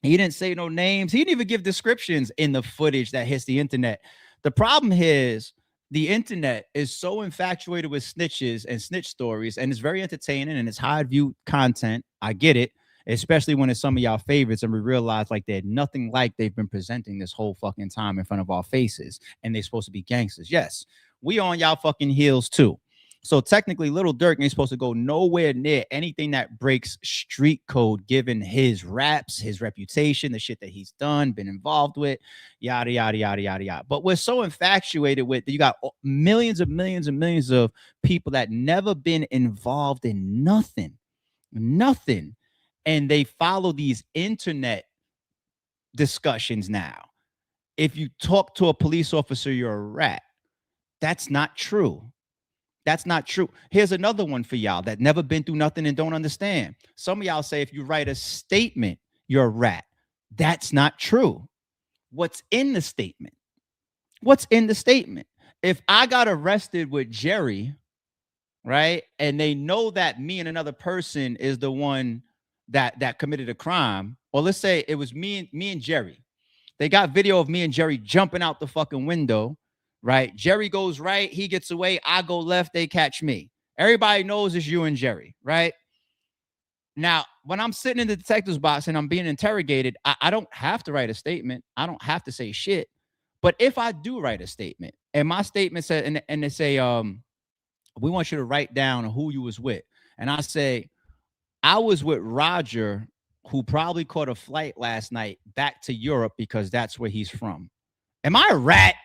He didn't say no names. He didn't even give descriptions in the footage that hits the internet. The problem here is the internet is so infatuated with snitches and snitch stories, and it's very entertaining and it's high view content. I get it. Especially when it's some of y'all favorites and we realize like they're nothing like they've been presenting this whole fucking time in front of our faces and they're supposed to be gangsters. Yes, we on y'all fucking heels too. So technically Lil Durk ain't supposed to go nowhere near anything that breaks street code given his raps, his reputation, the shit that he's done, been involved with, yada, yada, yada, yada, yada. But we're so infatuated with, you got millions and millions of people that never been involved in nothing. And they follow these internet discussions now. If you talk to a police officer, you're a rat. That's not true. That's not true. Here's another one for y'all that never been through nothing and don't understand. Some of y'all say if you write a statement, you're a rat. That's not true. What's in the statement? What's in the statement? If I got arrested with Jerry, right, and they know that me and another person is the one that committed a crime, or let's say it was me and Jerry. They got video of me and Jerry jumping out the fucking window, right? Jerry goes right, he gets away, I go left, they catch me. Everybody knows it's you and Jerry, right? Now, when I'm sitting in the detective's box and I'm being interrogated, I don't have to write a statement. I don't have to say shit. But if I do write a statement, and my statement said, and they say, we want you to write down who you was with. And I say, I was with Roger who probably caught a flight last night back to Europe because that's where he's from. Am I a rat?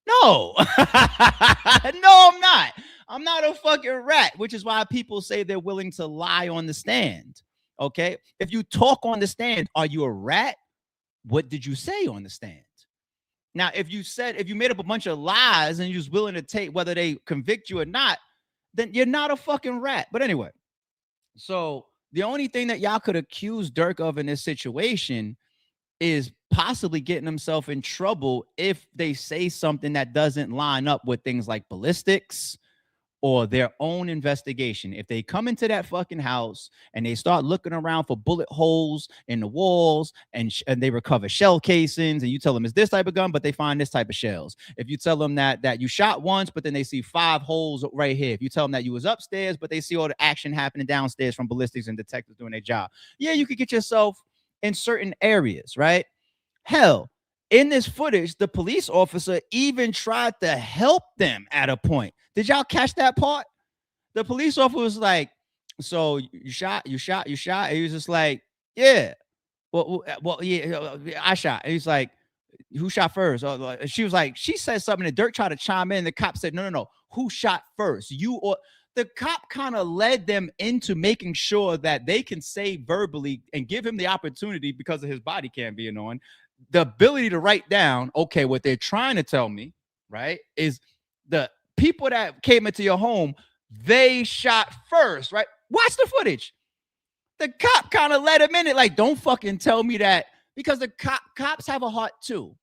No. No, I'm not. I'm not a fucking rat, which is why people say they're willing to lie on the stand. Okay? If you talk on the stand, are you a rat? What did you say on the stand? Now, if you made up a bunch of lies and you're just willing to take whether they convict you or not, then you're not a fucking rat. But anyway, so the only thing that y'all could accuse Durk of in this situation is possibly getting himself in trouble if they say something that doesn't line up with things like ballistics or their own investigation. If they come into that fucking house and they start looking around for bullet holes in the walls and they recover shell casings, and you tell them it's this type of gun, but they find this type of shells. If you tell them that you shot once, but then they see 5 holes right here. If you tell them that you was upstairs, but they see all the action happening downstairs from ballistics and detectives doing their job. Yeah, you could get yourself in certain areas, right? Hell, in this footage, the police officer even tried to help them at a point. Did y'all catch that part? The police officer was like, so you shot. And he was just like, yeah. Well, yeah, I shot. And he's like, who shot first? She was like, she said something and Durk tried to chime in. The cop said, no. Who shot first? You or the cop kind of led them into making sure that they can say verbally and give him the opportunity, because of his body cam being on, the ability to write down, okay, what they're trying to tell me, right, is the people that came into your home, they shot first, right? Watch the footage. The cop kind of let him in it, like, don't fucking tell me that, because the cops have a heart too.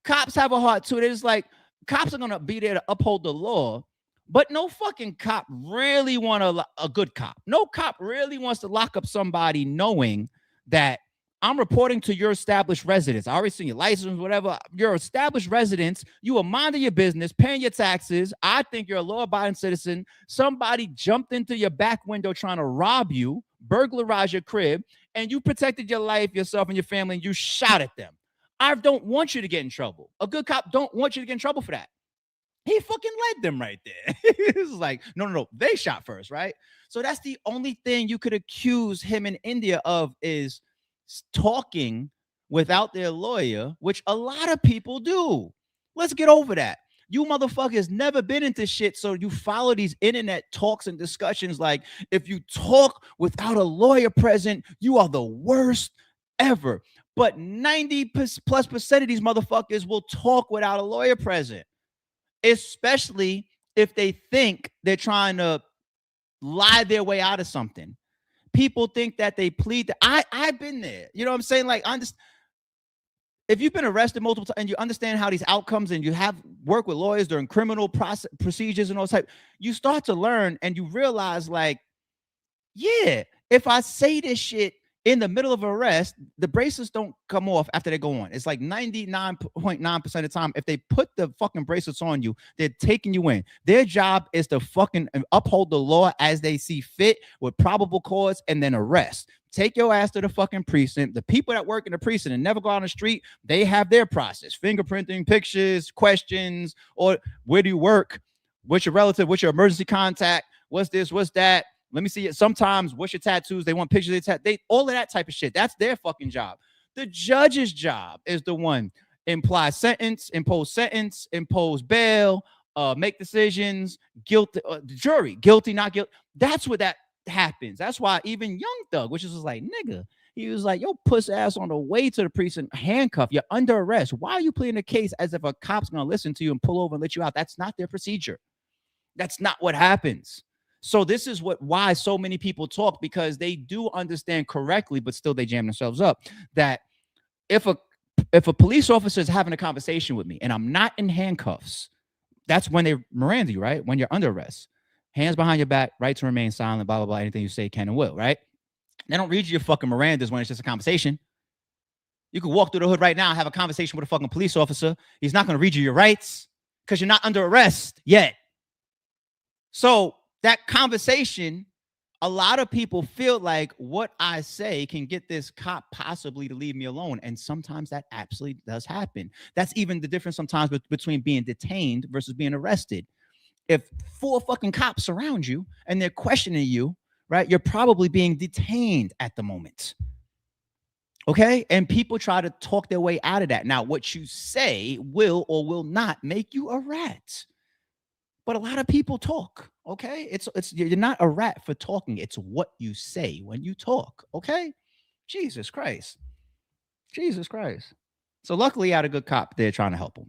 Cops have a heart too. They're just like, cops are gonna be there to uphold the law, but no fucking cop really want a good cop. No cop really wants to lock up somebody knowing that I'm reporting to your established residence. I already seen your license, whatever. Your established residence. You are minding your business, paying your taxes. I think you're a law-abiding citizen. Somebody jumped into your back window trying to rob you, burglarize your crib, and you protected your life, yourself, and your family, and you shot at them. I don't want you to get in trouble. A good cop don't want you to get in trouble for that. He fucking led them right there. It's like, no. They shot first, right? So that's the only thing you could accuse him in India of, is talking without their lawyer, which a lot of people do. Let's get over that. You motherfuckers never been into shit, so you follow these internet talks and discussions like, if you talk without a lawyer present, you are the worst ever. But 90+% of these motherfuckers will talk without a lawyer present, especially if they think they're trying to lie their way out of something. People think that they plead. I've been there. You know what I'm saying? Like, if you've been arrested multiple times and you understand how these outcomes, and you have worked with lawyers during criminal procedures and all type, you start to learn and you realize, like, yeah, if I say this shit in the middle of arrest, the bracelets don't come off after they go on. It's like 99.9% of the time, if they put the fucking bracelets on you, they're taking you in. Their job is to fucking uphold the law as they see fit with probable cause, and then arrest. Take your ass to the fucking precinct. The people that work in the precinct and never go on the street, they have their process. Fingerprinting, pictures, questions, or where do you work? What's your relative? What's your emergency contact? What's this? What's that? Let me see it. Sometimes, what's your tattoos? They want pictures of they all of that type of shit. That's their fucking job. The judge's job is the one impose sentence, impose bail, make decisions, guilty, jury, guilty, not guilty. That's what that happens. That's why even Young Thug, which is like, nigga, he was like, yo, puss ass on the way to the precinct, handcuffed. You're under arrest. Why are you pleading the case as if a cop's gonna listen to you and pull over and let you out? That's not their procedure. That's not what happens. So this is why so many people talk, because they do understand correctly, but still they jam themselves up, that if a police officer is having a conversation with me and I'm not in handcuffs, that's when they Miranda you, right? When you're under arrest. Hands behind your back, right to remain silent, blah, blah, blah, anything you say can and will, right? They don't read you your fucking Mirandas when it's just a conversation. You could walk through the hood right now and have a conversation with a fucking police officer. He's not going to read you your rights because you're not under arrest yet. So that conversation, a lot of people feel like what I say can get this cop possibly to leave me alone. And sometimes that absolutely does happen. That's even the difference sometimes between being detained versus being arrested. If 4 fucking cops surround you and they're questioning you, right? You're probably being detained at the moment. Okay. And people try to talk their way out of that. Now, what you say will or will not make you a rat. But a lot of people talk. Okay. You're not a rat for talking. It's what you say when you talk. Okay. Jesus Christ. Jesus Christ. So luckily, I had a good cop there trying to help him.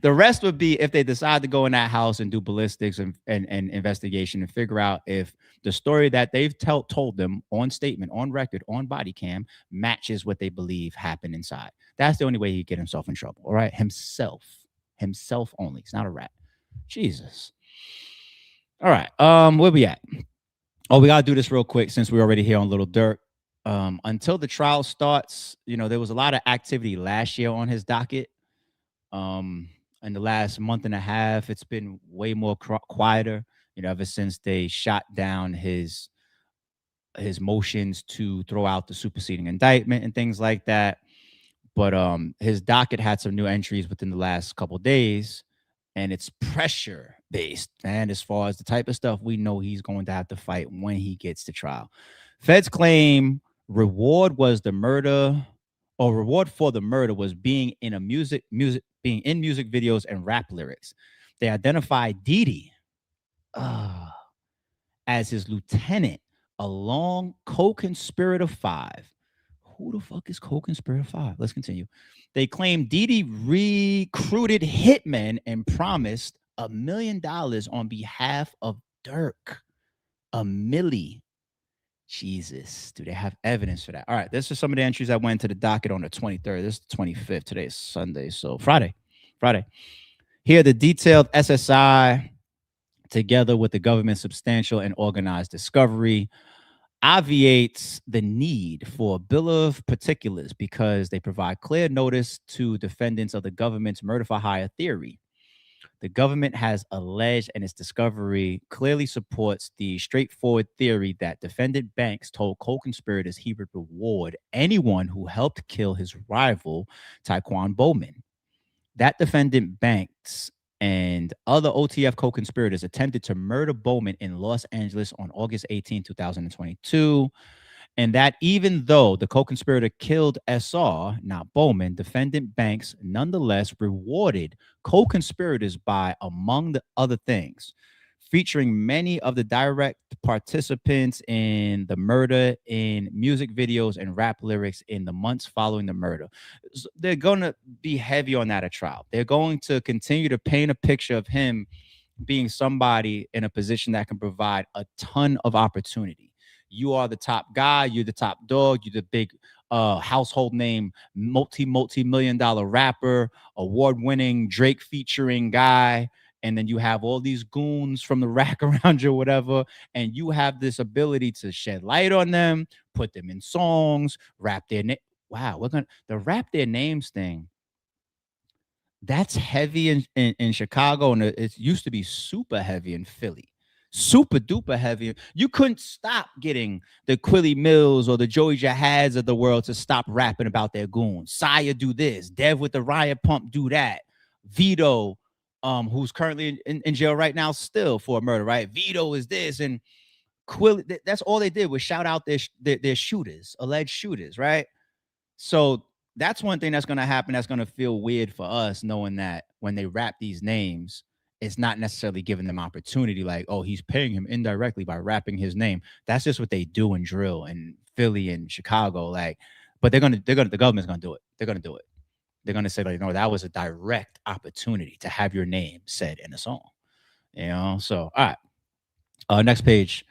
The rest would be if they decide to go in that house and do ballistics and investigation and figure out if the story that they've told them on statement, on record, on body cam matches what they believe happened inside. That's the only way he'd get himself in trouble. All right. Himself only. He's not a rat. Jesus. All right. Where we at? Oh, we gotta do this real quick since we're already here on Lil Durk. Until the trial starts, there was a lot of activity last year on his docket. In the last month and a half, it's been way more quieter, ever since they shot down his motions to throw out the superseding indictment and things like that. But his docket had some new entries within the last couple of days, and it's pressure based, man, as far as the type of stuff we know he's going to have to fight when he gets to trial. Feds claim reward for the murder was being in music videos and rap lyrics. They identified Diddy as his lieutenant, along co-conspirator 5. Who the fuck is co-conspirator 5? Let's continue. They claim Diddy recruited Hitman and promised $1 million on behalf of Durk. $1 million. Jesus, do they have evidence for that? All right, this is some of the entries that went to the docket on the 23rd. This is the 25th. Today is Sunday, so Friday. Here, the detailed SSI, together with the government's substantial and organized discovery, obviates the need for a bill of particulars because they provide clear notice to defendants of the government's murder for hire theory. The government has alleged, and its discovery clearly supports the straightforward theory that defendant Banks told co-conspirators he would reward anyone who helped kill his rival, Taekwon Bowman. That defendant Banks and other OTF co-conspirators attempted to murder Bowman in Los Angeles on August 18, 2022. And that even though the co-conspirator killed SR, not Bowman, defendant Banks nonetheless rewarded co-conspirators by, among the other things, featuring many of the direct participants in the murder in music videos and rap lyrics in the months following the murder. So they're going to be heavy on that at trial. They're going to continue to paint a picture of him being somebody in a position that can provide a ton of opportunity. You are the top guy. You're the top dog. You're the big household name, multi-million-dollar rapper, award-winning Drake featuring guy. And then you have all these goons from the rack around you or whatever. And you have this ability to shed light on them, put them in songs, rap their name. Wow, the rap their names thing. That's heavy in Chicago. And it used to be super heavy in Philly. Super duper heavy. You couldn't stop getting the Quilly Millz or the Joey Jahads of the world to stop rapping about their goons. Sire do this, Dev with the riot pump do that. Vito, who's currently in jail right now still for a murder, right? Vito is this, and Quilly, that's all they did was shout out their shooters, alleged shooters, right? So that's one thing that's going to happen that's going to feel weird for us, knowing that when they rap these names, it's not necessarily giving them opportunity like, oh, he's paying him indirectly by rapping his name. That's just what they do in drill and Philly and Chicago. Like, but the government's gonna do it. They're gonna do it. They're gonna say, like, no, that was a direct opportunity to have your name said in a song. So all right. Next page.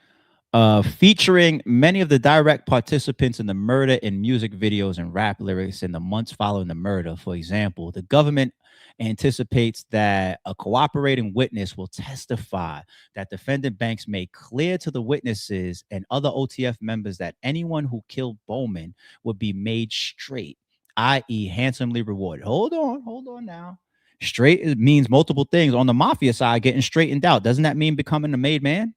Featuring many of the direct participants in the murder in music videos and rap lyrics in the months following the murder. For example, the government anticipates that a cooperating witness will testify that defendant Banks made clear to the witnesses and other OTF members that anyone who killed Bowman would be made straight, i.e. handsomely rewarded. Hold on now. Straight means multiple things. On the mafia side, getting straightened out. Doesn't that mean becoming a made man?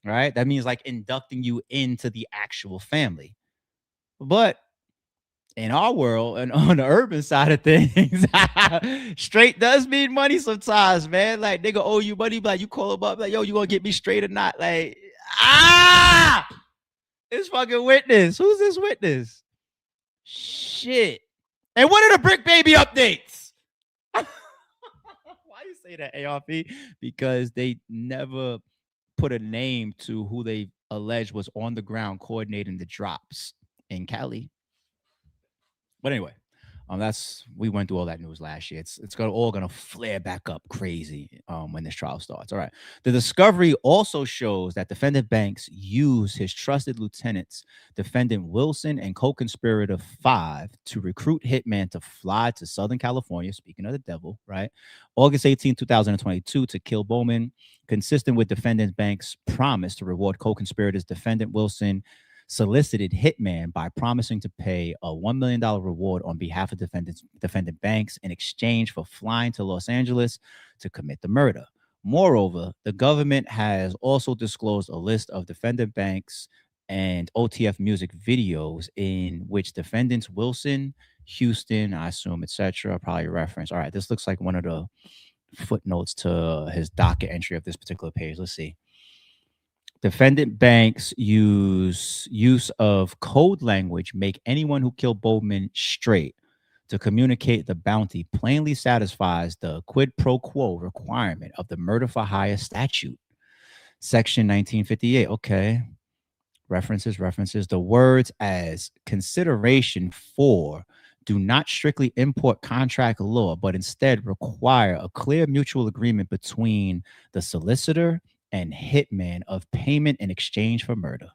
Right? That means like inducting you into the actual family. But in our world and on the urban side of things, straight does mean money sometimes, man. Like, nigga owe you money, but like, you call him up, like, yo, you gonna get me straight or not? Like, this fucking witness. Who's this witness? Shit. And what are the Brick Baby updates? Why you say that, ARP? Because they never put a name to who they alleged was on the ground coordinating the drops in Cali. But anyway, we went through all that news last year. It's all gonna flare back up crazy when this trial starts. All right. The discovery also shows that defendant Banks used his trusted lieutenants, defendant Wilson and co-conspirator 5, to recruit Hitman to fly to Southern California, speaking of the devil, right? August 18, 2022, to kill Bowman, consistent with defendant Banks' promise to reward co-conspirators. Defendant Wilson solicited Hitman by promising to pay a $1 million reward on behalf of defendant Banks in exchange for flying to Los Angeles to commit the murder. Moreover, the government has also disclosed a list of defendant Banks and OTF music videos in which defendants Wilson, Houston, I assume, etc., probably reference. All right, this looks like one of the footnotes to his docket entry of this particular page. Let's see. Defendant Banks' use of code language make anyone who killed Bowman straight to communicate the bounty plainly satisfies the quid pro quo requirement of the murder for hire statute. Section 1958. Okay. References. The words as consideration for do not strictly import contract law, but instead require a clear mutual agreement between the solicitor and Hitman of payment in exchange for murder.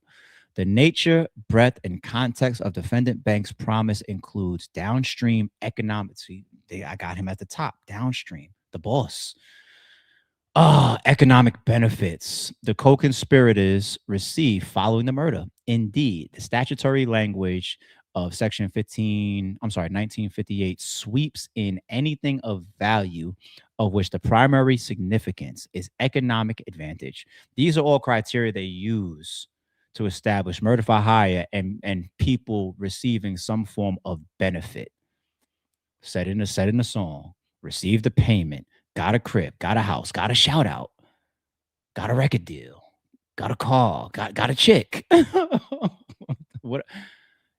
The nature, breadth, and context of defendant Banks' promise includes downstream economics. I got him at the top. Downstream, the boss. Economic benefits the co-conspirators receive following the murder. Indeed, the statutory language of Section 1958 sweeps in anything of value of which the primary significance is economic advantage. These are all criteria they use to establish murder for hire and people receiving some form of benefit. Said in the song, receive the payment, got a crib, got a house, got a shout out, got a record deal, got a car, got a chick. What?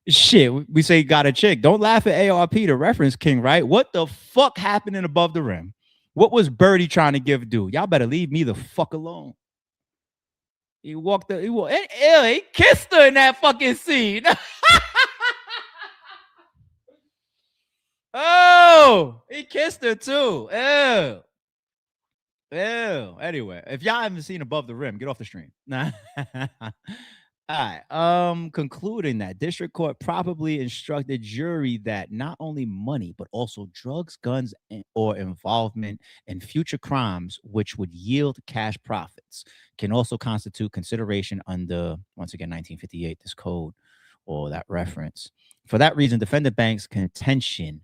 Shit, we say got a chick. Don't laugh at ARP, the reference king, right? What the fuck happened in Above the Rim? What was Birdie trying to give dude? Y'all better leave me the fuck alone. He kissed her in that fucking scene. Oh, he kissed her too. Ew. Anyway, if y'all haven't seen Above the Rim, get off the stream. Nah. All right. Concluding that district court probably instructed jury that not only money, but also drugs, guns, or involvement in future crimes, which would yield cash profits, can also constitute consideration under, once again, 1958, this code or that reference. For that reason, defendant Banks' contention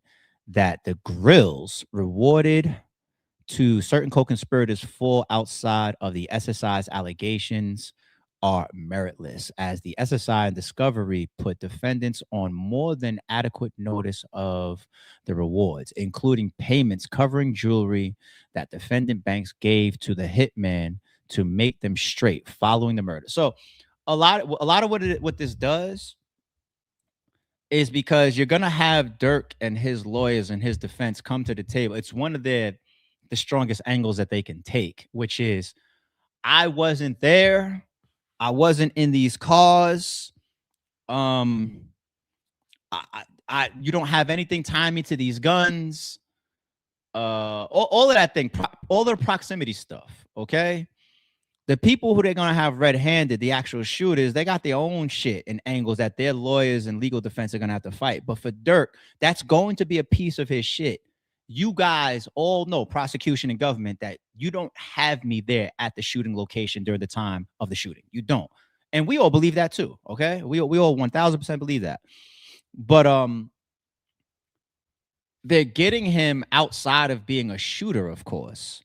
that the grills rewarded to certain co-conspirators fall outside of the SSI's allegations are meritless, as the SSI and discovery put defendants on more than adequate notice of the rewards, including payments covering jewelry that defendant Banks gave to the hitman to make them straight following the murder. So a lot of what this does is because you're gonna have Durk and his lawyers and his defense come to the table. It's one of the strongest angles that they can take, which is, I wasn't there. I wasn't in these cars. You don't have anything tying me to these guns. All of that thing, all the proximity stuff. Okay, the people who they're gonna have red-handed, the actual shooters, they got their own shit and angles that their lawyers and legal defense are gonna have to fight. But for Durk, that's going to be a piece of his shit. You guys all know, prosecution and government, that you don't have me there at the shooting location during the time of the shooting. You don't. And we all believe that too, okay? We all 1000% believe that. But they're getting him outside of being a shooter, of course.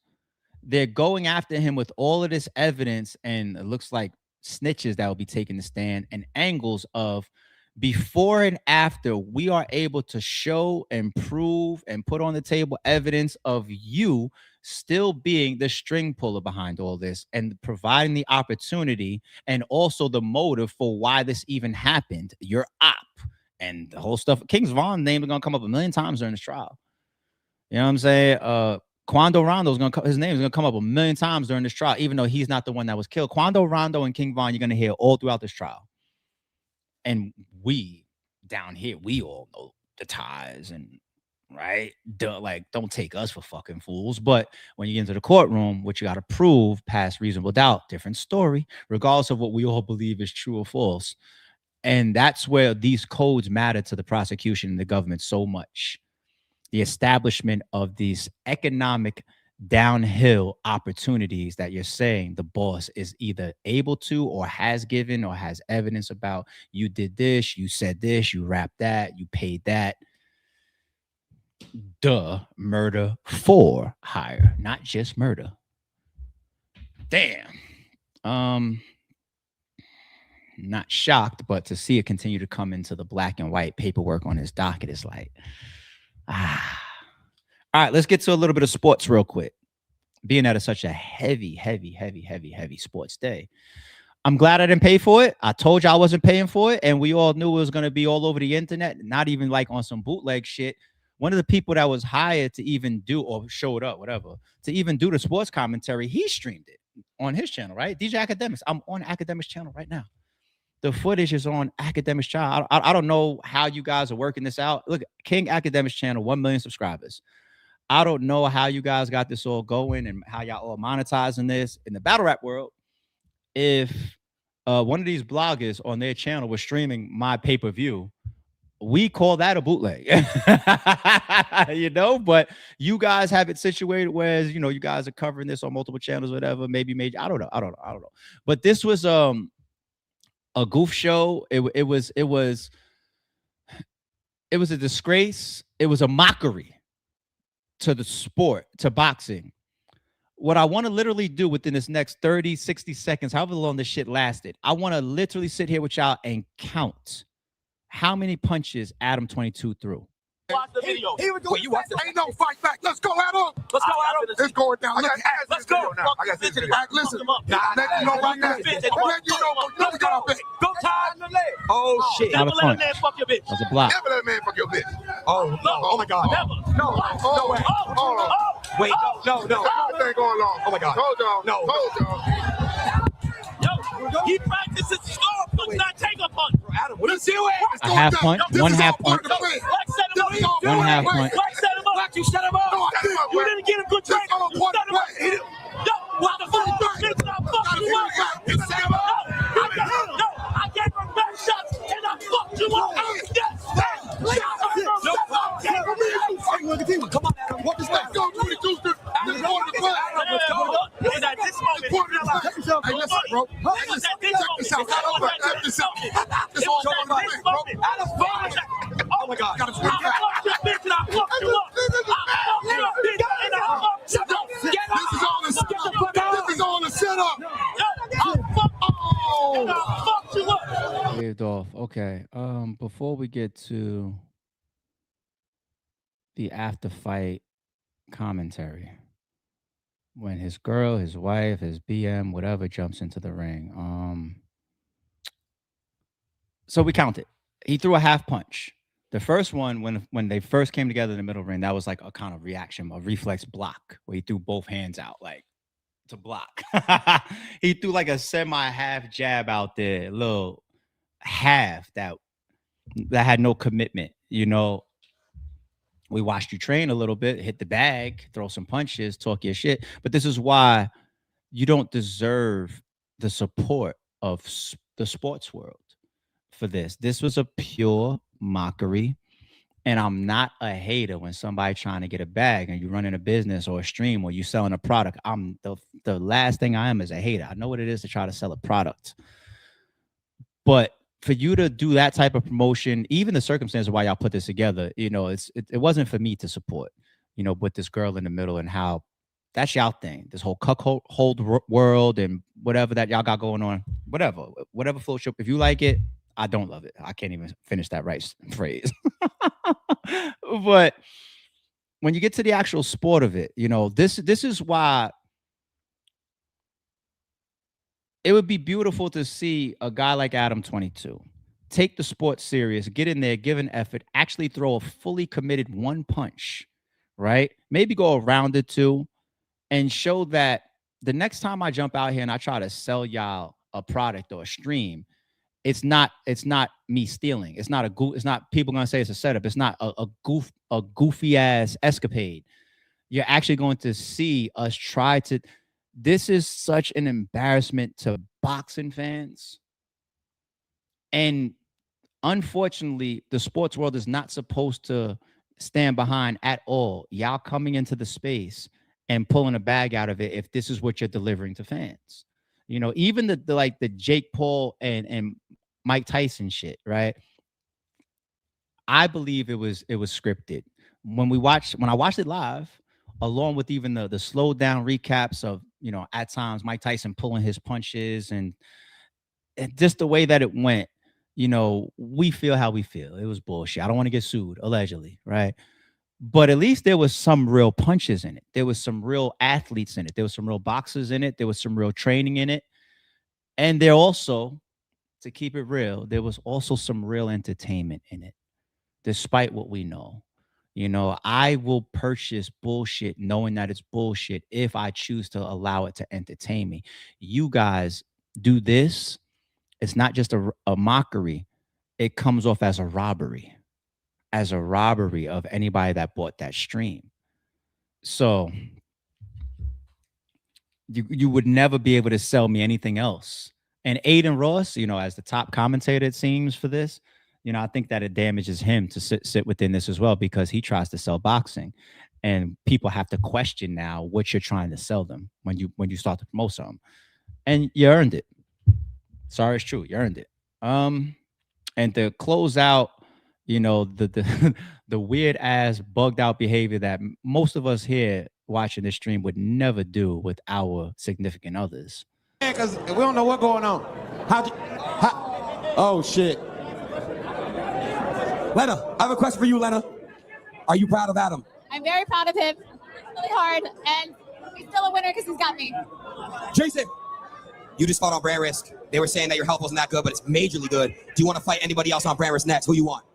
They're going after him with all of this evidence, and it looks like snitches that will be taking the stand and angles of before and after we are able to show and prove and put on the table evidence of you still being the string puller behind all this and providing the opportunity and also the motive for why this even happened, your op and the whole stuff. King's Von name is gonna come up a million times during this trial. You know what I'm saying? Quando Rondo's his name is gonna come up a million times during this trial, even though he's not the one that was killed. Quando Rondo and King Von, you're gonna hear all throughout this trial. And we down here, we all know the ties and right. Like, don't take us for fucking fools. But when you get into the courtroom, what you got to prove past reasonable doubt, different story, regardless of what we all believe is true or false. And that's where these codes matter to the prosecution and the government so much. The establishment of these economic downhill opportunities that you're saying the boss is either able to or has given or has evidence about. You did this, you said this, you rapped that, you paid that. Duh, murder for hire, not just murder. Damn. Not shocked, but to see it continue to come into the black and white paperwork on his docket is like, All right, let's get to a little bit of sports real quick. Being that it's such a heavy sports day. I'm glad I didn't pay for it. I told you I wasn't paying for it, and we all knew it was going to be all over the internet, not even like on some bootleg shit. One of the people that was hired to even do, or showed up, whatever, to even do the sports commentary, he streamed it on his channel, right? DJ Academics. I'm on Academics channel right now. The footage is on Academics channel. I don't know how you guys are working this out. Look, King Academics channel, 1 million subscribers. I don't know how you guys got this all going and how y'all all monetizing this in the battle rap world. If one of these bloggers on their channel was streaming my pay-per-view, we call that a bootleg. You know, but you guys have it situated whereas, you know, you guys are covering this on multiple channels, whatever, maybe major. I don't know. But this was a goof show. It was a disgrace. It was a mockery to the sport, to boxing. What I want to literally do within this next 30, 60 seconds, however long this shit lasted, I want to literally sit here with y'all and count how many punches Adam22 threw. Watch the video. Wait, you watch the ain't no fight back. Let's go, Adam. Let's go, Adam. It's going down. Let's go. I got this video. Listen, let you know right now. Let you know we got our bitch. Go time. Oh shit. Never let a man fuck your bitch. That was a block. Never let a man fuck your bitch. Oh my God. Never. No way. Hold on. Wait, no. Everything going on. Oh my God. Hold on. Yo, he practices score punch, not take a punch. Adam, what is he doing? A half punch, one half punch. One half punch. You set him up. You didn't get a good training. You set him up. Yo, what the fuck? You set him up. I gave him back shots and I fucked you up. Yes. Come on, Adam. What is that? Go, 22. It's at this moment. Hey, listen, bro. Check this out. Check this out. This all going on, bro. Oh my God. Got to swing back. This is all the setup. Waved off. Okay. Before we get to the after fight commentary, when his girl, his wife, his BM, whatever jumps into the ring. So we counted. He threw a half punch. The first one, when they first came together in the middle ring, that was like a kind of reaction, a reflex block, where he threw both hands out, like to block. He threw like a semi-half jab out there, a little half that had no commitment. You know, we watched you train a little bit, hit the bag, throw some punches, talk your shit. But this is why you don't deserve the support of the sports world for this. This was a pure mockery. And I'm not a hater when somebody trying to get a bag and you running a business or a stream or you selling a product. I'm the last thing I am is a hater. I know what it is to try to sell a product. But for you to do that type of promotion, even the circumstances why y'all put this together, you know, it wasn't for me to support, you know, with this girl in the middle and how that's y'all thing, this whole cuckold world and whatever that y'all got going on, whatever floats you up. If you like it, I don't love it. I can't even finish that right phrase. But when you get to the actual sport of it, you know, this is why it would be beautiful to see a guy like Adam22 take the sport serious, get in there, give an effort, actually throw a fully committed one punch, right? Maybe go a round or two and show that the next time I jump out here and I try to sell y'all a product or a stream, it's not me stealing. It's not people gonna say it's a setup. It's not a goofy ass escapade. You're actually going to see us try to. This is such an embarrassment to boxing fans. And unfortunately, the sports world is not supposed to stand behind at all y'all coming into the space and pulling a bag out of it if this is what you're delivering to fans. You know, even the Jake Paul and Mike Tyson shit, right? I believe it was scripted. When I watched it live, along with even the slowed down recaps of, you know, at times Mike Tyson pulling his punches and just the way that it went, you know, we feel how we feel. It was bullshit. I don't want to get sued, allegedly, right? But at least there was some real punches in it. There was some real athletes in it. There was some real boxers in it. There was some real training in it. And there also, to keep it real, there was also some real entertainment in it, despite what we know. You know, I will purchase bullshit knowing that it's bullshit if I choose to allow it to entertain me. You guys do this. It's not just a mockery. It comes off as a robbery of anybody that bought that stream. So you would never be able to sell me anything else. And Aiden Ross, you know, as the top commentator, it seems, for this, you know, I think that it damages him to sit within this as well, because he tries to sell boxing, and people have to question now what you're trying to sell them when you start to promote something, and you earned it. Sorry, it's true, you earned it. And to close out, you know, the weird ass bugged out behavior that most of us here watching this stream would never do with our significant others. Because we don't know what's going on. Oh shit. Lena, I have a question for you, Lena. Are you proud of Adam? I'm very proud of him. It's really hard, and he's still a winner because he's got me. Jason, you just fought on Brand Risk. They were saying that your health wasn't that good, but it's majorly good. Do you want to fight anybody else on Brand Risk next? Who you want?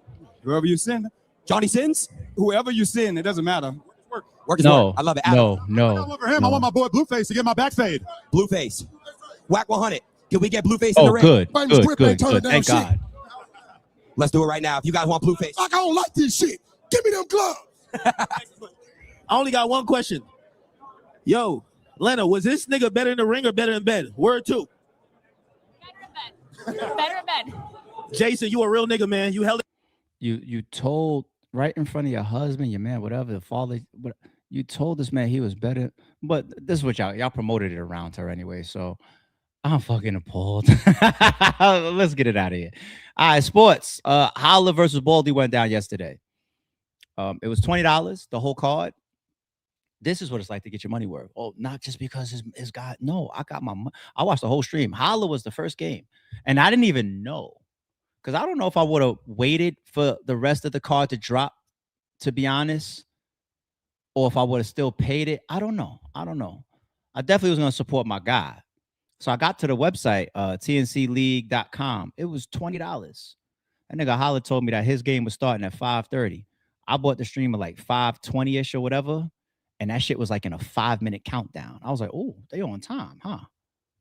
Whoever you send. Johnny Sins? Whoever you send, it doesn't matter. Work is work. I love it. Adam. No. I want my boy Blueface to get my back fade. Blueface. Whack 100. Can we get Blueface in Oh, the ring? good. Thank God. Let's do it right now. If you guys want Blueface. Like, I don't like this shit. Give me them gloves. I only got one question. Yo, Lena, was this nigga better in the ring or better in bed? Word two. Better in bed. Jason, you a real nigga, man. You held it. You told right in front of your husband, your man, whatever, the father, but you told this man he was better. But this is what y'all promoted it around her anyway, so I'm fucking appalled. Let's get it out of here. All right, sports. Holla versus Baldy went down yesterday. It was $20, the whole card. This is what it's like to get your money worth. Oh, not just because his guy. No, I got my money. I watched the whole stream. Holla was the first game, and I didn't even know, because I don't know if I would have waited for the rest of the card to drop, to be honest, or if I would have still paid it. I don't know. I definitely was going to support my guy. So I got to the website, tncleague.com. It was $20. That nigga Holla told me that his game was starting at 5:30. I bought the stream at like 5:20-ish or whatever, and that shit was like in a 5-minute countdown. I was like, oh, they on time, huh?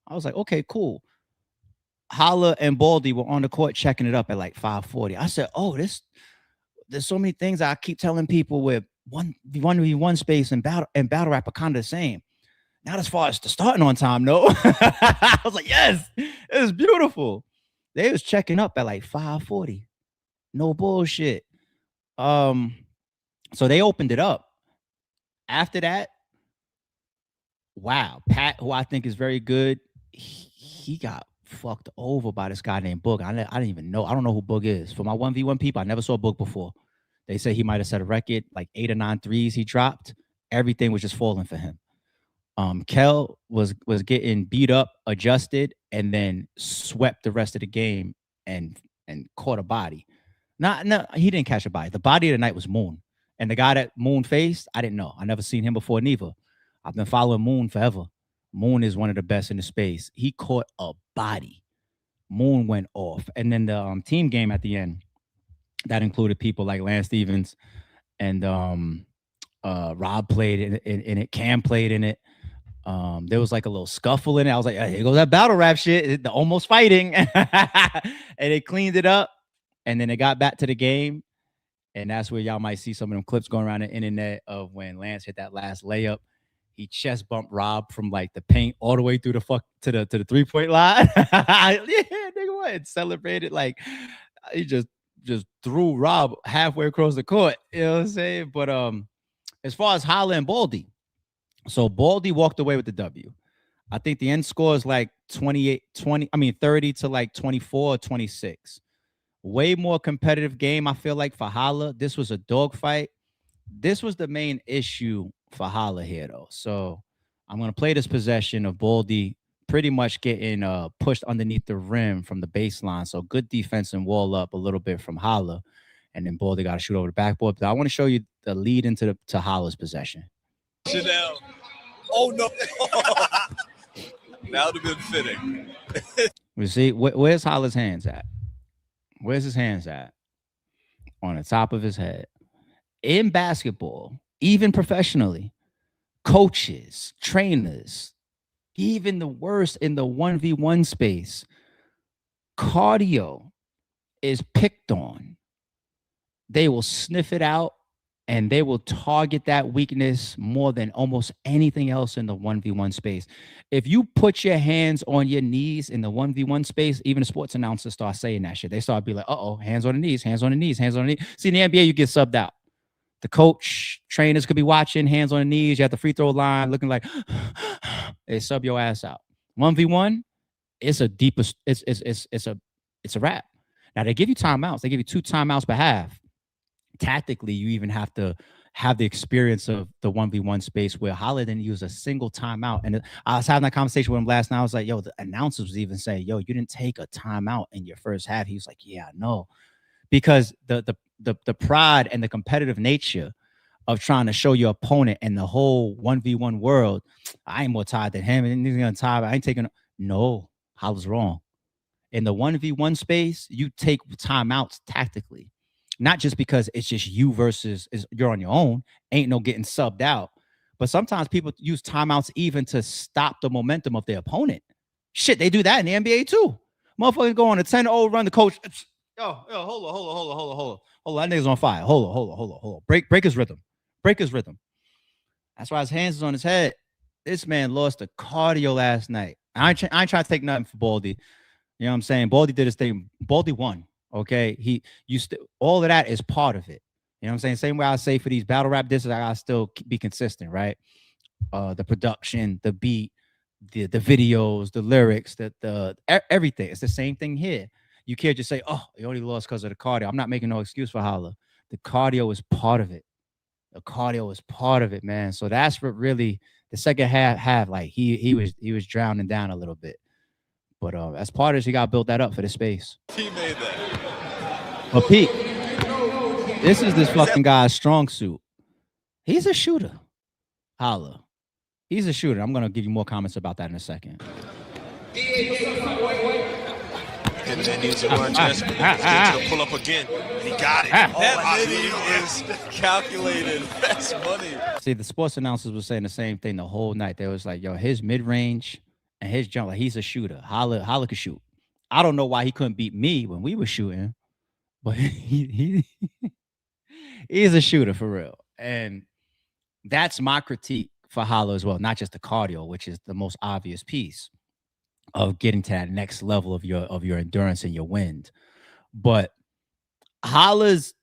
I was like, okay, cool. Holla and Baldy were on the court checking it up at like 5:40. I said, oh, there's so many things I keep telling people with 1v1 space and battle rap are kind of the same. Not as far as the starting on time, no. I was like, yes, it was beautiful. They was checking up at like 5:40. No bullshit. So they opened it up. After that, wow, Pat, who I think is very good, he got fucked over by this guy named Boog. I didn't even know. I don't know who Boog is. For my 1v1 people, I never saw Boog before. They say he might have set a record, like 8 or 9 threes he dropped. Everything was just falling for him. Kel was getting beat up, adjusted, and then swept the rest of the game and and caught a body. No, he didn't catch a body. The body of the night was Moon. And the guy that Moon faced, I didn't know. I never seen him before neither. I've been following Moon forever. Moon is one of the best in the space. He caught a body. Moon went off. And then the team game at the end, that included people like Lance Stevens and Rob played in it. Cam played in it. There was like a little scuffle in it. I was like, here goes that battle rap shit. The almost fighting. And they cleaned it up. And then they got back to the game. And that's where y'all might see some of them clips going around the internet of when Lance hit that last layup. He chest bumped Rob from like the paint all the way through the to the 3-point line. Yeah, nigga, what? And celebrated like he just threw Rob halfway across the court. You know what I'm saying? But as far as Holla and Baldy, so Baldy walked away with the W. I think the end score is like 30 to like 24 or 26. Way more competitive game, I feel like, for Holla. This was a dogfight. This was the main issue for Holla here, though. So I'm going to play this possession of Baldy pretty much getting pushed underneath the rim from the baseline. So good defense and wall up a little bit from Holla. And then Baldy got to shoot over the backboard. But I want to show you the lead into Holla's possession. Chanel. Oh, no. That would have been fitting. You see, where's Holla's hands at? Where's his hands at? On the top of his head. In basketball, even professionally, coaches, trainers, even the worst in the 1v1 space, cardio is picked on. They will sniff it out and they will target that weakness more than almost anything else in the 1v1 space. If you put your hands on your knees in the 1v1 space, even the sports announcers start saying that shit. They start be like, uh-oh, hands on the knees, hands on the knees, hands on the knees. See, in the NBA, you get subbed out. The coach, trainers could be watching, hands on the knees. You have the free throw line looking like, they sub your ass out. 1v1, it's a deeper, it's a wrap. Now, they give you timeouts. They give you 2 timeouts per half. Tactically, you even have to have the experience of the 1v1 space where Holla didn't use a single timeout. And I was having that conversation with him last night. I was like, yo, the announcers was even saying, yo, you didn't take a timeout in your first half. He was like, yeah, I know. Because the pride and the competitive nature of trying to show your opponent and the whole 1v1 world, I ain't more tired than him. And he's gonna tie. I ain't taking. No, Holla's wrong. In the 1v1 space, you take timeouts tactically. Not just because it's just you versus you're on your own, ain't no getting subbed out. But sometimes people use timeouts even to stop the momentum of their opponent. Shit, they do that in the NBA too. Motherfuckers go on a 10-0 run, the coach, yo, hold on, that nigga's on fire. Hold on. Break his rhythm. Break his rhythm. That's why his hands is on his head. This man lost the cardio last night. I ain't trying to take nothing for Baldy. You know what I'm saying? Baldy did his thing. Baldy won. Okay, all of that is part of it. You know what I'm saying? Same way I say for these battle rap disses, I gotta still be consistent, right? The production, the beat, the videos, the lyrics, the everything. It's the same thing here. You can't just say, oh, he only lost because of the cardio. I'm not making no excuse for Holla. The cardio is part of it. The cardio is part of it, man. So that's what really the second half like he was drowning down a little bit. But as part of it, he got built that up for the space. He made that. But Pete, this is this fucking guy's strong suit. He's a shooter. Holla. He's a shooter. I'm going to give you more comments about that in a second. Hitman needs to run just to pull up again. And he got it. That video is calculated. That's money. See, the sports announcers were saying the same thing the whole night. They was like, yo, his mid-range and his jump, like he's a shooter. Holla could shoot. I don't know why he couldn't beat me when we were shooting, but he's a shooter for real. And that's my critique for Holla as well, not just the cardio, which is the most obvious piece of getting to that next level of your endurance and your wind. But Holla's,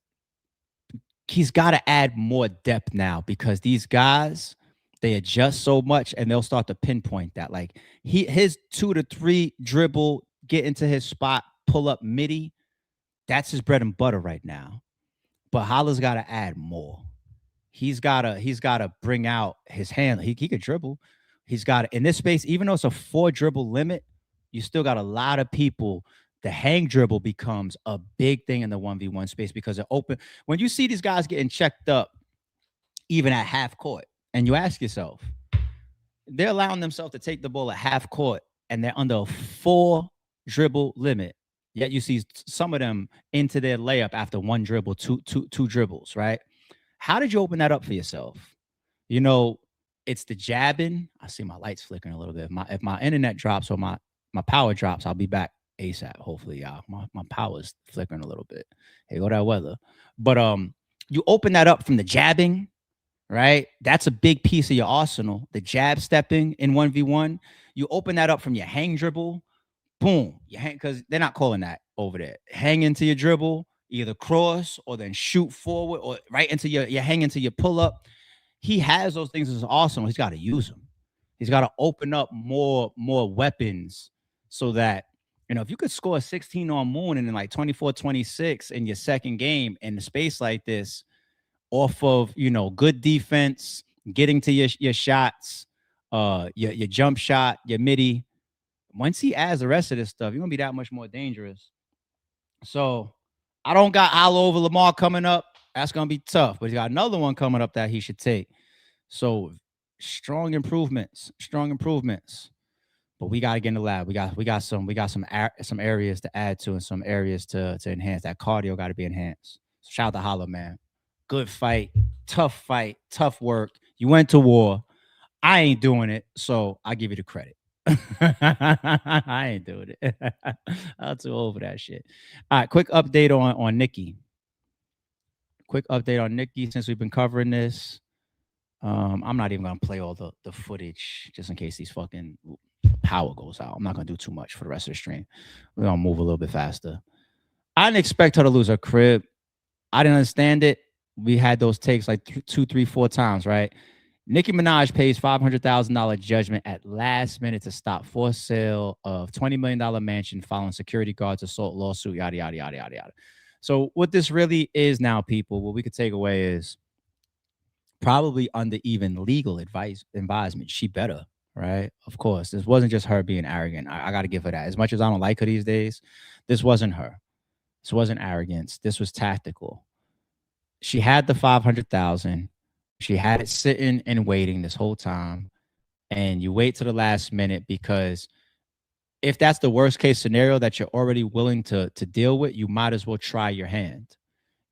he's got to add more depth now because these guys, they adjust so much and they'll start to pinpoint that. Like his 2 to 3 dribble, get into his spot, pull up midi, that's his bread and butter right now. But Holla's got to add more. He's got to bring out his hand. He could dribble. He's got in this space, even though it's a 4 dribble limit, you still got a lot of people the hang dribble becomes a big thing in the 1v1 space because it open. When you see these guys getting checked up, even at half court, and you ask yourself, they're allowing themselves to take the ball at half court and they're under a 4 dribble limit. Yet you see some of them into their layup after 1 dribble, two dribbles, right? How did you open that up for yourself? You know, it's the jabbing. I see my lights flickering a little bit. If my internet drops or my power drops, I'll be back ASAP. Hopefully, y'all. My power's flickering a little bit. Hey, go that weather. But you open that up from the jabbing, right? That's a big piece of your arsenal. The jab stepping in 1v1. You open that up from your hang dribble. Boom. You hang, because they're not calling that over there. Hang into your dribble, either cross or then shoot forward or right into your hang into your pull up. He has those things as arsenal. He's got to use them. He's got to open up more weapons so that, you know, if you could score 16 on Moon and then like 24-26 in your second game in a space like this off of, you know, good defense, getting to your shots, your jump shot, your midi. Once he adds the rest of this stuff, you're going to be that much more dangerous. So I don't got all over Lamar coming up. That's going to be tough, but he's got another one coming up that he should take. So strong improvements. But we got to get in the lab. We got some areas to add to and some areas to enhance. That cardio got to be enhanced. So shout out to Holla, man. Good fight, tough work. You went to war. I ain't doing it, so I give you the credit. I ain't doing it. I'm too old for that shit. All right, quick update on Nicki. Since we've been covering this. I'm not even gonna play all the footage just in case these fucking power goes out. I'm not gonna do too much for the rest of the stream. We're gonna move a little bit faster. I didn't expect her to lose her crib. I didn't understand it. We had those takes like 2, 3, 4 times, right? Nicki Minaj pays $500,000 judgment at last minute to stop forced sale of $20 million mansion following security guards assault lawsuit, yada, yada, yada, yada, yada. So what this really is now, people, what we could take away is probably under even legal advisement. She better, right? Of course, this wasn't just her being arrogant. I got to give her that. As much as I don't like her these days, this wasn't her. This wasn't arrogance. This was tactical. She had the $500,000. She had it sitting and waiting this whole time. And you wait to the last minute because if that's the worst case scenario that you're already willing to deal with, you might as well try your hand.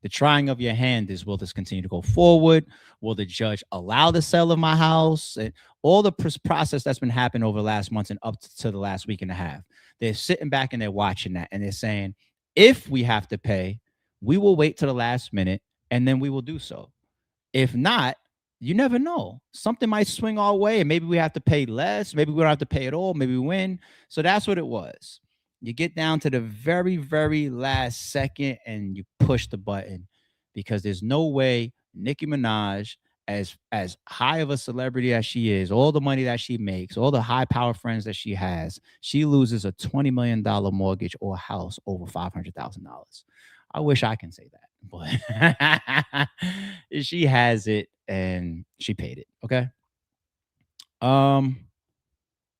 The trying of your hand is, will this continue to go forward? Will the judge allow the sale of my house? And all the process that's been happening over the last months and up to the last week and a half. They're sitting back and they're watching that. And they're saying, if we have to pay, we will wait to the last minute and then we will do so. If not, you never know. Something might swing our way and maybe we have to pay less. Maybe we don't have to pay at all. Maybe we win. So that's what it was. You get down to the very, very last second and you push the button because there's no way Nicki Minaj, as high of a celebrity as she is, all the money that she makes, all the high power friends that she has, she loses a $20 million mortgage or house over $500,000. I wish I can say that. But she has it and she paid it. Okay. Oh,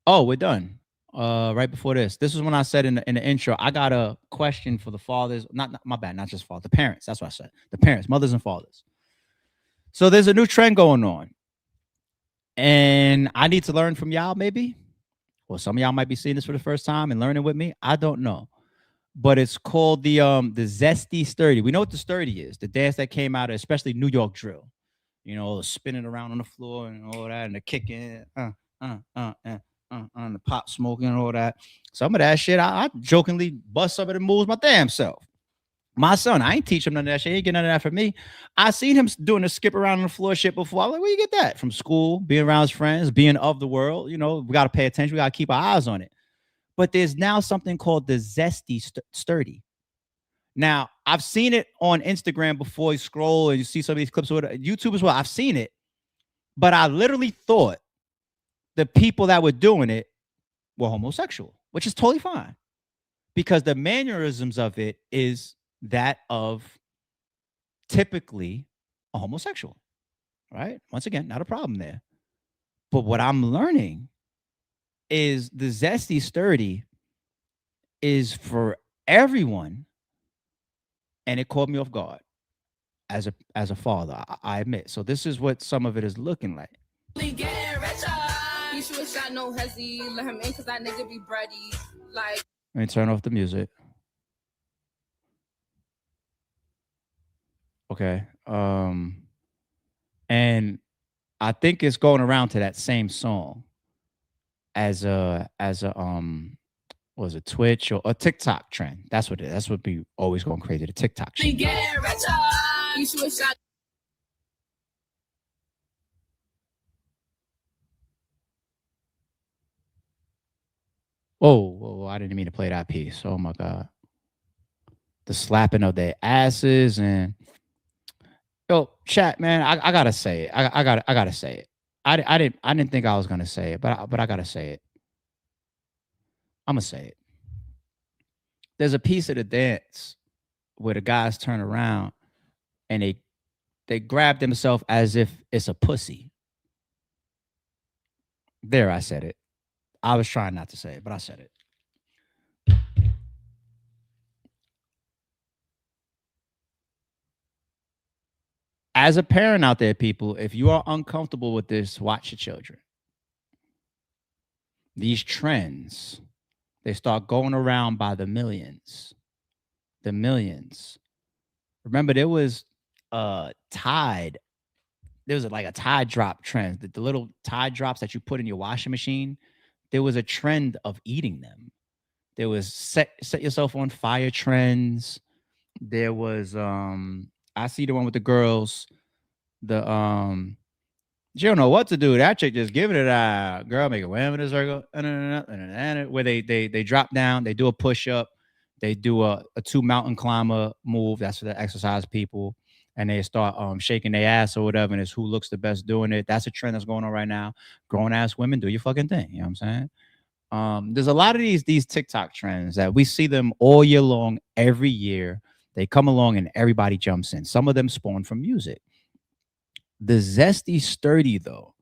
we're done. Right before this is when I said in the intro, I got a question for the fathers. Not my bad, not just fathers, the parents. That's what I said. The parents, mothers and fathers. So there's a new trend going on. And I need to learn from y'all, maybe. Or some of y'all might be seeing this for the first time and learning with me. I don't know. But it's called the Zesty Sturdy. We know what the Sturdy is. The dance that came out of especially New York drill. You know, spinning around on the floor and all that, and the kicking, and the pop smoking and all that. Some of that shit, I jokingly bust some of the moves my damn self. My son, I ain't teach him none of that shit. He ain't get none of that from me. I seen him doing the skip around on the floor shit before. I'm like, where you get that? From school, being around his friends, being of the world. You know, we got to pay attention. We got to keep our eyes on it. But there's now something called the Zesty Sturdy. Now, I've seen it on Instagram before. You scroll and you see some of these clips with YouTube as well. I've seen it. But I literally thought the people that were doing it were homosexual, which is totally fine. Because the mannerisms of it is that of typically a homosexual, right? Once again, not a problem there. But what I'm learning is the Zesty Sturdy is for everyone, and it caught me off guard as a father. I admit. So this is what some of it is looking like. You should shot no hezzy. Let him in because that nigga be bready. Like, Let me turn off the music. Okay. And I think it's going around to that same song as a was it Twitch or a TikTok trend? That's what it is. That's what be always going crazy. The TikTok trend. you should shot. Whoa, I didn't mean to play that piece. Oh my God. The slapping of their asses and yo, chat, man. I gotta say it. I gotta say it. I didn't think I was gonna say it, but I gotta say it. I'm gonna say it. There's a piece of the dance where the guys turn around and they grab themselves as if it's a pussy. There, I said it. I was trying not to say it, but I said it. As a parent out there, people, if you are uncomfortable with this, watch your children. These trends, they start going around by the millions. The millions. Remember, there was a Tide. There was like a Tide drop trend. The little Tide drops that you put in your washing machine. There was a trend of eating them. There was set yourself on fire trends. There was I see the one with the girls. The she don't know what to do. That chick just giving it a girl, make a wham in a circle, where they drop down, they do a push up, they do a 2 mountain climber move. That's for the exercise people, and they start shaking their ass or whatever, and it's who looks the best doing it. That's a trend that's going on right now. Grown ass women, do your fucking thing. You know what I'm saying? There's a lot of these TikTok trends that we see them all year long, every year. They come along and everybody jumps in. Some of them spawn from music. The Zesty Sturdy, though,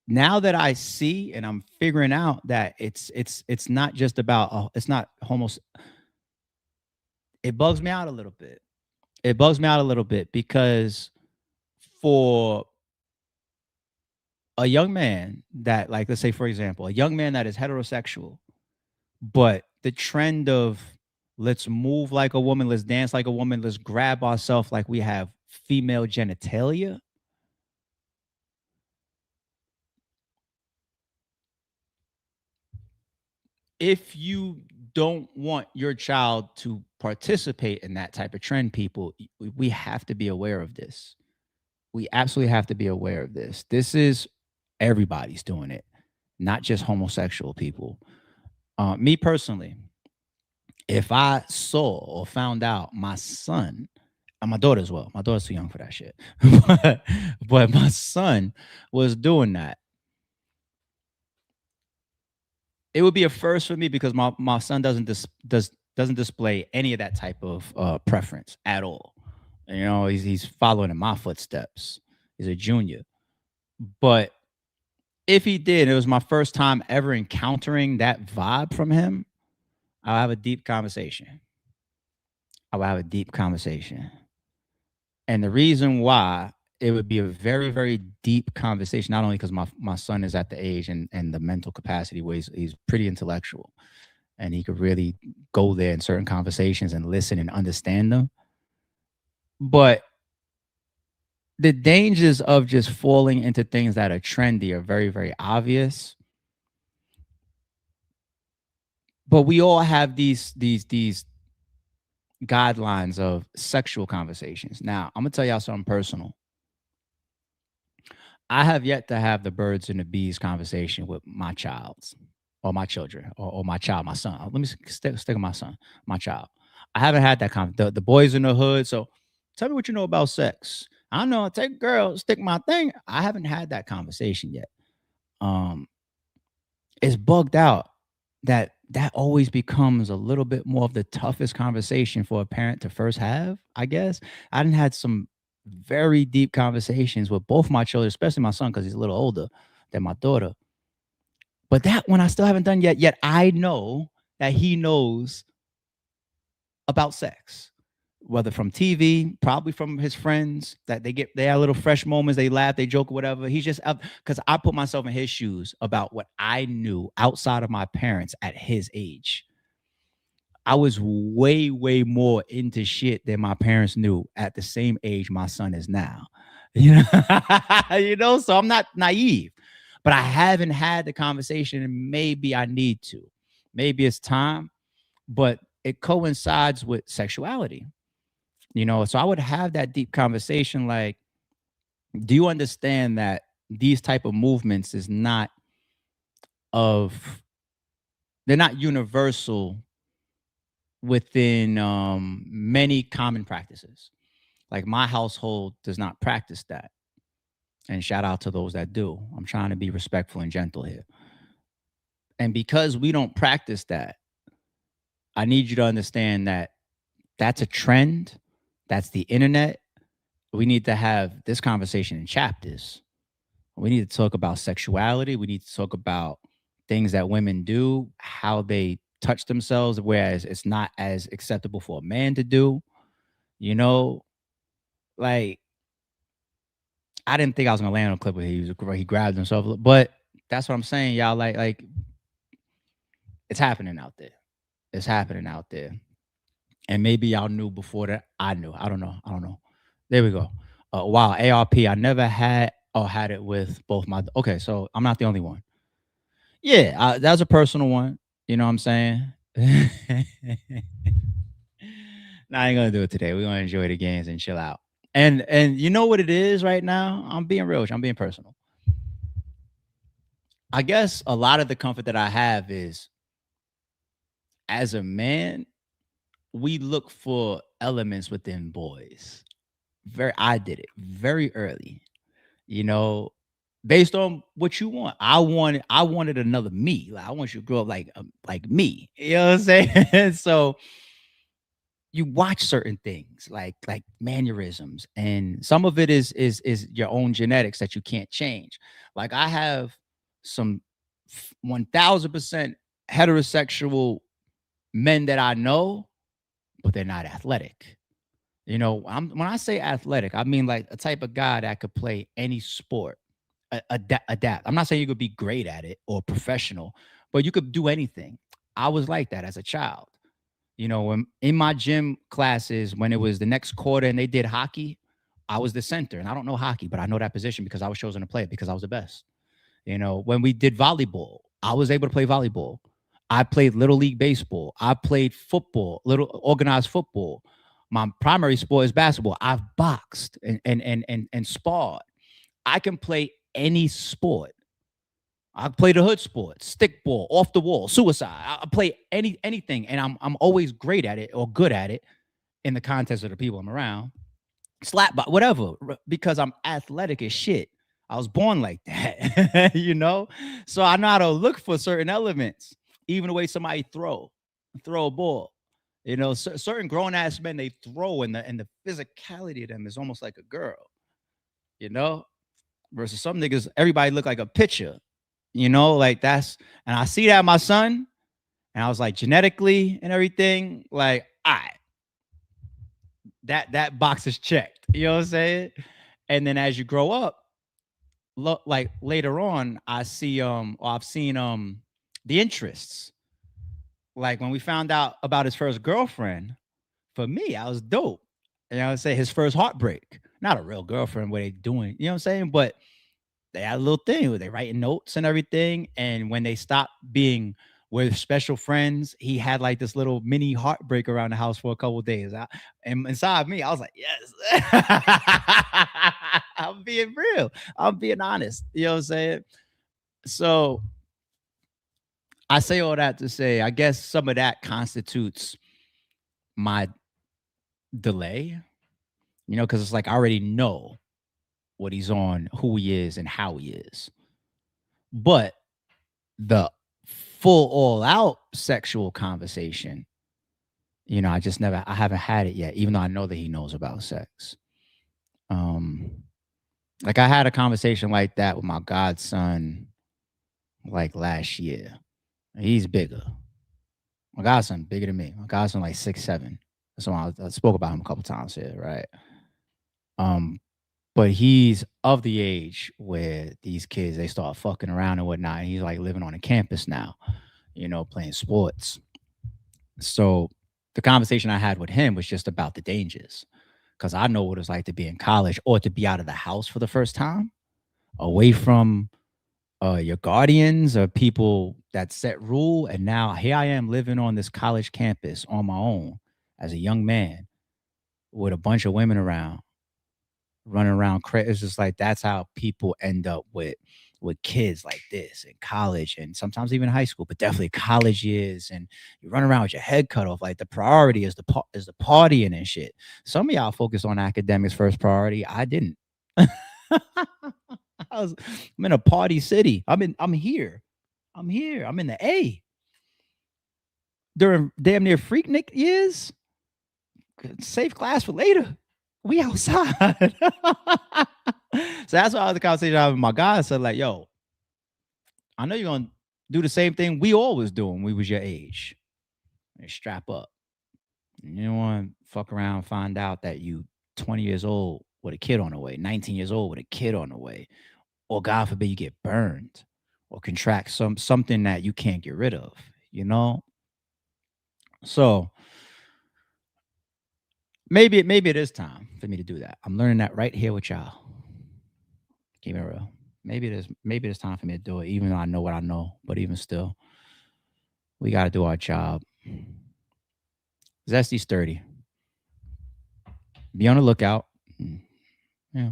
now that I see and I'm figuring out that it's not just about it's not it bugs me out a little bit. It bugs me out a little bit because for a young man that, like, let's say, for example, a young man that is heterosexual, but the trend of let's move like a woman, let's dance like a woman, let's grab ourselves like we have female genitalia. If you don't want your child to participate in that type of trend, people, we have to be aware of this. We absolutely have to be aware of this. This is everybody's doing it, not just homosexual people. Me personally, if I saw or found out my son, and my daughter as well, my daughter's too young for that shit, but my son was doing that, it would be a first for me because my son doesn't display any of that type of preference at all. You know, he's following in my footsteps. He's a junior. But if he did, it was my first time ever encountering that vibe from him, I'll have a deep conversation. I will have a deep conversation. And the reason why it would be a very, very deep conversation, not only because my son is at the age and the mental capacity where he's pretty intellectual and he could really go there in certain conversations and listen and understand them, but the dangers of just falling into things that are trendy are very, very obvious. But we all have these guidelines of sexual conversations. Now, I'm gonna tell y'all something personal. I have yet to have the birds and the bees conversation with my child or my children or my child, my son. Let me stick with my son, my child. I haven't had that conversation. The boys in the hood. So tell me what you know about sex. I don't know. Take a girl, stick my thing. I haven't had that conversation yet. It's bugged out that always becomes a little bit more of the toughest conversation for a parent to first have, I guess. I done had some very deep conversations with both my children, especially my son, because he's a little older than my daughter. But that one I still haven't done yet I know that he knows about sex, whether from TV, probably from his friends that they have little fresh moments, they laugh, they joke, or whatever. He's just up because I put myself in his shoes about what I knew outside of my parents at his age. I was way, way more into shit than my parents knew at the same age my son is now. So I'm not naive, but I haven't had the conversation, and maybe I need to. Maybe it's time, but it coincides with sexuality. So I would have that deep conversation like, do you understand that these type of movements they're not universal within many common practices? Like my household does not practice that. And shout out to those that do. I'm trying to be respectful and gentle here. And because we don't practice that, I need you to understand that that's a trend. That's the internet. We need to have this conversation in chapters. We need to talk about sexuality. We need to talk about things that women do, how they touch themselves, whereas it's not as acceptable for a man to do. Like, I didn't think I was gonna land on a clip where he grabbed himself, but that's what I'm saying, y'all. Like, it's happening out there. It's happening out there. And maybe y'all knew before that I knew. I don't know. There we go. Wow, ARP. I never had it with both my. Okay, so I'm not the only one. Yeah, that was a personal one. You know what I'm saying? Nah, I ain't gonna do it today. We're gonna enjoy the games and chill out. And you know what it is right now? I'm being real. I'm being personal. I guess a lot of the comfort that I have is, as a man, we look for elements within boys. I did it very early, based on what you want. I wanted another me. Like, I want you to grow up like me. You know what I'm saying? So you watch certain things like mannerisms, and some of it is your own genetics that you can't change. Like, I have some 1000% heterosexual men that I know, but they're not athletic. When I say athletic, I mean like a type of guy that could play any sport, adapt. I'm not saying you could be great at it or professional, but you could do anything. I was like that as a child. When in my gym classes, when it was the next quarter and they did hockey, I was the center. And I don't know hockey, but I know that position because I was chosen to play it because I was the best. When we did volleyball, I was able to play volleyball. I played little league baseball. I played football, little organized football. My primary sport is basketball. I've boxed and sparred. I can play any sport. I play the hood sports, stickball, off the wall, suicide. I play anything, and I'm always great at it or good at it in the context of the people I'm around. Slap, whatever, because I'm athletic as shit. I was born like that, So I know how to look for certain elements, even the way somebody throw a ball. Certain grown ass men, they throw, and the physicality of them is almost like a girl, versus some niggas, everybody look like a pitcher. Like that's, and I see that in my son, and I was like, genetically and everything, like, all right, that box is checked. You know what I'm saying? And then as you grow up, like later on, I've seen the interests. Like when we found out about his first girlfriend, for me, I was dope. You know what I'm saying? His first heartbreak, not a real girlfriend, what they doing, you know what I'm saying? But they had a little thing where they writing notes and everything. And when they stopped being with special friends, he had like this little mini heartbreak around the house for a couple of days. And inside me, I was like, yes, I'm being real. I'm being honest. You know what I'm saying? So I say all that to say, I guess some of that constitutes my delay, because it's like I already know what he's on, who he is, and how he is. But the full all-out sexual conversation, I haven't had it yet, even though I know that he knows about sex. Like I had a conversation like that with my godson like last year. He's bigger. My godson bigger than me. My godson like 6'7". So I spoke about him a couple times here, right? But he's of the age where these kids, they start fucking around and whatnot. And he's like living on a campus now, you know, playing sports. So the conversation I had with him was just about the dangers, because I know what it's like to be in college or to be out of the house for the first time, away from your guardians or people that set rule. And now here I am living on this college campus on my own as a young man with a bunch of women around, running around. It's just like, that's how people end up with kids like this in college, and sometimes even high school, but definitely college years. And you run around with your head cut off. Like, the priority is the partying and shit. Some of y'all focus on academics first priority. I didn't. I'm in a party city. I'm here. I'm in the A. During damn near Freaknik years. Save class for later. We outside. So that's why I was the conversation I had with my guy. I said, like, yo, I know you're gonna do the same thing we always do when we was your age. And strap up. You don't want to fuck around and find out that you 20 years old with a kid on the way, 19 years old with a kid on the way, or God forbid you get burned or contract something that you can't get rid of, you know? So maybe it is time for me to do that. I'm learning that right here with y'all. Keep it real. Maybe it is time for me to do it, even though I know what I know. But even still, we got to do our job. Zesty Sturdy. Be on the lookout. Yeah,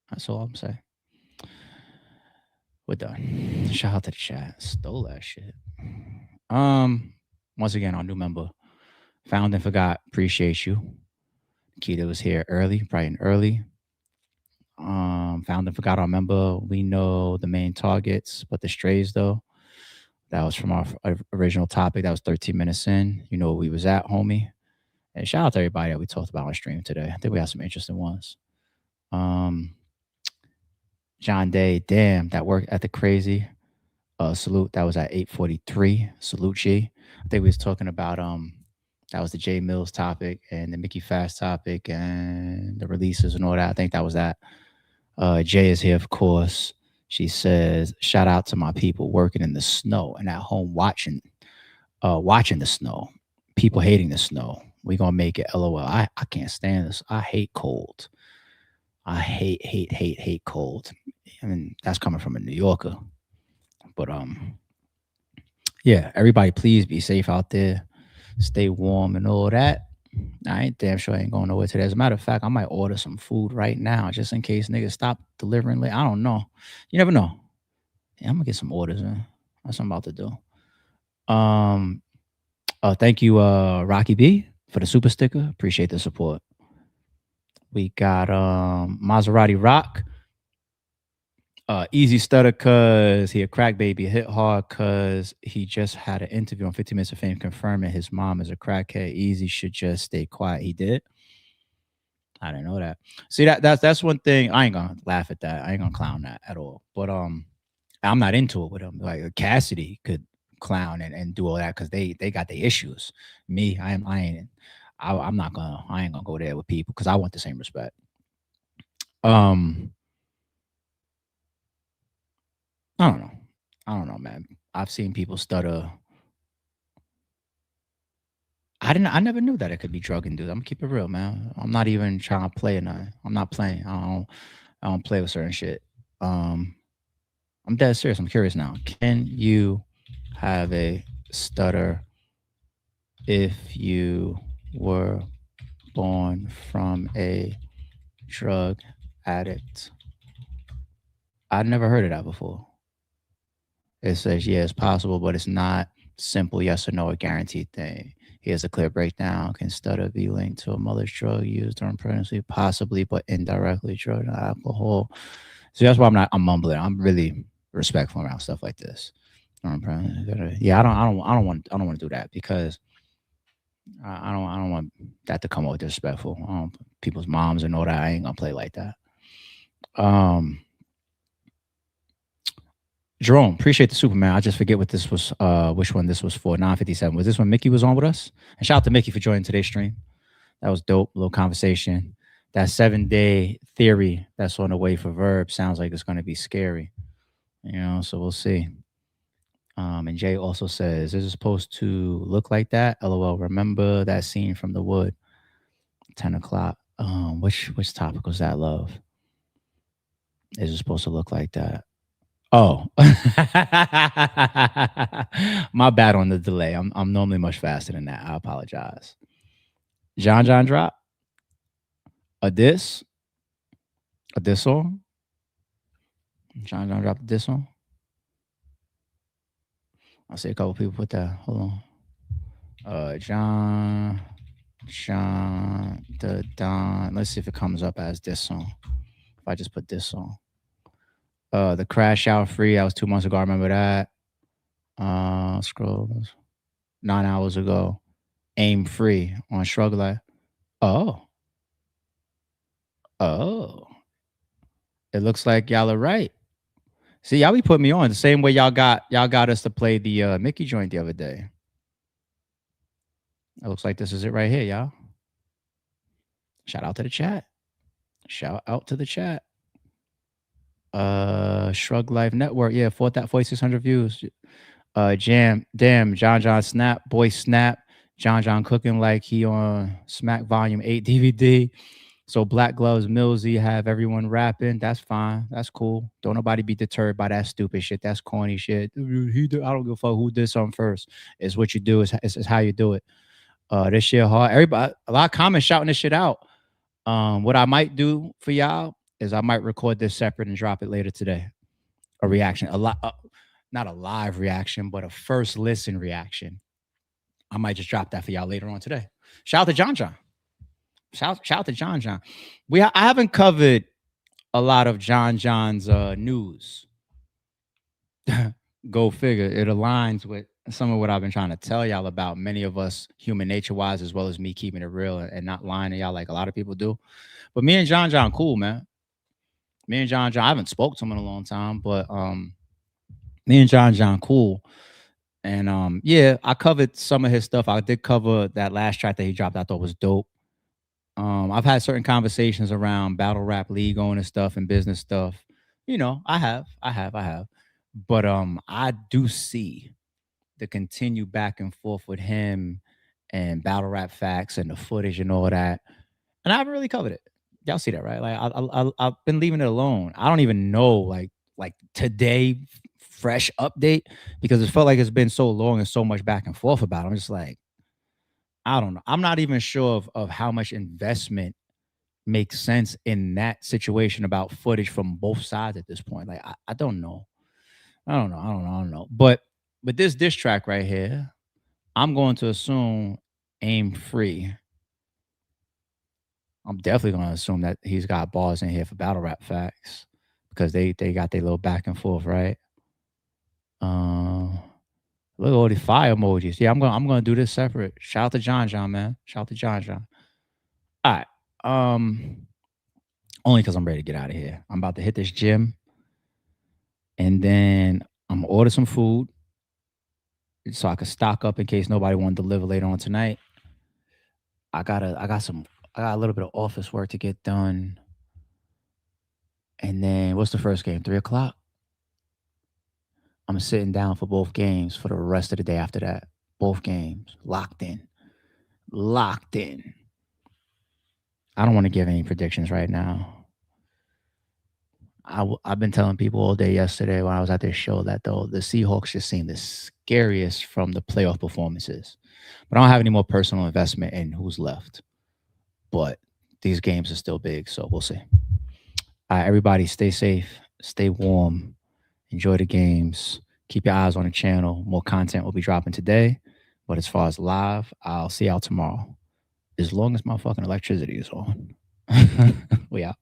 that's all I'm saying. We're done. Shout out to the chat. Stole that shit. Once again, our new member, Found and Forgot. Appreciate you. Keita was here early, bright and early. Found and Forgot our member. We know the main targets, but the strays, though, that was from our original topic. That was 13 minutes in. You know where we was at, homie. And shout out to everybody that we talked about on stream today. I think we had some interesting ones. John Day, damn, that work ethic crazy. Salute. That was at 8:43. Salute, G. I think we was talking about that was the J Millz topic and the Mickey Factz topic and the releases and all that. I think that was that. Jay is here, of course. She says, shout out to my people working in the snow and at home watching the snow. People hating the snow. We gonna make it. LOL. I can't stand this. I hate cold. I hate cold. I mean, that's coming from a New Yorker. But yeah, everybody please be safe out there. Stay warm and all that. I ain't damn sure I ain't going nowhere today. As a matter of fact, I might order some food right now just in case niggas stop delivering late. I don't know. You never know. Yeah, I'm gonna get some orders, man. That's what I'm about to do. Thank you, Rocky B, for the super sticker. Appreciate the support. We got Maserati Rock. Easy stutter cause he a crack baby, hit hard cause he just had an interview on 15 Minutes of Fame confirming his mom is a crackhead. Easy should just stay quiet. He did. I didn't know that. See, that's one thing. I ain't gonna laugh at that. I ain't gonna clown that at all. But I'm not into it with him. Like Cassidy could clown and do all that because they got their issues. Me, I ain't gonna go there with people because I want the same respect. I don't know, man. I've seen people stutter. I never knew that it could be drug induced. I'm gonna keep it real, man. I'm not even trying to play or nothing. I'm not playing. I don't play with certain shit. I'm dead serious. I'm curious now. Can you have a stutter if you were born from a drug addict? I'd never heard of that before. It says, yeah, it's possible, but it's not simple yes or no, a guaranteed thing. Here's a clear breakdown. Can stutter be linked to a mother's drug use during pregnancy? Possibly, but indirectly drug and alcohol. So that's why I'm mumbling. I'm really respectful around stuff like this. Yeah, I don't want to do that because I don't want that to come out disrespectful. People's moms and all that. I ain't gonna play like that. Jerome, appreciate the Superman. I just forget what this was, which one this was for. 957. Was this when Mickey was on with us? And shout out to Mickey for joining today's stream. That was dope. Little conversation. That 7-day theory that's on the way for Verb sounds like it's going to be scary. You know, so we'll see. And Jay also says, is it supposed to look like that? LOL. Remember that scene from The Wood? 10 o'clock. Which topic was that, love? Is it supposed to look like that? Oh. My bad on the delay. I'm normally much faster than that. I apologize. John drop? A diss song? John dropped a diss song? I see a couple people put that. Hold on. John the Don. Let's see if it comes up as this song. If I just put this song. The Crash Out Free. That was 2 months ago. I remember that. Scroll. 9 hours ago. Aim Free on Shrug Life. Oh. It looks like y'all are right. See, y'all be putting me on the same way y'all got us to play the Mickey joint the other day. It looks like this is it right here, y'all. Shout out to the chat. Shout out to the chat. Shrug Life Network. Yeah, 4,600 views. Damn, John Snap, Boy Snap. John cooking like he on Smack Volume 8 DVD. So Black Gloves, Millz have everyone rapping. That's fine. That's cool. Don't nobody be deterred by that stupid shit. That's corny shit. I don't give a fuck who did something first. It's what you do. It's how you do it. This shit hard. Everybody, a lot of comments shouting this shit out. What I might do for y'all is I might record this separate and drop it later today. A reaction. Not a live reaction, but a first listen reaction. I might just drop that for y'all later on today. Shout out to John. Shout out to John. I haven't covered a lot of John's news. Go figure. It aligns with some of what I've been trying to tell y'all about. Many of us, human nature wise, as well as me keeping it real and not lying to y'all like a lot of people do. But me and John cool, man. Me and John, I haven't spoke to him in a long time, but me and John cool. And yeah, I covered some of his stuff. I did cover that last track that he dropped. I thought was dope. I've had certain conversations around battle rap league and stuff and business stuff. You know, I have. But I do see the continued back and forth with him and battle rap facts and the footage and all that. And I haven't really covered it. Y'all see that, right? Like I've been leaving it alone. I don't even know like today fresh update because it felt like it's been so long and so much back and forth about it. I'm just like, I don't know. I'm not even sure of how much investment makes sense in that situation about footage from both sides at this point. Like, I don't know. I don't know. But this diss track right here, I'm going to assume Aim Free. I'm definitely going to assume that he's got bars in here for battle rap facts because they got their little back and forth, right? Look at all these fire emojis. Yeah, I'm gonna do this separate. Shout out to John, man. Shout out to John. All right. Only because I'm ready to get out of here. I'm about to hit this gym, and then I'm gonna order some food so I can stock up in case nobody want to deliver later on tonight. I got a little bit of office work to get done, and then what's the first game? 3 o'clock. I'm sitting down for both games for the rest of the day after that. Both games. Locked in. I don't want to give any predictions right now. I've been telling people all day yesterday when I was at this show that though the Seahawks just seem the scariest from the playoff performances. But I don't have any more personal investment in who's left. But these games are still big, so we'll see. All right, everybody stay safe. Stay warm. Enjoy the games. Keep your eyes on the channel. More content will be dropping today. But as far as live, I'll see y'all tomorrow. As long as my fucking electricity is on. We out.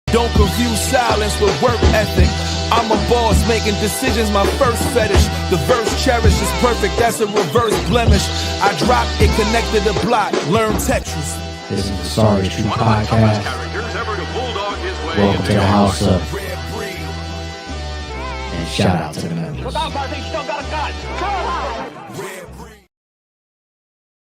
Don't confuse silence with work ethic. I'm a boss making decisions, my first fetish. The verse cherished is perfect, that's a reverse blemish. I dropped it, connected the block, learn Tetris. This is the Sorry True Podcast. Welcome to the house of. And shout out to the members. Without my thing, still got a gun.